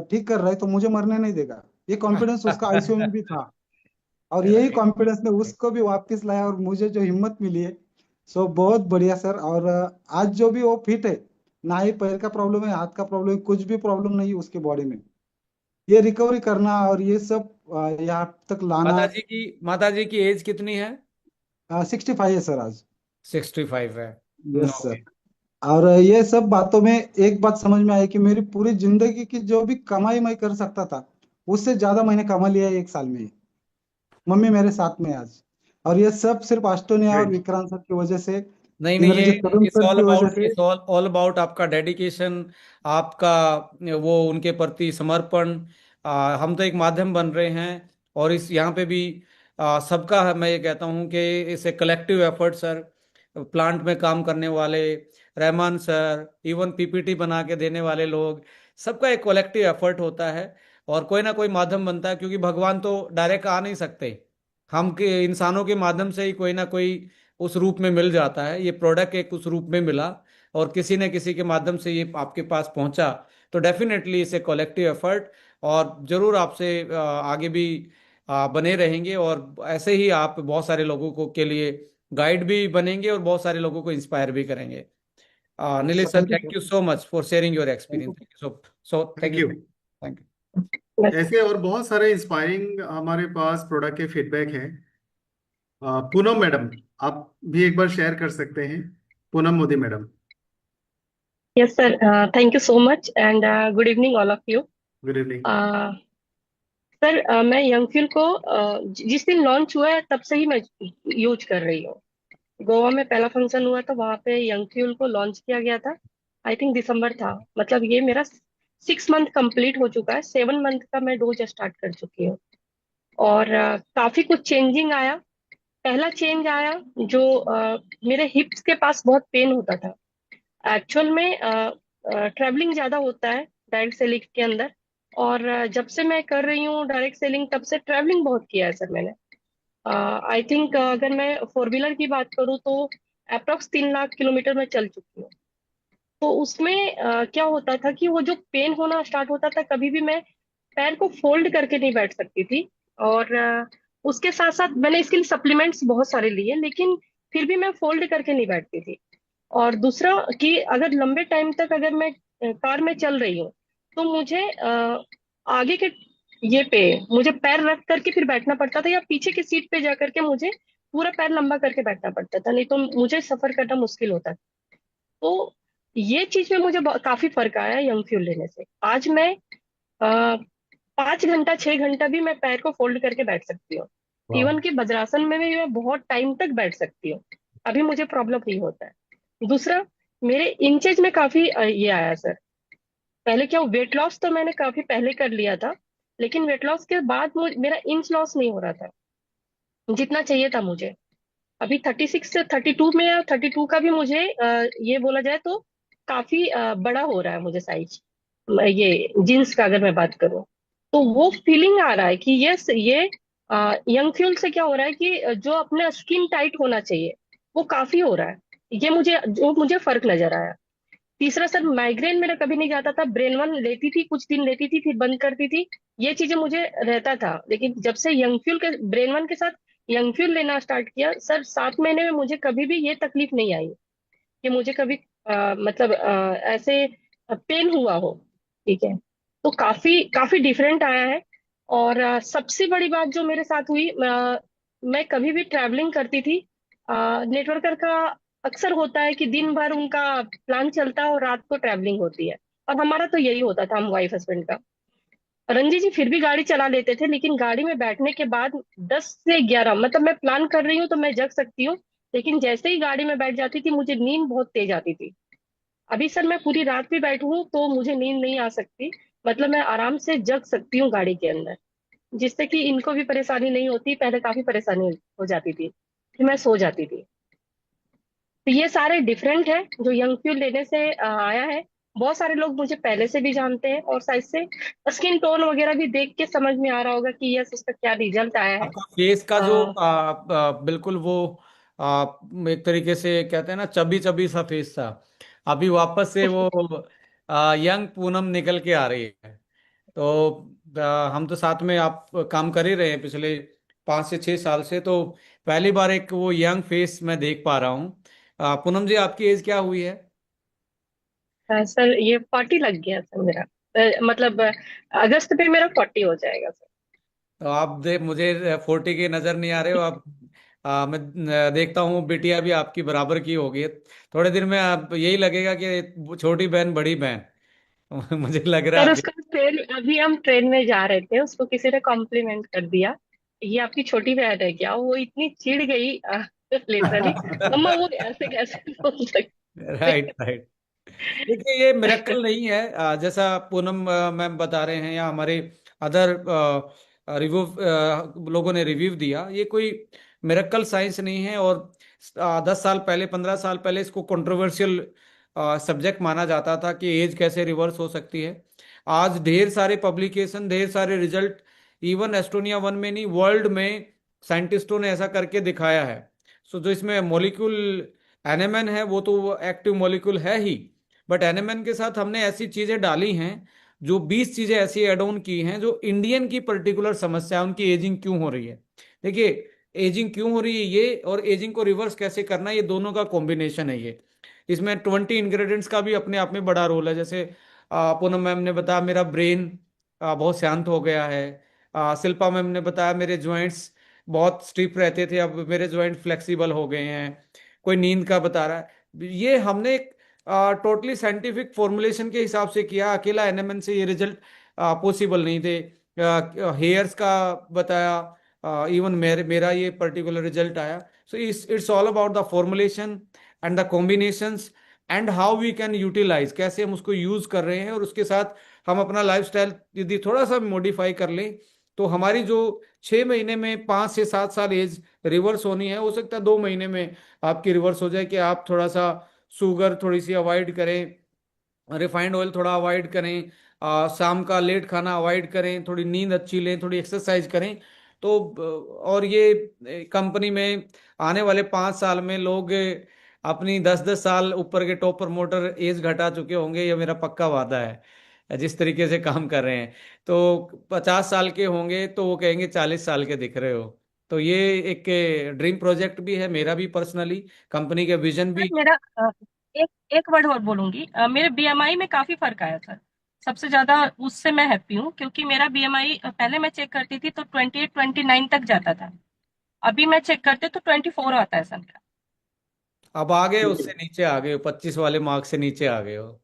ठीक कर रहा है तो मुझे मरने नहीं देगा। ये कॉन्फिडेंस उसका आईसीयू में भी था। और यही राइट। कॉन्फिडेंस ने उसको भी वापस लाया और मुझे जो हिम्मत मिली है। सो बहुत बढ़िया सर। और आज जो भी वो फिट है, ना ही पैर का प्रॉब्लम है, हाथ का प्रॉब्लम है, कुछ भी प्रॉब्लम नहीं है उसके बॉडी में। ये रिकवरी करना और ये सब यहाँ तक लाना। माता जी की एज कितनी है? 65 है सर आज। 65 है। Yes sir. ओके। और ये सब बातों में एक बात समझ में आई कि मेरी पूरी जिंदगी की जो भी कमाई मैं कर सकता था, उससे ज्यादा मैंने कमा लिया है 1 साल में ही। मम्मी मेरे साथ में है आज। और ये सब सिर्फ अष्टोनिया और ग्रेट। विक्रांत सर की वजह से, नहीं नहीं, ये इंद्रजीत कदम इट्स सर ऑल की वजह अबाउट से। इट्स ऑल ऑल अबाउट आपका डेडिकेशन, आपका वो उनके प्रति समर्पण। हम तो एक माध्यम बन रहे हैं, और इस यहाँ पे भी सबका मैं ये कहता हूँ कि इसे कलेक्टिव एफर्ट सर। प्लांट में काम करने वाले रहमान सर, इवन पीपीटी बना के देने वाले लोग, सबका एक कलेक्टिव एफर्ट होता है, और कोई ना कोई माध्यम बनता है, क्योंकि भगवान तो डायरेक्ट आ नहीं सकते। हम के इंसानों के माध्यम से ही कोई ना कोई उस रूप में मिल जाता है। ये प्रोडक्ट एक उस रूप में मिला, और किसी न किसी के माध्यम से ये आपके पास पहुंचा। तो डेफिनेटली इसे कलेक्टिव एफर्ट, और जरूर आपसे आगे भी बने रहेंगे, और ऐसे ही आप बहुत सारे लोगों को के लिए गाइड भी बनेंगे, और बहुत सारे लोगों को इंस्पायर भी करेंगे। Nilesh sir, Very thank good. you so much for sharing your Thank you. experience. So thank thank you. You. Thank you. ऐसे और बहुत सारे इंस्पायरिंग हमारे पास प्रोडक्ट के फीडबैक हैं। पूनम मैडम, आप भी एक बार शेयर कर सकते हैं। Poonam Modi madam. Yes, sir. Thank you so much, and good evening, all of you. Good evening. Sir, मैं यंग फ्यूल को जिस दिन लॉन्च हुआ है तब से ही मैं यूज कर रही हूँ। गोवा में पहला फंक्शन हुआ था, वहां पे यंग फ्यूल को लॉन्च किया गया था। आई थिंक दिसंबर था, मतलब ये मेरा 6 मंथ कंप्लीट हो चुका है। 7 मंथ का मैं डोज स्टार्ट कर चुकी हूँ, और काफी कुछ चेंजिंग आया। पहला चेंज आया जो मेरे हिप्स के पास बहुत पेन होता था। एक्चुअल में ट्रैवलिंग ज्यादा होता है डायरेक्ट सेलिंग के अंदर, और जब से मैं कर रही हूँ डायरेक्ट सेलिंग तब से ट्रैवलिंग बहुत किया है सर मैंने। आई थिंक अगर मैं 4 व्हीलर की बात करूँ तो अप्रोक्स 3 लाख किलोमीटर मैं चल चुकी हूँ। तो उसमें क्या होता था कि वो जो पेन होना स्टार्ट होता था, कभी भी मैं पैर को फोल्ड करके नहीं बैठ सकती थी। और उसके साथ साथ मैंने इसके लिए सप्लीमेंट्स बहुत सारे लिए, लेकिन फिर भी मैं फोल्ड करके नहीं बैठती थी। और दूसरा कि अगर लंबे टाइम तक अगर मैं कार में चल रही हूँ तो मुझे आगे के ये पे मुझे पैर रख करके फिर बैठना पड़ता था, या पीछे की सीट पे जा करके मुझे पूरा पैर लंबा करके बैठना पड़ता था, नहीं तो मुझे सफर करना मुश्किल होता था। तो ये चीज में मुझे काफी फर्क आया यंग फ्यूल लेने से। आज मैं 5 घंटा 6 घंटा भी मैं पैर को फोल्ड करके बैठ सकती हूँ। वाह। इवन कि वज्रासन में भी मैं बहुत टाइम तक बैठ सकती हूँ, अभी मुझे प्रॉब्लम नहीं होता है। दूसरा, मेरे इंचेज में काफी ये आया सर। पहले क्या, वेट लॉस तो मैंने काफी पहले कर लिया था, लेकिन वेट लॉस के बाद मेरा इंच लॉस नहीं हो रहा था जितना चाहिए था मुझे। अभी 36 से 32 में, या 32 का भी मुझे ये बोला जाए तो काफी बड़ा हो रहा है मुझे साइज, ये जीन्स का अगर मैं बात करूं। तो वो फीलिंग आ रहा है कि ये यंग फ्यूल से क्या हो रहा है कि जो अपना स्किन टाइट होना चाहिए वो काफी हो रहा है। ये मुझे फर्क नजर आया। तीसरा सर, माइग्रेन मेरा कभी नहीं जाता था। ब्रेन वन लेती थी, कुछ दिन लेती थी, फिर बंद करती थी। ये चीजें मुझे रहता था, लेकिन जब से यंग फ्यूल के ब्रेन वन के साथ यंग फ्यूल लेना स्टार्ट किया सर, 7 महीने में मुझे कभी भी ये तकलीफ नहीं आई कि मुझे कभी मतलब ऐसे पेन हुआ हो। ठीक है, तो काफी काफी डिफरेंट आया है। और सबसे बड़ी बात जो मेरे साथ हुई, मैं कभी भी ट्रैवलिंग करती थी, नेटवर्कर का अक्सर होता है कि दिन भर उनका प्लान चलता है और रात को ट्रैवलिंग होती है, और हमारा तो यही होता था, हम वाइफ हस्बैंड का। रंजी जी फिर भी गाड़ी चला लेते थे, लेकिन गाड़ी में बैठने के बाद 10 से 11, मतलब मैं प्लान कर रही हूँ तो मैं जग सकती हूँ, लेकिन जैसे ही गाड़ी में बैठ जाती थी मुझे नींद बहुत तेज आती थी। अभी सर मैं पूरी रात भी बैठूं तो मुझे नींद नहीं आ सकती, मतलब मैं आराम से जग सकती हूँ गाड़ी के अंदर, जिससे कि इनको भी परेशानी नहीं होती। पहले काफी परेशानी हो जाती थी कि मैं सो जाती थी। तो ये सारे डिफरेंट है जो यंग फ्यूल लेने से आया है। बहुत सारे लोग मुझे पहले से भी जानते हैं, और शायद से स्किन टोन वगैरह भी देख के समझ में आ रहा होगा कि यस, उसका क्या रिजल्ट आया है। आपका फेस का जो आ, बिल्कुल वो आ, एक तरीके से कहते हैं ना, चबी चबी सा फेस था, अभी वापस से वो यंग पूनम निकल के आ रही है। तो हम तो साथ में आप काम कर ही रहे हैं पिछले 5 से 6 साल से, तो पहली बार एक वो यंग फेस मैं देख पा रहा हूँ। पूनम जी, आपकी एज क्या हुई है? सर ये 40 लग गया सर मेरा। मतलब अगस्त पे मेरा 40 हो जाएगा सर। तो आप मुझे 40 के नजर नहीं आ रहे हो आप। मैं देखता हूँ बिटिया भी आपकी बराबर की होगी। थोड़े दिन में आप यही लगेगा कि छोटी बहन बड़ी बहन। मुझे लग रहा सर है उसको ट्रेन, अभी हम ट्रेन में जा रहे थे, उसको किसी ने कॉम्प्लीमेंट कर दिया, ये आपकी छोटी बहन है क्या? वो इतनी चिढ़ गई लिटरली, मम्मा वो ऐसे कैसे बोल सकते राइट, राइट। देखिए, ये मिरेकल नहीं है, जैसा पूनम मैम बता रहे हैं या हमारे अदर रिव्यू लोगों ने रिव्यू दिया, ये कोई मिरेकल साइंस नहीं है। और 10 साल पहले, 15 साल पहले इसको कंट्रोवर्शियल सब्जेक्ट माना जाता था कि एज कैसे रिवर्स हो सकती है। आज ढेर सारे पब्लिकेशन, ढेर सारे रिजल्ट, इवन एस्टोनिया वन में नहीं, वर्ल्ड में साइंटिस्टों ने ऐसा करके दिखाया है। सो जो इसमें मॉलिक्यूल एनएमएन है वो तो एक्टिव मॉलिक्यूल है ही, बट एनएमएन के साथ हमने ऐसी चीजें डाली हैं, जो 20 चीजें ऐसी एड ऑन की हैं जो इंडियन की पर्टिकुलर समस्या है, उनकी एजिंग क्यों हो रही है। देखिए, एजिंग क्यों हो रही है ये, और एजिंग को रिवर्स कैसे करना है, ये दोनों का कॉम्बिनेशन है ये। इसमें 20 इंग्रेडिएंट्स का भी अपने आप में बड़ा रोल है। जैसे पूनम मैम ने बताया मेरा ब्रेन बहुत शांत हो गया है। शिल्पा मैम ने बताया मेरे जॉइंट्स बहुत स्टिफ रहते थे, अब मेरे जॉइंट फ्लेक्सिबल हो गए हैं। कोई नींद का बता रहा है। ये हमने टोटली साइंटिफिक फॉर्मुलेशन के हिसाब से किया, अकेला एनएमएन से ये रिजल्ट पॉसिबल नहीं थे। हेयर्स का बताया, इवन मेरा ये पर्टिकुलर रिजल्ट आया। So it's all about the formulation and the combinations and how we can utilise, कैसे हम उसको यूज कर रहे हैं, और उसके साथ हम अपना लाइफस्टाइल यदि थोड़ा सा मॉडिफाई कर लें तो हमारी जो 6 महीने में 5 से 7 साल एज रिवर्स होनी है, हो सकता है 2 महीने में आपकी रिवर्स हो जाए। कि आप थोड़ा सा शुगर थोड़ी सी अवॉइड करें, रिफाइंड ऑयल थोड़ा अवॉइड करें, शाम का लेट खाना अवॉइड करें, थोड़ी नींद अच्छी लें, थोड़ी एक्सरसाइज करें। तो और ये कंपनी में आने वाले 5 साल में लोग अपनी 10-10 साल ऊपर के टॉप प्रमोटर एज घटा चुके होंगे, ये मेरा पक्का वादा है जिस तरीके से काम कर रहे हैं। तो 50 साल के होंगे तो वो कहेंगे 40 साल के दिख रहे हो। तो ये एक ड्रीम प्रोजेक्ट भी है मेरा भी पर्सनली, कंपनी के विजन सर भी। मेरा एक एक वर्ड और बोलूंगी, मेरे बीएमआई में काफी फर्क आया सर। सबसे ज्यादा उससे मैं हैप्पी हूँ, क्योंकि मेरा बीएमआई पहले मैं चेक करती थी तो 28-29 तक जाता था। अभी मैं चेक करती हूँ तो 24 आता है सर मेरा। अब आ गए, उससे नीचे आ गए हो, 25 वाले मार्क से नीचे आ गए हो।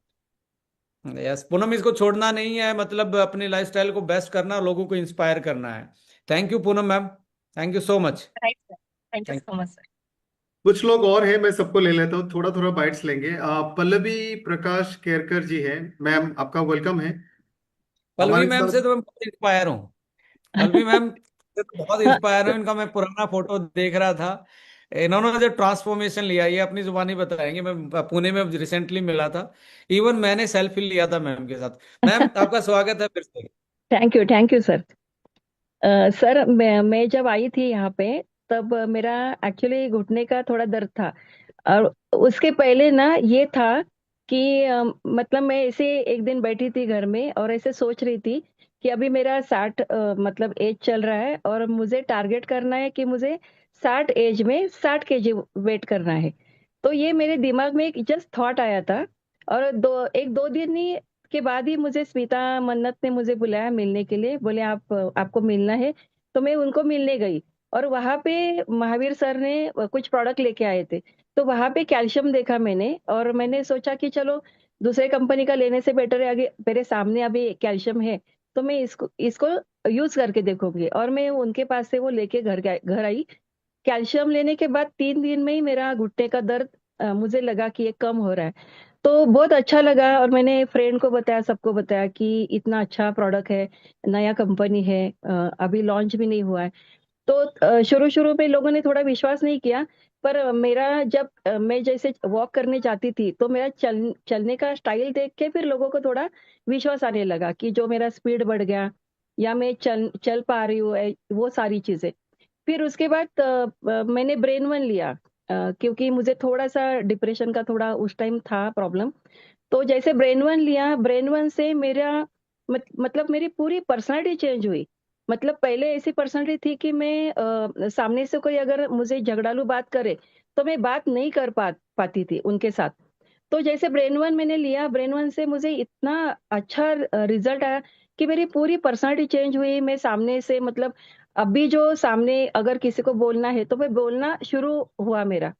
यस पूनम, इसको छोड़ना नहीं है, मतलब अपने लाइफस्टाइल को बेस्ट करना, लोगों को इंस्पायर करना है। Thank you Poonam ma'am, thank you so much. Right sir, thank you thank so much sir. कुछ लोग और हैं, मैं सबको ले लेता हूँ, थोड़ा थोड़ा बाइट्स लेंगे। पल्लवी प्रकाश केरकर जी हैं, मैम आपका वेलकम है पल्लवी हमारे मैम से साथ। तो मैं बहुत इंस्पायर हूँ। पल्लवी मैम से तो बहुत इंस्पायर हूँ, इनका मैं पुराना फोटो देख रहा था। इन्होंने जो ट्रांसफॉर्मेशन लिया ये अपनी जुबानी बताएंगे। मैं पुणे में रिसेंटली मिला था, इवन मैंने सेल्फी लिया था मैम के साथ। मैम आपका स्वागत है फिर से। Thank you sir. सर मैं जब आई थी यहाँ पे, तब मेरा एक्चुअली घुटने का थोड़ा दर्द था। और उसके पहले ना ये था कि मतलब मैं ऐसे एक दिन बैठी थी घर में और ऐसे सोच रही थी कि अभी मेरा 60 मतलब एज चल रहा है और मुझे टारगेट करना है कि मुझे 60 एज में 60 kg वेट करना है। तो ये मेरे दिमाग में एक जस्ट थॉट आया था। और एक दो दिन ही के बाद ही मुझे स्मिता मन्नत ने मुझे बुलाया मिलने के लिए, बोले आपको मिलना है। तो मैं उनको मिलने गई और वहां पे महावीर सर ने कुछ प्रोडक्ट लेके आए थे। तो वहां पे कैल्शियम देखा मैंने और मैंने सोचा कि चलो दूसरे कंपनी का लेने से बेटर है, आगे मेरे सामने अभी कैल्शियम है तो मैं इसको इसको यूज करके देखूंगी। और मैं उनके पास से वो लेके घर आई। कैल्शियम लेने के बाद 3 दिन में ही मेरा घुटने का दर्द मुझे लगा कि ये कम हो रहा है। तो बहुत अच्छा लगा और मैंने फ्रेंड को बताया, सबको बताया कि इतना अच्छा प्रोडक्ट है, नया कंपनी है, अभी लॉन्च भी नहीं हुआ है। तो शुरू शुरू में लोगों ने थोड़ा विश्वास नहीं किया। पर मेरा जब मैं जैसे वॉक करने जाती थी तो मेरा चलने का स्टाइल देख के फिर लोगों को थोड़ा विश्वास आने लगा कि जो मेरा स्पीड बढ़ गया या मैं चल चल पा रही हूँ, वो सारी चीजें। फिर उसके बाद मैंने ब्रेन वन लिया, क्योंकि मुझे थोड़ा सा डिप्रेशन का थोड़ा उस टाइम था प्रॉब्लम। तो जैसे ब्रेन वन लिया, ब्रेन वन से मेरा मतलब मेरी पूरी पर्सनालिटी चेंज हुई। मतलब पहले ऐसी पर्सनालिटी थी कि मैं सामने से कोई अगर मुझे झगड़ालू बात करे तो मैं बात नहीं कर पाती थी उनके साथ। तो जैसे ब्रेन वन मैंने लिया, ब्रेन वन से मुझे इतना अच्छा रिजल्ट आया कि मेरी पूरी पर्सनालिटी चेंज हुई। मैं सामने से मतलब अभी जो सामने अगर किसी को बोलना है तो मैं बोलना शुरू हुआ मेरा।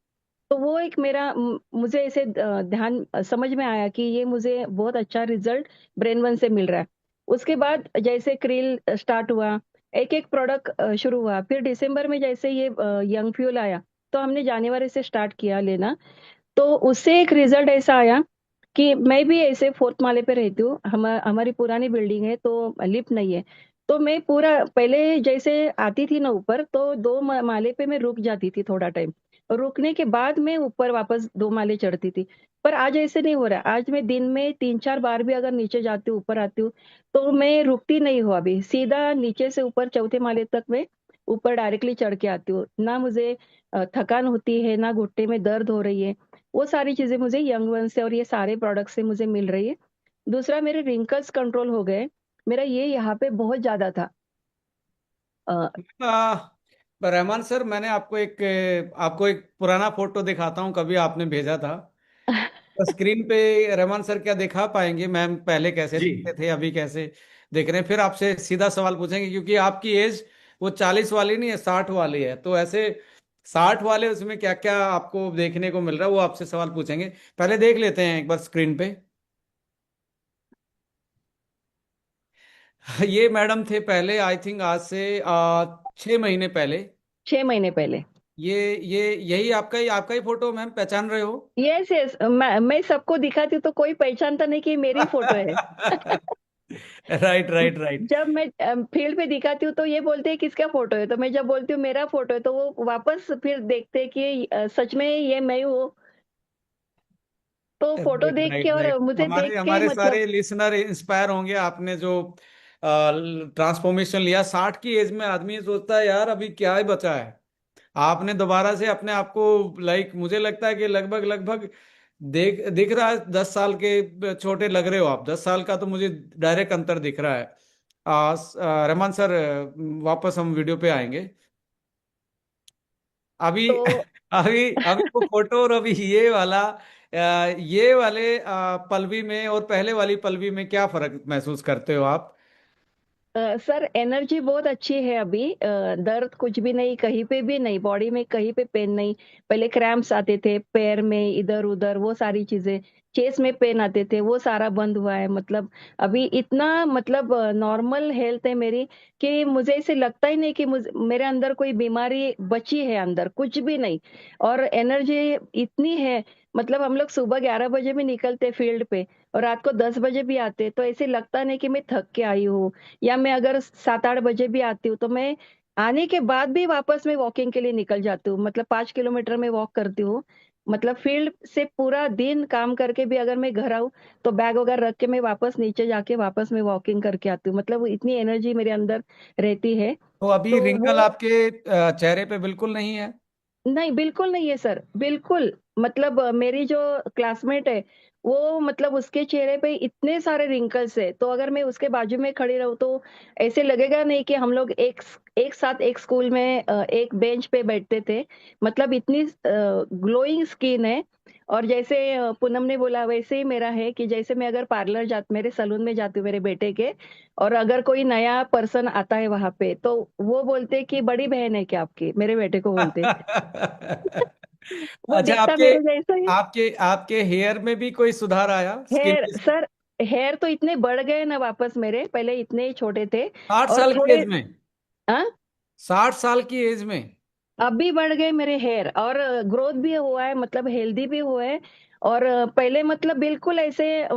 तो वो एक मेरा मुझे ऐसे ध्यान समझ में आया कि ये मुझे बहुत अच्छा रिजल्ट ब्रेन वन से मिल रहा है। उसके बाद जैसे क्रिल स्टार्ट हुआ, एक एक प्रोडक्ट शुरू हुआ। फिर दिसंबर में जैसे ये यंग फ्यूल आया तो हमने जनवरी से स्टार्ट किया लेना। तो उससे एक रिजल्ट ऐसा आया कि मैं भी ऐसे फोर्थ माले पे रहती हूँ, हमारी पुरानी बिल्डिंग है तो लिफ्ट नहीं है। तो मैं पूरा पहले जैसे आती थी ना ऊपर, तो दो माले पे मैं रुक जाती थी थोड़ा टाइम, रुकने के बाद मैं ऊपर वापस 2 माले चढ़ती थी। पर आज ऐसे नहीं हो रहा। आज मैं दिन में 3-4 बार भी अगर नीचे जाती हूँ ऊपर आती हूँ तो मैं रुकती नहीं हूँ, अभी सीधा नीचे से ऊपर चौथे माले तक मैं ऊपर डायरेक्टली चढ़ के आती हूँ। ना मुझे थकान होती है, ना घुटने में दर्द हो रही है। वो सारी चीजें मुझे यंग वन से और ये सारे प्रोडक्ट से मुझे मिल रही है। दूसरा, मेरे रिंकल्स कंट्रोल हो गए। मेरा ये यहाँ पे बहुत ज्यादा था। अ, रहमान सर, मैंने आपको एक पुराना फोटो दिखाता हूँ, कभी आपने भेजा था। तो स्क्रीन पे रहमान सर क्या दिखा पाएंगे मैम, पहले कैसे जी दिखते थे अभी कैसे दिख रहे हैं? फिर आपसे सीधा सवाल पूछेंगे, क्योंकि आपकी एज वो 40 वाली नहीं है, 60 वाली है। तो ऐसे 60 वाले उसमें क्या क्या आपको देखने को मिल रहा है वो आपसे सवाल पूछेंगे। पहले देख लेते हैं एक बार स्क्रीन पे। ये मैडम थे पहले, आई थिंक आज से 6 महीने पहले। 6 महीने पहले। ये यही आपका ही फोटो मैम, पहचान रहे हो? यस यस, मैं सबको दिखाती हूँ तो कोई पहचानता नहीं कि ये मेरी फोटो है। Right right right. जब मैं फील्ड पे दिखाती हूँ तो ये बोलते हैं किसका फोटो है, तो मैं जब बोलती हूँ मेरा फोटो है तो वो वापस फिर देखते हैं कि सच में ये मैं हूँ। तो फोटो राइट देख के राइट और राइट। मुझे देख हमारे के ही हमारे मतलब। सारे लिसनर इंस्पायर होंगे, आपने जो ट्रांसफॉर्मेशन लिया। 60 की एज में आदमी सोचता है यार अभी क्या ही बचा है। आपने दोबारा से अपने आप को, लाइक मुझे लगता है कि लगभग लगभग दिख रहा है 10 साल के छोटे लग रहे हो आप। 10 साल का तो मुझे डायरेक्ट अंतर दिख रहा है। रहमान सर, वापस हम वीडियो पे आएंगे अभी। तो अभी अभी वो फोटो और अभी ये वाला, ये वाले पलवी में और पहले वाली पलवी में क्या फर्क महसूस करते हो आप? सर एनर्जी बहुत अच्छी है अभी, दर्द कुछ भी नहीं, कहीं पे भी नहीं, बॉडी में कहीं पे पेन नहीं। पहले क्रैम्प्स आते थे पैर में इधर उधर, वो सारी चीजें, चेस्ट में पेन आते थे, वो सारा बंद हुआ है। मतलब अभी इतना मतलब नॉर्मल हेल्थ है मेरी कि मुझे ऐसे लगता ही नहीं कि मेरे अंदर कोई बीमारी बची है, अंदर कुछ भी नहीं। और एनर्जी इतनी है, मतलब हम लोग सुबह 11 बजे भी निकलते फील्ड पे और रात को 10 बजे भी आते, तो ऐसे लगता नहीं कि मैं थक के आई हूँ। या मैं अगर 7-8 बजे भी आती हूँ तो मैं आने के बाद भी वापस में वॉकिंग के लिए निकल जाती हूँ, मतलब 5 किलोमीटर में वॉक करती हूँ। मतलब फील्ड से पूरा दिन काम करके भी अगर मैं घर आऊँ तो बैग वगैरह रख के मैं वापस नीचे जाके वापस में वॉकिंग करके आती हूँ, मतलब इतनी एनर्जी मेरे अंदर रहती है। तो अभी तो रिंकल वो आपके चेहरे पे बिल्कुल नहीं है? नहीं, बिल्कुल नहीं है सर, बिल्कुल। मतलब मेरी जो क्लासमेट है वो, मतलब उसके चेहरे पे इतने सारे रिंकल्स है, तो अगर मैं उसके बाजू में खड़ी रहूं तो ऐसे लगेगा नहीं कि हम लोग एक एक साथ एक स्कूल में एक बेंच पे बैठते थे। मतलब इतनी ग्लोइंग स्किन है। और जैसे पूनम ने बोला वैसे ही मेरा है कि जैसे मैं अगर पार्लर जा मेरे सलून में जाती हूँ मेरे बेटे के, और अगर कोई नया पर्सन आता है वहां पे तो वो बोलते कि बड़ी बहन है क्या आपकी, मेरे बेटे को बोलते। वो अच्छा, दिखता आपके मेरे जैसा ही। आपके आपके हेयर में भी कोई सुधार आया स्किन हेयर की? सर, हेयर तो इतने बढ़ गए ना वापस मेरे, पहले इतने ही छोटे थे। 60 और साल की थोड़े एज में? हाँ, 60 साल की एज में? अभी बढ़ गए मेरे हेयर, और ग्रोथ भी हुआ है, मतलब हेल्दी भी हुआ है। और पहले मतलब बिल्कुल ऐसे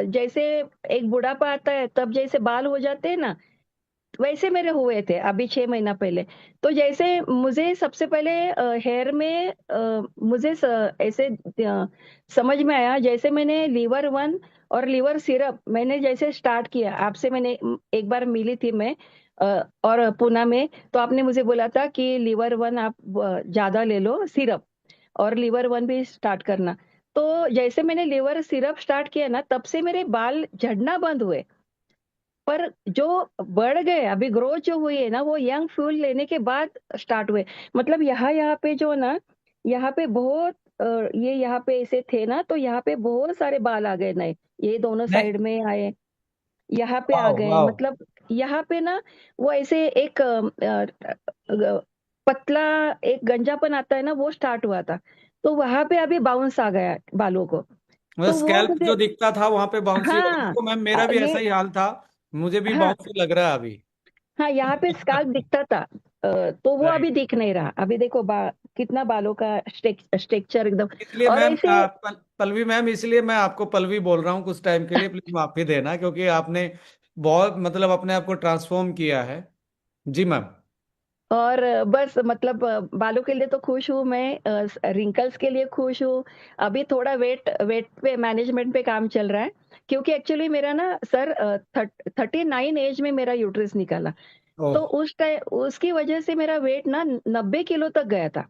जैसे एक बुढ़ापा आता है तब जैसे बाल हो जाते हैं ना, वैसे मेरे हुए थे अभी 6 महीना पहले। तो जैसे मुझे सबसे पहले हेयर में मुझे ऐसे समझ में आया, जैसे मैंने लीवर 1 और लीवर सिरप मैंने जैसे स्टार्ट किया आपसे, मैंने एक बार मिली थी मैं और पूना में, तो आपने मुझे बोला था कि लीवर 1 आप ज्यादा ले लो सिरप, और लीवर 1 भी स्टार्ट करना। तो जैसे मैंने लीवर सिरप स्टार्ट किया ना, तब से मेरे बाल झड़ना बंद हुए। पर जो बढ़ गए अभी, ग्रोथ जो हुई है ना, वो यंग फ्यूल लेने के बाद स्टार्ट हुए। मतलब यहाँ यहाँ पे जो ना, यहाँ पे बहुत ये यहाँ पे ऐसे थे ना, तो यहाँ पे बहुत सारे बाल आ गए नए, ये दोनों नहीं। साइड में आए, यहाँ पे आ वाह गए। वाह। मतलब यहाँ पे ना वो ऐसे एक पतला एक गंजापन आता है ना, वो स्टार्ट हुआ था। तो वहां पे अभी बाउंस आ गया बालों को। मतलब तो वो स्कैल्प मुझे, जो दिखता था वहां पे बाउंसी हो गया। हाँ देखो मैम, मेरा भी ये, ऐसा ही हाल था। मुझे भी हाँ बाउंसी लग रहा है अभी। हाँ, यहाँ पे स्काल्प दिखता था। तो वो अभी राइट। दिख नहीं रहा। अभी देखो कितना बालों का स्ट्रक्चर एकदम। इसलिए और मैम, ऐसे पल्लवी मैम, इसलिए मैं आपको पल्लवी बोल रहा हूँ कुछ टाइम के लिए। प्लीज माफी देना, क्योंकि आपने बहुत मतलब अपने आप को ट्रांसफॉर्म किया है। जी मैम। और बस मतलब बालों के लिए तो खुश हूँ मैं, रिंकल्स के लिए खुश हूँ। अभी थोड़ा वेट वेट पे मैनेजमेंट पे काम चल रहा है, क्योंकि एक्चुअली मेरा ना सर 39 एज में मेरा यूट्रस निकाला। ओह। तो उस टाइम उसकी वजह से मेरा वेट ना 90 किलो तक गया था।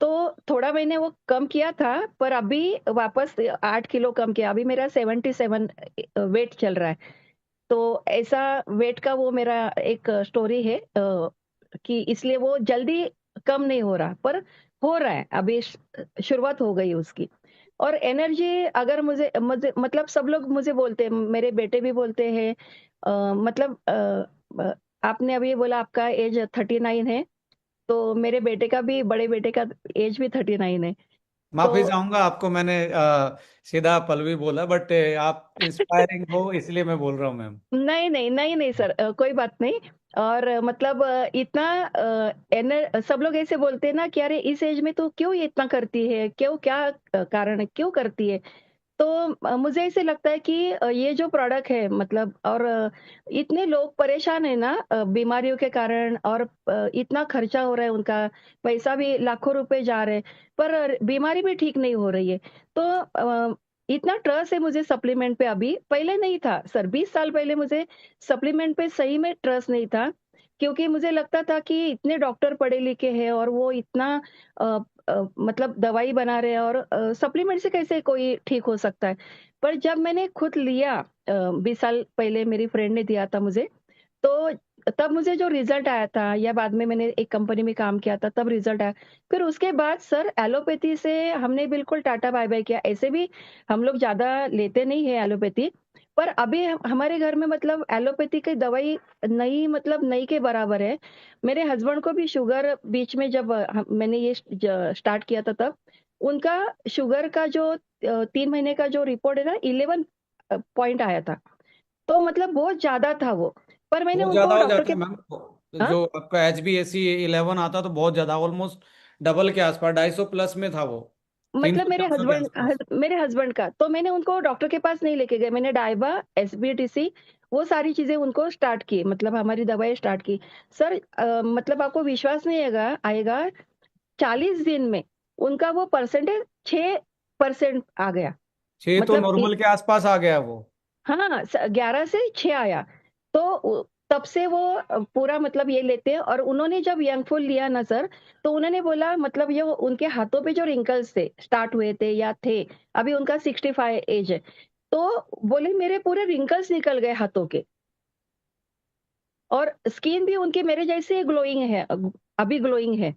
तो थोड़ा मैंने वो कम किया था, पर अभी वापस 8 किलो कम किया, अभी मेरा 77 वेट चल रहा है। तो ऐसा वेट का वो मेरा एक स्टोरी है कि इसलिए वो जल्दी कम नहीं हो रहा, पर हो रहा है अभी, शुरुआत हो गई उसकी। और एनर्जी, अगर मुझे मुझे मतलब सब लोग मुझे बोलते हैं, मेरे बेटे भी बोलते हैं, मतलब आपने अभी बोला आपका एज 39 है, तो मेरे बेटे का भी, बड़े बेटे का एज भी 39 है। माफी तो चाहूंगा आपको, मैंने सीधा पलवी बोला, बट आप इंस्पायरिंग हो इसलिए मैं बोल रहा हूँ मैम। नहीं नहीं नहीं नहीं सर, कोई बात नहीं। और मतलब इतना सब लोग ऐसे बोलते हैं ना कि अरे इस एज में तू क्यों ये इतना करती है, क्यों, क्या कारण है, क्यों करती है। तो मुझे ऐसे लगता है कि ये जो प्रोडक्ट है, मतलब, और इतने लोग परेशान है ना बीमारियों के कारण, और इतना खर्चा हो रहा है उनका, पैसा भी लाखों रुपए जा रहे हैं, पर बीमारी भी ठीक नहीं हो रही है। तो इतना ट्रस्ट है मुझे सप्लीमेंट पे, अभी पहले नहीं था सर, 20 साल पहले मुझे सप्लीमेंट पे सही में ट्रस्ट नहीं था, क्योंकि मुझे लगता था कि इतने डॉक्टर पढ़े लिखे हैं और वो इतना मतलब दवाई बना रहे हैं, और सप्लीमेंट से कैसे कोई ठीक हो सकता है। पर जब मैंने खुद लिया, 20 साल पहले मेरी फ्रेंड ने दिया था मुझे, तो तब मुझे जो रिजल्ट आया था, या बाद में मैंने एक कंपनी में काम किया था तब रिजल्ट आया। फिर उसके बाद सर एलोपैथी से हमने बिल्कुल टाटा बाय बाय किया। ऐसे भी हम लोग ज्यादा लेते नहीं है एलोपैथी, पर अभी हमारे घर में मतलब एलोपैथी की दवाई नहीं, मतलब नहीं के बराबर है। मेरे हस्बैंड को भी शुगर, बीच में जब मैंने ये स्टार्ट किया था, तब उनका शुगर का जो 3 महीने का जो रिपोर्ट है ना, 11 पॉइंट आया था। तो मतलब बहुत ज्यादा था वो। पर मैंने बहुत उनको ज्यादा हो डॉक्टर जाता के, है मैम। हाँ, जो आपका HbA11 आता तो बहुत ज्यादा, ऑलमोस्ट डबल के आसपास, 250 में था वो, तीन मतलब सौ चार सौ के आसपास। मेरे हस्बैंड का, तो मैंने उनको डॉक्टर के पास नहीं लेके गए, मैंने डाइबा, SBTC, वो सारी चीजें उनको स्टार्ट की, मतलब हमारी दवाई स्टार्ट की। सर मतलब आपको विश्वास नहीं आएगा आएगा 40 दिन में उनका वो परसेंटेज 6% आ गया। छह तो मतलब नॉर्मल के आसपास आ गया वो। हाँ, 11 से 6 आया। तो तब से वो पूरा मतलब ये लेते हैं। और उन्होंने जब यंग फुल लिया ना सर, तो उन्होंने बोला, मतलब ये उनके हाथों पे जो रिंकल्स थे, स्टार्ट हुए थे या थे, अभी उनका 65 एज है, तो बोले मेरे पूरे रिंकल्स निकल गए हाथों के, और स्किन भी उनकी मेरे जैसे ग्लोइंग है, अभी ग्लोइंग है।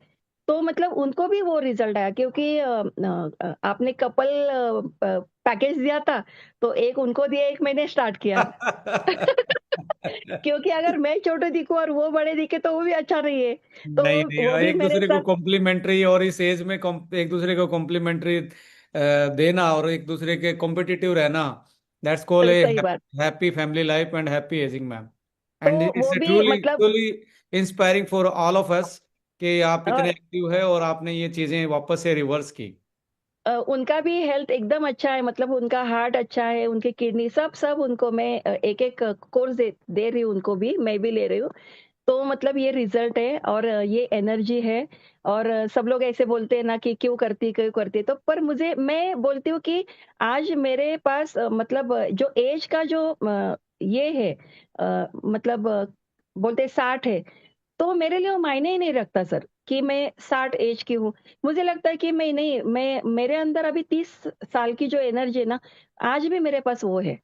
तो मतलब उनको भी वो रिजल्ट आया, क्योंकि आपने कपल पैकेज दिया था, तो एक उनको दिया, एक मैंने स्टार्ट किया। क्योंकि अगर मैं छोटे दिखूं और वो बड़े दिखे तो वो भी अच्छा नहीं है। तो नहीं नहीं, वो भी एक मेरे दूसरे को साथ, कॉम्प्लीमेंट्री, और इस एज में एक दूसरे को कॉम्प्लीमेंट्री देना, और एक दूसरे के कॉम्पिटिटिव रहना, दैट्स कॉल ए सही बात। Happy family life and happy ageing ma'am. तो एंड इट्स वो भी ट्रूली मतलब truly inspiring for all of us कि आप इतने और एक्टिव है और आपने ये चीजें वापस से रिवर्स की। उनका भी हेल्थ एकदम अच्छा है, मतलब उनका हार्ट अच्छा है, उनकी किडनी, सब सब उनको मैं एक एक कोर्स दे रही हूँ, उनको भी मैं भी ले रही हूँ। तो मतलब ये रिजल्ट है, और ये एनर्जी है। और सब लोग ऐसे बोलते हैं ना कि क्यों करती, तो पर मुझे, मैं बोलती हूँ कि आज मेरे पास मतलब जो एज का जो ये है, मतलब बोलते 60 है, तो मेरे लिए वो मायने ही नहीं रखता सर कि मैं 60 एज की हूँ। मुझे लगता है कि मैं नहीं, मैं, मेरे अंदर अभी 30 साल की जो एनर्जी है ना, आज भी मेरे पास वो है।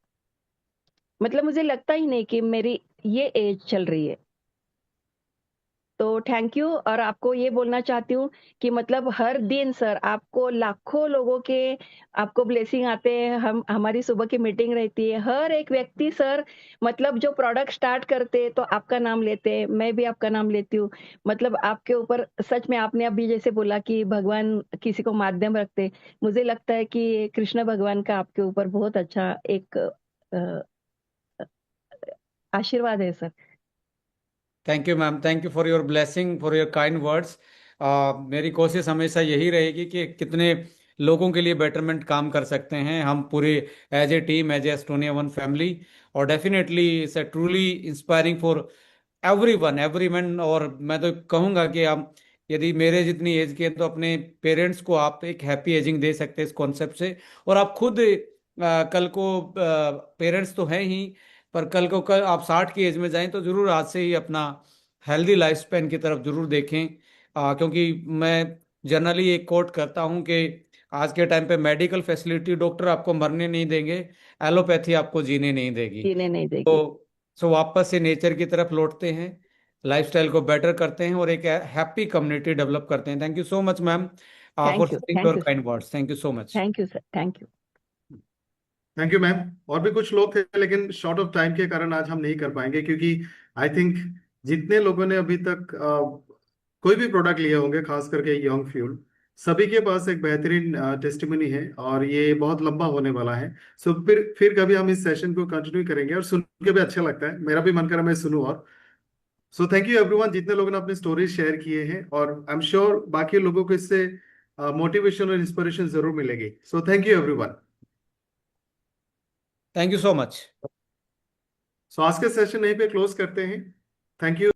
मतलब मुझे लगता ही नहीं कि मेरी ये एज चल रही है। तो थैंक यू। और आपको ये बोलना चाहती हूँ कि मतलब हर दिन सर आपको लाखों लोगों के, आपको ब्लेसिंग आते हैं। हम, हमारी सुबह की मीटिंग रहती है, हर एक व्यक्ति सर, मतलब जो प्रोडक्ट स्टार्ट करते हैं तो आपका नाम लेते हैं, मैं भी आपका नाम लेती हूँ। मतलब आपके ऊपर सच में, आपने अभी जैसे बोला कि भगवान किसी को माध्यम रखते हैं, मुझे लगता है कि कृष्ण भगवान का आपके ऊपर बहुत अच्छा एक आशीर्वाद है sir. Thank you ma'am, thank you for your blessing, for your kind words. मेरी कोशिश हमेशा यही रहेगी कि कितने लोगों के लिए बेटरमेंट काम कर सकते हैं हम पूरे, as a team, as a Estonia one family. और definitely it's truly inspiring for every one. और मैं तो कहूँगा कि आप यदि मेरे जितनी एज के हैं तो अपने पेरेंट्स को आप एक हैप्पी एजिंग दे सकते हैं इस कॉन्सेप्ट से। और आप खुद कल को, पेरेंट्स तो हैं ही, पर कल को कल आप 60 की एज में जाएं तो जरूर आज से ही अपना हेल्दी लाइफ स्पैन की तरफ जरूर देखें। क्योंकि मैं जनरली एक कोट करता हूं कि आज के टाइम पे मेडिकल फैसिलिटी, डॉक्टर आपको मरने नहीं देंगे, एलोपैथी आपको जीने नहीं देगी। जीने नहीं देगी। तो वापस से नेचर की तरफ लौटते हैं। लाइफस्टाइल को बेटर करते हैं और एक हैप्पी कम्युनिटी डेवलप करते हैं। Thank you so much ma'am for sharing your thank you sir, kind words. Thank you so much. Thank you sir, thank you. Thank you ma'am. और भी कुछ लोग थे लेकिन शॉर्ट ऑफ टाइम के कारण आज हम नहीं कर पाएंगे, क्योंकि आई थिंक जितने लोगों ने अभी तक कोई भी प्रोडक्ट लिए होंगे, खास करके यंग फ्यूल, सभी के पास एक बेहतरीन टेस्टिमनी है और ये बहुत लंबा होने वाला है। सो फिर कभी हम इस सेशन को कंटिन्यू करेंगे और सुन के भी अच्छा लगता है, मेरा भी मन करा मैं सुनूं। और सो थैंक यू एवरीवन जितने लोगों ने अपने स्टोरीज शेयर किए हैं, और आई एम श्योर बाकी लोगों को इससे मोटिवेशन और इंस्पिरेशन जरूर मिलेगी। So thank you everyone. Thank you so much. So आज के सेशन यहीं पे क्लोज करते हैं। Thank you.